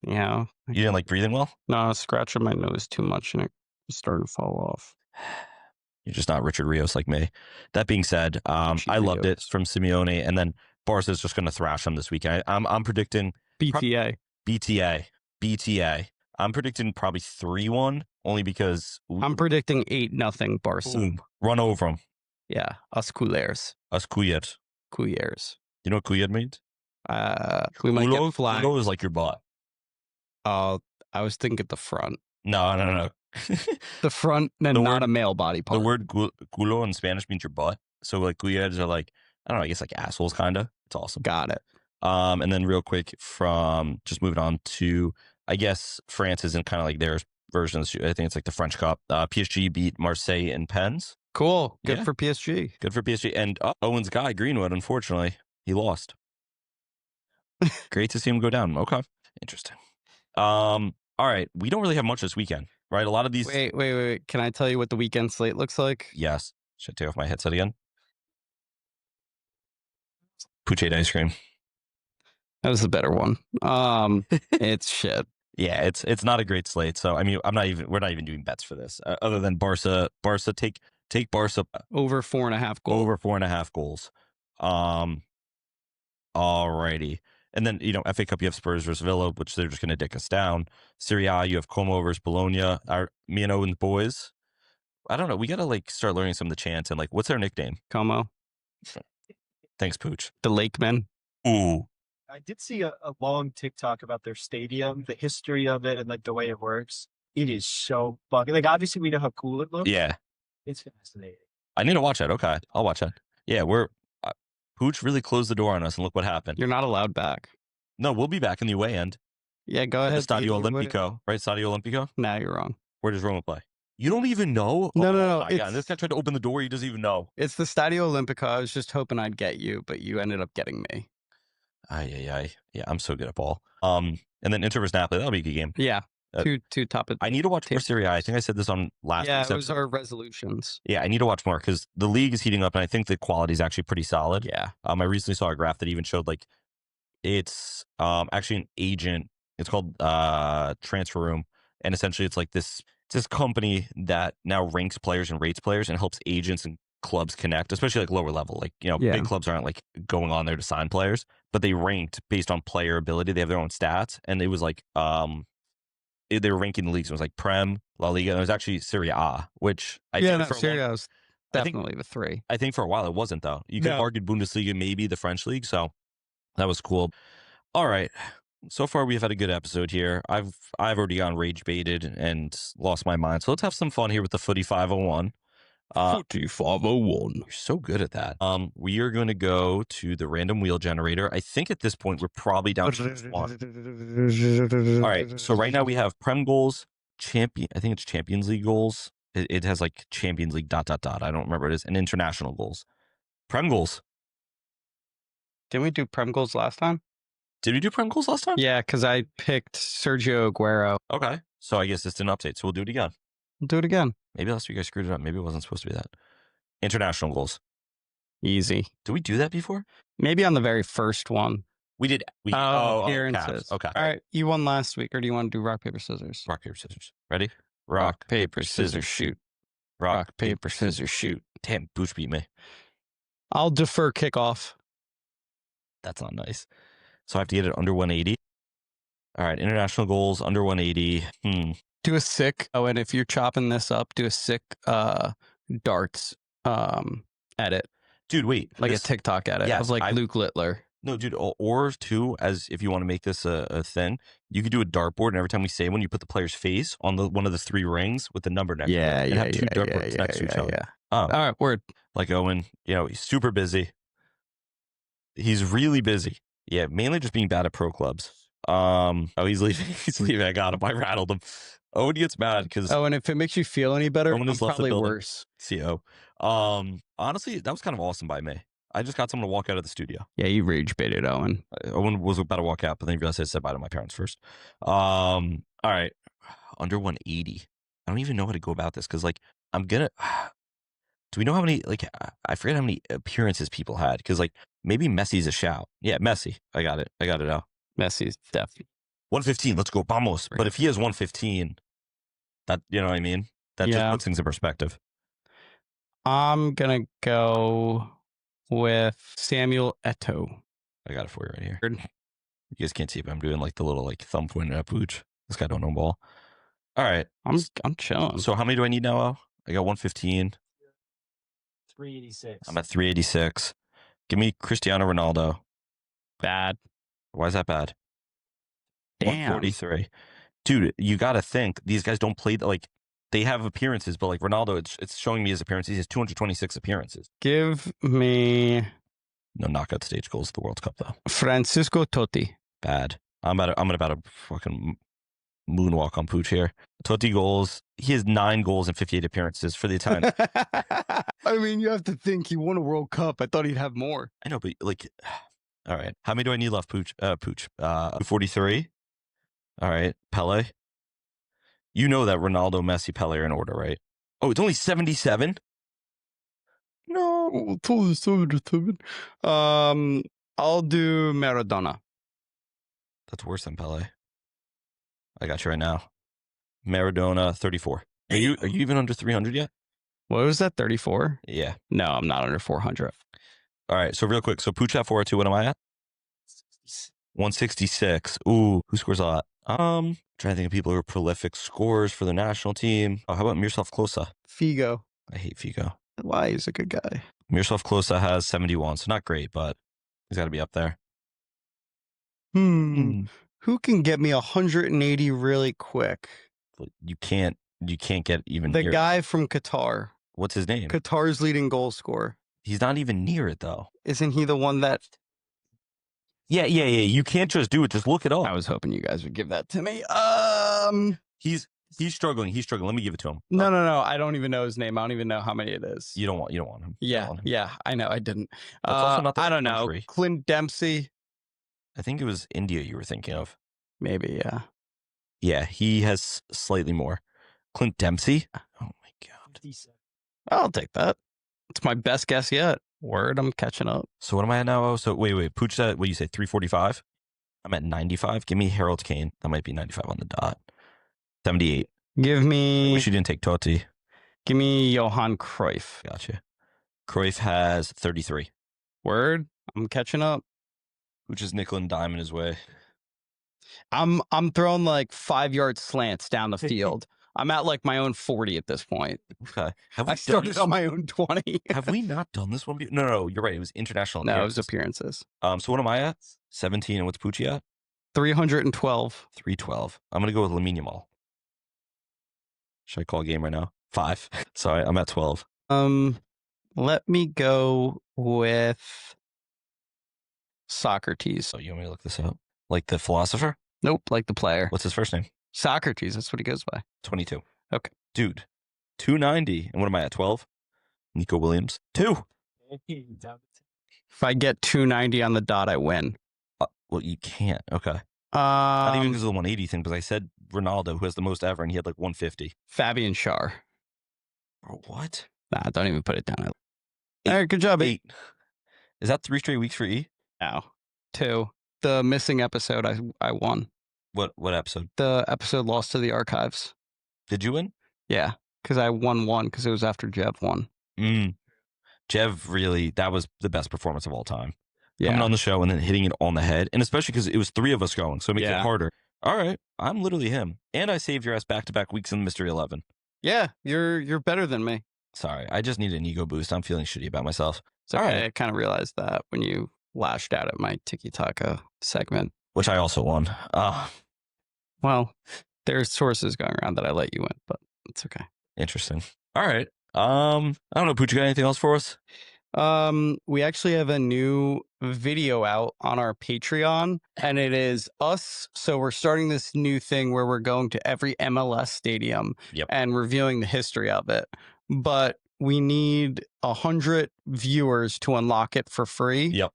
Speaker 2: Yeah.
Speaker 1: You didn't like breathing well?
Speaker 2: No, I was scratching my nose too much and it started to fall off.
Speaker 1: You're just not Richard Rios like me. That being said, I loved it from Simeone. And then Barca's just going to thrash them this weekend. I'm predicting
Speaker 2: BTA.
Speaker 1: BTA. I'm predicting probably 3-1, only because
Speaker 2: I'm predicting 8-0 Barca.
Speaker 1: Boom. Run over them.
Speaker 2: Yeah, us culers.
Speaker 1: Us Cuyet.
Speaker 2: Cuyers.
Speaker 1: You know what Cuyet means?
Speaker 2: We might get flagged.
Speaker 1: Culo is like your butt.
Speaker 2: I was thinking the front.
Speaker 1: No.
Speaker 2: The front and not a male body part.
Speaker 1: The word culo in Spanish means your butt. So like Cuyets are like, I don't know, I guess like assholes kind of. It's awesome.
Speaker 2: Got it.
Speaker 1: And then real quick from just moving on to, I guess France isn't kind of like their version of the, I think it's like the French Cup. PSG beat Marseille in pens.
Speaker 2: Cool. Good
Speaker 1: Yeah.
Speaker 2: for PSG.
Speaker 1: Good for PSG. And Owen's guy, Greenwood, unfortunately, he lost. Great to see him go down. Okay. Interesting. All right. We don't really have much this weekend, right? A lot of these.
Speaker 2: Wait. Can I tell you what the weekend slate looks like?
Speaker 1: Yes. Should I take off my headset again? Pucc ate ice cream.
Speaker 2: That was the better one. It's shit.
Speaker 1: Yeah, it's not a great slate. So I mean, we're not even doing bets for this, other than Barca. Take Barca
Speaker 2: Over 4.5 goals.
Speaker 1: over 4.5 goals. Alrighty. And then, FA Cup, you have Spurs versus Villa, which they're just going to dick us down. Serie A, you have Como versus Bologna. Me and Owen's boys. I don't know. We got to start learning some of the chants and what's their nickname?
Speaker 2: Como.
Speaker 1: Thanks, Pooch.
Speaker 2: The Lakemen.
Speaker 1: Ooh.
Speaker 3: I did see a long TikTok about their stadium, the history of it, and the way it works. It is so fucking obviously we know how cool it looks.
Speaker 1: Yeah.
Speaker 3: It's fascinating.
Speaker 1: I need to watch that. Okay. I'll watch that. Yeah, Pooch really closed the door on us, and look what happened.
Speaker 2: You're not allowed back.
Speaker 1: No, we'll be back in the away end.
Speaker 2: Yeah, go
Speaker 1: At
Speaker 2: ahead.
Speaker 1: the Stadio Olimpico, right? Stadio Olimpico?
Speaker 2: Nah, you're wrong.
Speaker 1: Where does Roma play? You don't even know?
Speaker 2: No.
Speaker 1: My God. This guy tried to open the door. He doesn't even know.
Speaker 2: It's the Stadio Olimpico. I was just hoping I'd get you, but you ended up getting me.
Speaker 1: Yeah, I'm so good at ball. And then Inter versus Napoli. That'll be a good game.
Speaker 2: Yeah. Two top of.
Speaker 1: I need to watch more Serie A. I think I said this on last
Speaker 2: Yeah,
Speaker 1: week's
Speaker 2: those
Speaker 1: episode.
Speaker 2: are resolutions.
Speaker 1: Yeah, I need to watch more because the league is heating up, and I think the quality is actually pretty solid.
Speaker 2: Yeah.
Speaker 1: I recently saw a graph that even showed it's actually an agent. It's called Transfer Room, and essentially it's this company that now ranks players and rates players and helps agents and clubs connect, especially lower level. Big clubs aren't going on there to sign players, but they ranked based on player ability. They have their own stats, and it was they were ranking the leagues. It was Prem, La Liga, and it was actually Serie A, which
Speaker 2: Serie A is definitely the three.
Speaker 1: I think for a while it wasn't though. You could argue Bundesliga, maybe the French league. So that was cool. All right. So far we've had a good episode here. I've already gone rage baited and lost my mind. So let's have some fun here with the Footy 501.
Speaker 2: Footy 501.
Speaker 1: You're so good at that. We are going to go to the random wheel generator. I think at this point we're probably down to just one. All right. So right now we have Prem goals, I think it's Champions League goals. It has Champions League ... I don't remember what it is, and international goals. Prem goals.
Speaker 2: Didn't we do Prem goals last time?
Speaker 1: Did we do Prem goals last time?
Speaker 2: Yeah, because I picked Sergio Aguero.
Speaker 1: Okay. So I guess it's an update. So we'll do it again.
Speaker 2: We'll do it again.
Speaker 1: Maybe last week I screwed it up. Maybe it wasn't supposed to be that. International goals.
Speaker 2: Easy.
Speaker 1: Did we do that before?
Speaker 2: Maybe on the very first one.
Speaker 1: We did.
Speaker 2: Appearances.
Speaker 1: Okay.
Speaker 2: All right. You won last week, or do you want to do rock, paper, scissors?
Speaker 1: Rock, paper, scissors. Ready?
Speaker 2: Rock, paper, scissors, shoot. Rock, paper, scissors, shoot.
Speaker 1: Damn, Booch beat me.
Speaker 2: I'll defer kickoff.
Speaker 1: That's not nice. So I have to get it under 180. All right. International goals under 180.
Speaker 2: Do a sick. Oh, and if you're chopping this up, do a sick darts edit.
Speaker 1: Dude, wait.
Speaker 2: A TikTok edit of Luke Littler.
Speaker 1: No, dude. Or too, as if you want to make this a thing, you could do a dartboard, and every time we say one, you put the player's face on one of the three rings with the number next to it. And have two dartboards next to each other.
Speaker 2: Yeah. All right, word.
Speaker 1: Owen, he's super busy. He's really busy. Yeah, mainly just being bad at pro clubs. He's leaving. He's leaving. I got him. I rattled him. Owen gets mad because.
Speaker 2: Oh, and if it makes you feel any better,
Speaker 1: Owen
Speaker 2: I'm probably worse.
Speaker 1: CO. Honestly, that was kind of awesome by me. I just got someone to walk out of the studio.
Speaker 2: Yeah, you rage baited Owen.
Speaker 1: Owen was about to walk out, but then he realized I said bye to my parents first. All right, under 180. I don't even know how to go about this because I'm gonna. Do we know how many? I forget how many appearances people had because maybe Messi's a shout. Yeah, Messi. I got it out.
Speaker 2: Messi's definitely
Speaker 1: 115. Let's go, vamos. But if he has 115, that you know what I mean. That just puts things in perspective.
Speaker 2: I'm gonna go with Samuel Eto'o.
Speaker 1: I got it for you right here. You guys can't see it, but I'm doing the little thumb pointing at Pooch. This guy don't know ball. All right,
Speaker 2: I'm chilling.
Speaker 1: So how many do I need now? I got 115.
Speaker 3: 386.
Speaker 1: I'm at 386. Give me Cristiano Ronaldo.
Speaker 2: Bad.
Speaker 1: Why is that bad?
Speaker 2: Damn.
Speaker 1: 143. Dude, you got to think these guys don't play they have appearances, but Ronaldo, it's showing me his appearances. He has 226 appearances.
Speaker 2: Give me
Speaker 1: no knockout stage goals at the World Cup though.
Speaker 2: Francisco Totti.
Speaker 1: Bad. I'm about to fucking moonwalk on Pucc here. Totti goals. He has 9 goals in 58 appearances for the Italian.
Speaker 2: I mean, you have to think he won a World Cup. I thought he'd have more.
Speaker 1: I know, but like, all right. How many do I need left, Pucc? 43. All right. Pele. You know that Ronaldo, Messi, Pele are in order, right? Oh, it's only 77? No.
Speaker 2: I'll do Maradona.
Speaker 1: That's worse than Pele. I got you right now. Maradona, 34. Are you even under 300 yet?
Speaker 2: What was that, 34?
Speaker 1: Yeah.
Speaker 2: No, I'm not under 400.
Speaker 1: All right. So real quick. So Pucc at 402. What am I at? 166. Ooh, who scores a lot? Trying to think of people who are prolific scorers for the national team. Oh, how about Miroslav Klose?
Speaker 2: Figo.
Speaker 1: I hate Figo.
Speaker 2: Why? He's a good guy.
Speaker 1: Miroslav Klose has 71, so not great, but he's got to be up there.
Speaker 2: Who can get me 180 really quick?
Speaker 1: You can't get even
Speaker 2: The
Speaker 1: near.
Speaker 2: guy from Qatar.
Speaker 1: What's his name?
Speaker 2: Qatar's leading goal scorer. He's
Speaker 1: He's not even near it though.
Speaker 2: Isn't he the one that...
Speaker 1: Yeah. You can't just do it. Just look it up.
Speaker 2: I was hoping you guys would give that to me.
Speaker 1: He's struggling. Let me give it to him.
Speaker 2: No. I don't even know his name. I don't even know how many it is.
Speaker 1: You don't want him. You don't
Speaker 2: Yeah,
Speaker 1: want him.
Speaker 2: yeah, I know. I didn't.
Speaker 1: That's also not the
Speaker 2: I don't know.
Speaker 1: country.
Speaker 2: Clint Dempsey,
Speaker 1: I think it was India you were thinking of.
Speaker 2: maybe. Yeah.
Speaker 1: Yeah, he has slightly more. Clint Dempsey. Oh my god.
Speaker 3: 57.
Speaker 2: I'll take that. It's my best guess yet. Word, I'm catching up.
Speaker 1: So what am I at now? Oh, so wait. Pucc at, what do you say, 345? I'm at 95. Give me Harold Kane. That might be 95 on the dot. 78.
Speaker 2: Give
Speaker 1: I
Speaker 2: me
Speaker 1: wish you didn't take Totti.
Speaker 2: Johan Cruyff.
Speaker 1: Gotcha. Cruyff has 33.
Speaker 2: Word, I'm catching up.
Speaker 1: Which is nickel and dime in his way.
Speaker 2: I'm throwing like 5-yard slants down the field. I'm at like my own 40 at this point.
Speaker 1: Okay. Have
Speaker 2: I
Speaker 1: we done
Speaker 2: started
Speaker 1: this?
Speaker 2: on my own 20.
Speaker 1: Have we not done this one before? No, you're right. It was international.
Speaker 2: No, it was
Speaker 1: appearances.
Speaker 2: appearances.
Speaker 1: So what am I at? 17. And what's Pucc at?
Speaker 2: 312.
Speaker 1: 312. I'm going to go with Lamine Yamal. Should I call a game right now? 5. Sorry, I'm at 12.
Speaker 2: Let me go with Socrates.
Speaker 1: So you want me to look this up? Like the philosopher?
Speaker 2: Nope, like the player.
Speaker 1: What's his first name?
Speaker 2: Socrates, that's what he goes by.
Speaker 1: 22.
Speaker 2: Okay.
Speaker 1: Dude, 290. And what am I at? 12? Nico Williams. 2.
Speaker 2: If I get 290 on the dot, I win.
Speaker 1: Well, you can't. Okay. Not even because of the 180 thing, because I said Ronaldo, who has the most ever, and he had like 150.
Speaker 2: Fabian Schär.
Speaker 1: Bro, what?
Speaker 2: Nah, don't even put it down. All right, good job.
Speaker 1: 8. Is that 3 straight weeks for E?
Speaker 2: No. 2. The missing episode, I won.
Speaker 1: What episode?
Speaker 2: The episode lost to the archives.
Speaker 1: Did you win?
Speaker 2: Yeah, because I won one because it was after Jev won.
Speaker 1: Jev really, that was the best performance of all time.
Speaker 2: Yeah.
Speaker 1: Coming on the show and then hitting it on the head. And especially because it was 3 of us going, so it makes it
Speaker 2: Yeah.
Speaker 1: harder. All right, I'm literally him. And I saved your ass back-to-back weeks in the Mystery 11.
Speaker 2: Yeah, you're better than me.
Speaker 1: Sorry, I just need an ego boost. I'm feeling shitty about myself.
Speaker 2: It's okay.
Speaker 1: All right.
Speaker 2: I kind of realized that when you lashed out at my tiki-taka segment.
Speaker 1: Which I also won.
Speaker 2: Well, there's sources going around that I let you win, but it's okay.
Speaker 1: Interesting. All right. I don't know, Pucc, you got anything else for us?
Speaker 2: We actually have a new video out on our Patreon, and it is us. So we're starting this new thing where we're going to every MLS stadium and reviewing the history of it. But we need 100 viewers to unlock it for free.
Speaker 1: Yep.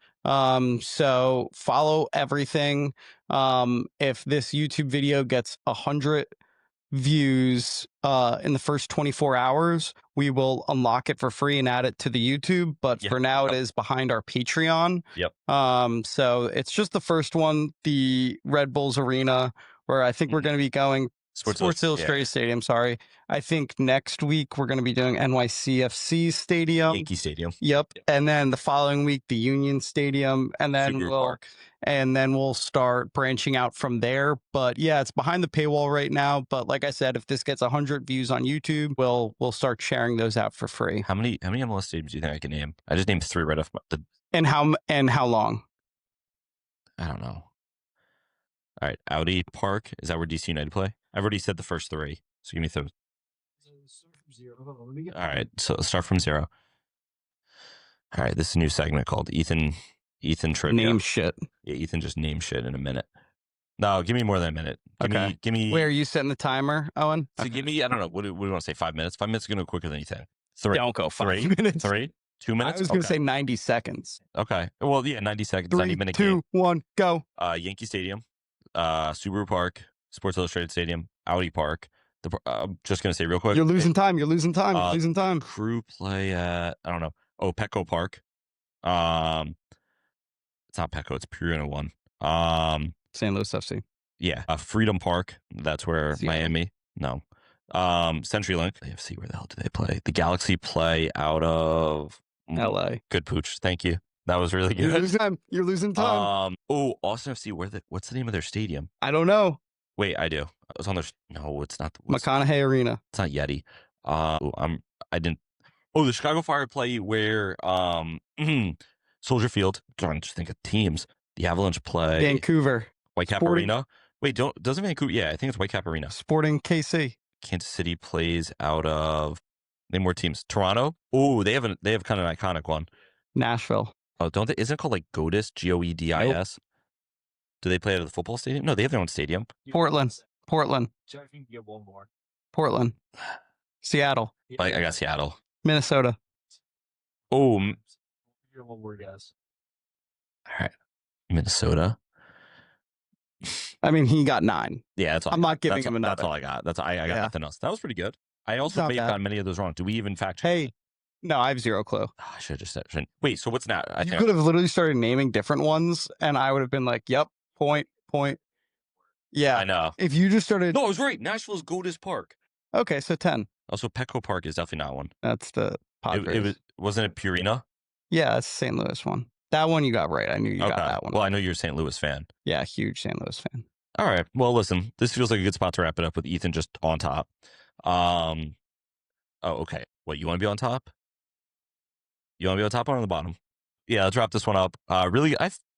Speaker 2: So follow everything. If this YouTube video gets 100 views in the first 24 hours, we will unlock it for free and add it to the YouTube. But for now, it is behind our Patreon.
Speaker 1: Yep.
Speaker 2: So it's just the first one, the Red Bulls Arena, where I think we're going to be going. Sports Illustrated Stadium, sorry. I think next week we're going to be doing NYCFC Stadium.
Speaker 1: Yankee Stadium.
Speaker 2: Yep. And then the following week, the Union Stadium. And then we'll start branching out from there. But yeah, it's behind the paywall right now. But like I said, if this gets 100 views on YouTube, we'll start sharing those out for free.
Speaker 1: How many MLS stadiums do you think I can name? I just named 3 right off the.
Speaker 2: And how long?
Speaker 1: I don't know. All right, Audi Park. Is that where DC United play? I've already said the first 3. So give me those. All right, so let's start from 0. All right, this is a new segment called Ethan Trivia.
Speaker 2: Name shit.
Speaker 1: Yeah, Ethan just named shit in a minute. No, give me more than a minute. Give me.
Speaker 2: Where are you setting the timer, Owen?
Speaker 1: So give me, I don't know, what do we want to say, 5 minutes? 5 minutes is going to go quicker than you think. 3.
Speaker 2: Don't go 5
Speaker 1: 3,
Speaker 2: minutes.
Speaker 1: 3, 2 minutes?
Speaker 2: I was going to say 90 seconds.
Speaker 1: Okay. Well, yeah, 90 seconds,
Speaker 2: 3,
Speaker 1: 90-minute
Speaker 2: 2,
Speaker 1: game.
Speaker 2: 1, go.
Speaker 1: Yankee Stadium, Subaru Park, Sports Illustrated Stadium, Audi Park. I'm just going to say real quick.
Speaker 2: You're losing time. You're losing time.
Speaker 1: Crew play at, I don't know. Oh, Petco Park. It's not Petco. It's Purina one.
Speaker 2: St. Louis FC.
Speaker 1: Yeah. Freedom Park. That's where
Speaker 2: Seattle.
Speaker 1: Miami. No. CenturyLink. AFC, where the hell do they play? The Galaxy play out of
Speaker 2: LA.
Speaker 1: Good pooch. Thank you. That was really good.
Speaker 2: You're losing time.
Speaker 1: Austin FC. What's the name of their stadium?
Speaker 2: I don't know.
Speaker 1: Wait, I do. It's on their. No, it's not.
Speaker 2: McConaughey Arena.
Speaker 1: It's not Yeti. I didn't. Oh, the Chicago Fire play where Soldier Field. I'm trying to just think of teams. The Avalanche play
Speaker 2: Vancouver.
Speaker 1: Whitecap
Speaker 2: Sporting.
Speaker 1: Arena. Wait, doesn't Vancouver? Yeah, I think it's Whitecap Arena.
Speaker 2: Sporting KC.
Speaker 1: Kansas City plays out of. Name more teams. Toronto. Oh, they have kind of an iconic one.
Speaker 2: Nashville.
Speaker 1: Oh, don't they? Isn't it called like Godis? Goedis.
Speaker 2: Nope.
Speaker 1: Do they play at the football stadium? No, they have their own stadium.
Speaker 2: Portland.
Speaker 3: Jeff, you can get one more.
Speaker 2: Portland. Seattle.
Speaker 1: I got Seattle.
Speaker 2: Minnesota.
Speaker 1: Oh,
Speaker 3: Get one more guess.
Speaker 1: all right. Minnesota.
Speaker 2: I mean, he got 9.
Speaker 1: Yeah, that's all.
Speaker 2: I'm not giving
Speaker 1: that's
Speaker 2: him
Speaker 1: all,
Speaker 2: another.
Speaker 1: That's all I got. I got
Speaker 2: Yeah.
Speaker 1: nothing else. That was pretty good. I also
Speaker 2: Not
Speaker 1: may have
Speaker 2: bad.
Speaker 1: gotten many of those wrong. Do we even fact check?
Speaker 2: Hey, no, I have zero clue.
Speaker 1: I should have just said. Wait, so what's now? I
Speaker 2: You
Speaker 1: think
Speaker 2: could have literally started naming different ones, and I would have been like, "Yep, point." Yeah,
Speaker 1: I know.
Speaker 2: if you just started.
Speaker 1: No, I was right. Nashville's Godis Park.
Speaker 2: Okay, so 10.
Speaker 1: Also, Petco Park is definitely not one.
Speaker 2: That's the Padres.
Speaker 1: Wasn't it Purina?
Speaker 2: Yeah, that's the St. Louis one. That one you got right. I knew you got that one.
Speaker 1: Well, I know you're a St. Louis fan.
Speaker 2: Yeah, huge St. Louis fan.
Speaker 1: All right. Well, listen, this feels like a good spot to wrap it up with Ethan just on top. Oh, okay. What, you want to be on top? You want to be on top or on the bottom? Yeah, let's wrap this one up. Really,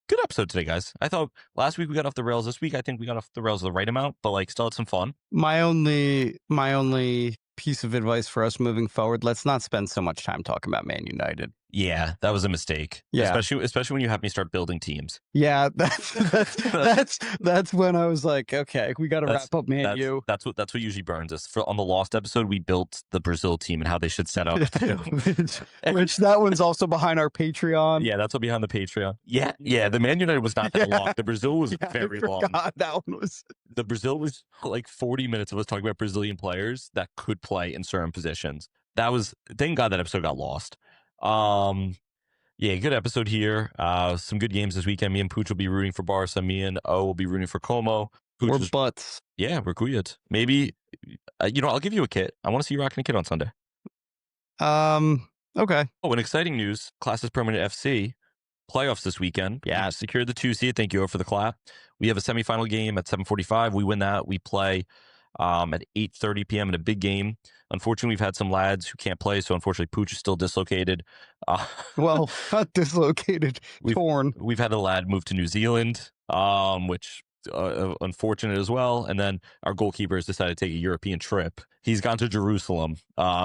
Speaker 1: good episode today, guys. I thought last week we got off the rails. This week, I think we got off the rails the right amount, but like still had some fun.
Speaker 2: My only piece of advice for us moving forward: let's not spend so much time talking about Man United.
Speaker 1: Yeah, that was a mistake.
Speaker 2: Yeah.
Speaker 1: Especially when you have me start building teams.
Speaker 2: Yeah, that's when I was like, okay, we got to wrap up Man U.
Speaker 1: That's what usually burns us. On the Lost episode, we built the Brazil team and how they should set up.
Speaker 2: which that one's also behind our Patreon.
Speaker 1: Yeah, that's what behind the Patreon. Yeah. The Man United was not that long. The Brazil was very long.
Speaker 2: That one was.
Speaker 1: The Brazil was like 40 minutes of us talking about Brazilian players that could play in certain positions. Thank God that episode got lost. Yeah, good episode here. Some good games this weekend. Me and Pucc will be rooting for Barca. Me and O will be rooting for Como.
Speaker 2: We're butts.
Speaker 1: Yeah, we're Kuyat. Maybe, I'll give you a kit. I want to see you rocking a kit on Sunday.
Speaker 2: Okay.
Speaker 1: Oh, and exciting news. Classes Permanent FC playoffs this weekend. Yeah, secured the 2 seed. Thank you for the clap. We have a semifinal game at 7:45. We win that. We play at 8:30 p.m. in a big game. Unfortunately, we've had some lads who can't play, so unfortunately, Pucc is still dislocated.
Speaker 2: Well, not dislocated, torn.
Speaker 1: We've had a lad move to New Zealand, which unfortunate as well. And then our goalkeeper has decided to take a European trip. He's gone to Jerusalem,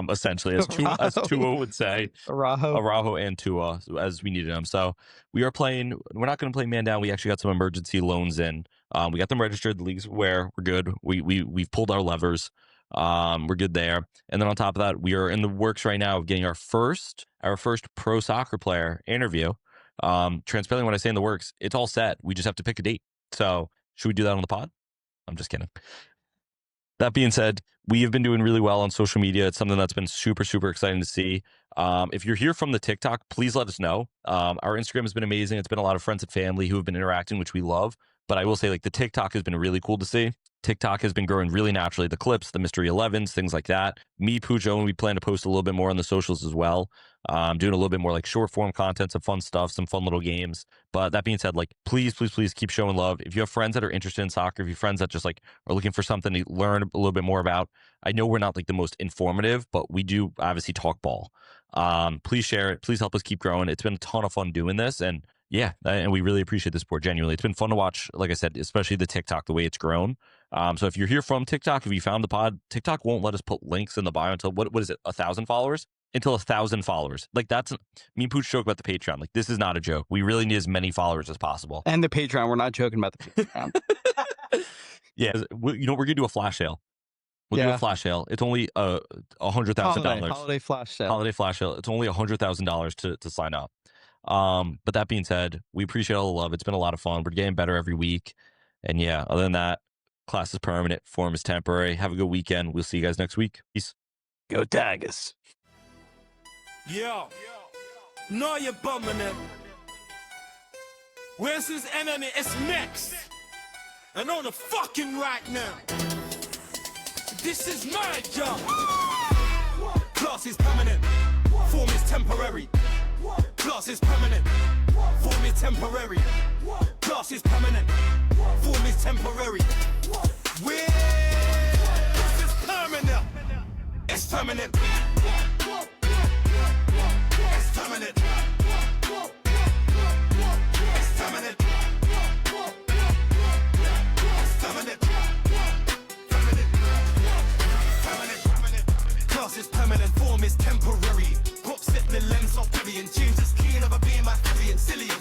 Speaker 1: essentially, as Tua would say. Araujo and Tua, as we needed him. So we're not going to play man down. We actually got some emergency loans in. We got them registered. The league's aware. We're good. We've pulled our levers. We're good there. And then on top of that, we are in the works right now of getting our first pro soccer player interview. Transparently, when I say in the works, it's all set. We just have to pick a date. So should we do that on the pod? I'm just kidding. That being said, we have been doing really well on social media. It's something that's been super, super exciting to see. If you're here from the TikTok, please let us know. Our Instagram has been amazing. It's been a lot of friends and family who have been interacting, which we love. But I will say, like, the TikTok has been really cool to see. TikTok has been growing really naturally. The clips, the Mystery 11s, things like that. Me, Pucc, and we plan to post a little bit more on the socials as well. Doing a little bit more like short form content, some fun stuff, some fun little games. But that being said, like, please keep showing love. If you have friends that are interested in soccer, if you have friends that just like are looking for something to learn a little bit more about, I know we're not like the most informative, but we do obviously talk ball. Please share it. Please help us keep growing. It's been a ton of fun doing this. And yeah, and we really appreciate the support, genuinely. It's been fun to watch, like I said, especially the TikTok, the way it's grown. So if you're here from TikTok, if you found the pod, TikTok won't let us put links in the bio until, what is it, 1,000 followers? until 1,000 followers. Like that's me and Pooch joke about the Patreon. Like this is not a joke. We really need as many followers as possible.
Speaker 2: And the Patreon. We're not joking about the Patreon.
Speaker 1: Yeah, we're gonna do a flash sale. We'll do a flash sale. It's only $100,000.
Speaker 2: Holiday flash sale.
Speaker 1: Holiday flash sale. It's only $100,000 to sign up. But that being said, we appreciate all the love. It's been a lot of fun. We're getting better every week. And yeah, other than that, class is permanent, form is temporary. Have a good weekend. We'll see you guys next week. Peace.
Speaker 2: Go Tigers.
Speaker 4: Yo, no, you're bumming it. Where's his enemy? It's next. And on the fucking right now. This is my job. Class is permanent. Form is temporary. Class is permanent. Form is temporary. Class is permanent. Form is temporary. This is permanent. It's permanent. It's permanent. It's permanent. It's permanent. Permanent. Class is permanent. Form is temporary. Pop set the lens of Vivian. James is keen of a being my Vivian. Cillian.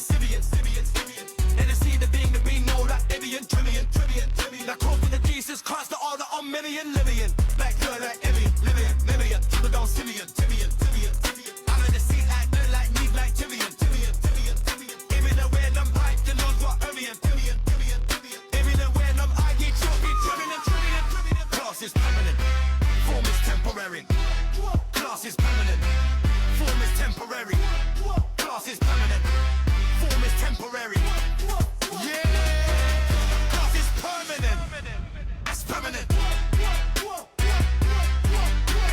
Speaker 4: And to see the being that we know that Evian. Trillion. That quote with the Jesus Christ, the order on million. Livian. Like her, like Evian. Livian. Triple down Cillian. I'm in the seat like her, like need like Tivian. Even the way them pipe, the Lord what Evian. Even the way them I get choppy. Trillion. Class is permanent. Form is temporary. Class is permanent. Form is temporary. Class is permanent. Form is temporary. Yeah. Class is permanent. It's permanent.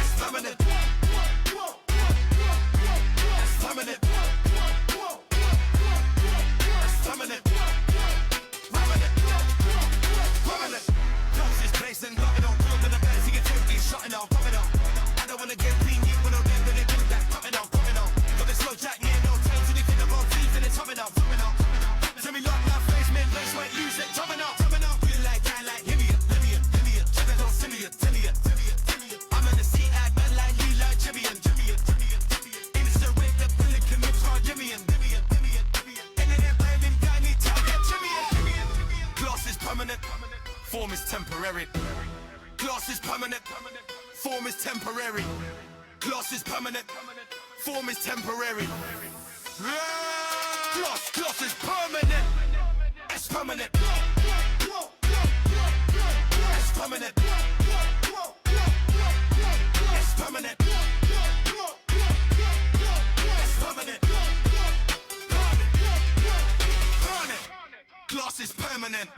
Speaker 4: It's permanent. It's permanent. It's permanent. Permanent. Class is placing, knocking on, building a bed, see it empty, shutting out, coming out. I don't wanna get clean, you when I'm dead, then they do that, coming out. Got this slow jack, yeah, no time to the kid about feet, and it's coming out. Tell me lock my face, mid place, where use it, coming out. Feel like guy like Livian, check it on Cillian. I'm in the seat, act man like Lee, like Jivian. Aim's the way the bullet commits hard, Jivian. And then they're blaming guy, need target, Jivian. Class is permanent, form is temporary. Class is permanent, form is temporary. Class is permanent, form is temporary. Class is permanent. It's permanent. It's permanent. It's permanent. It's permanent. Permanent. Class is permanent.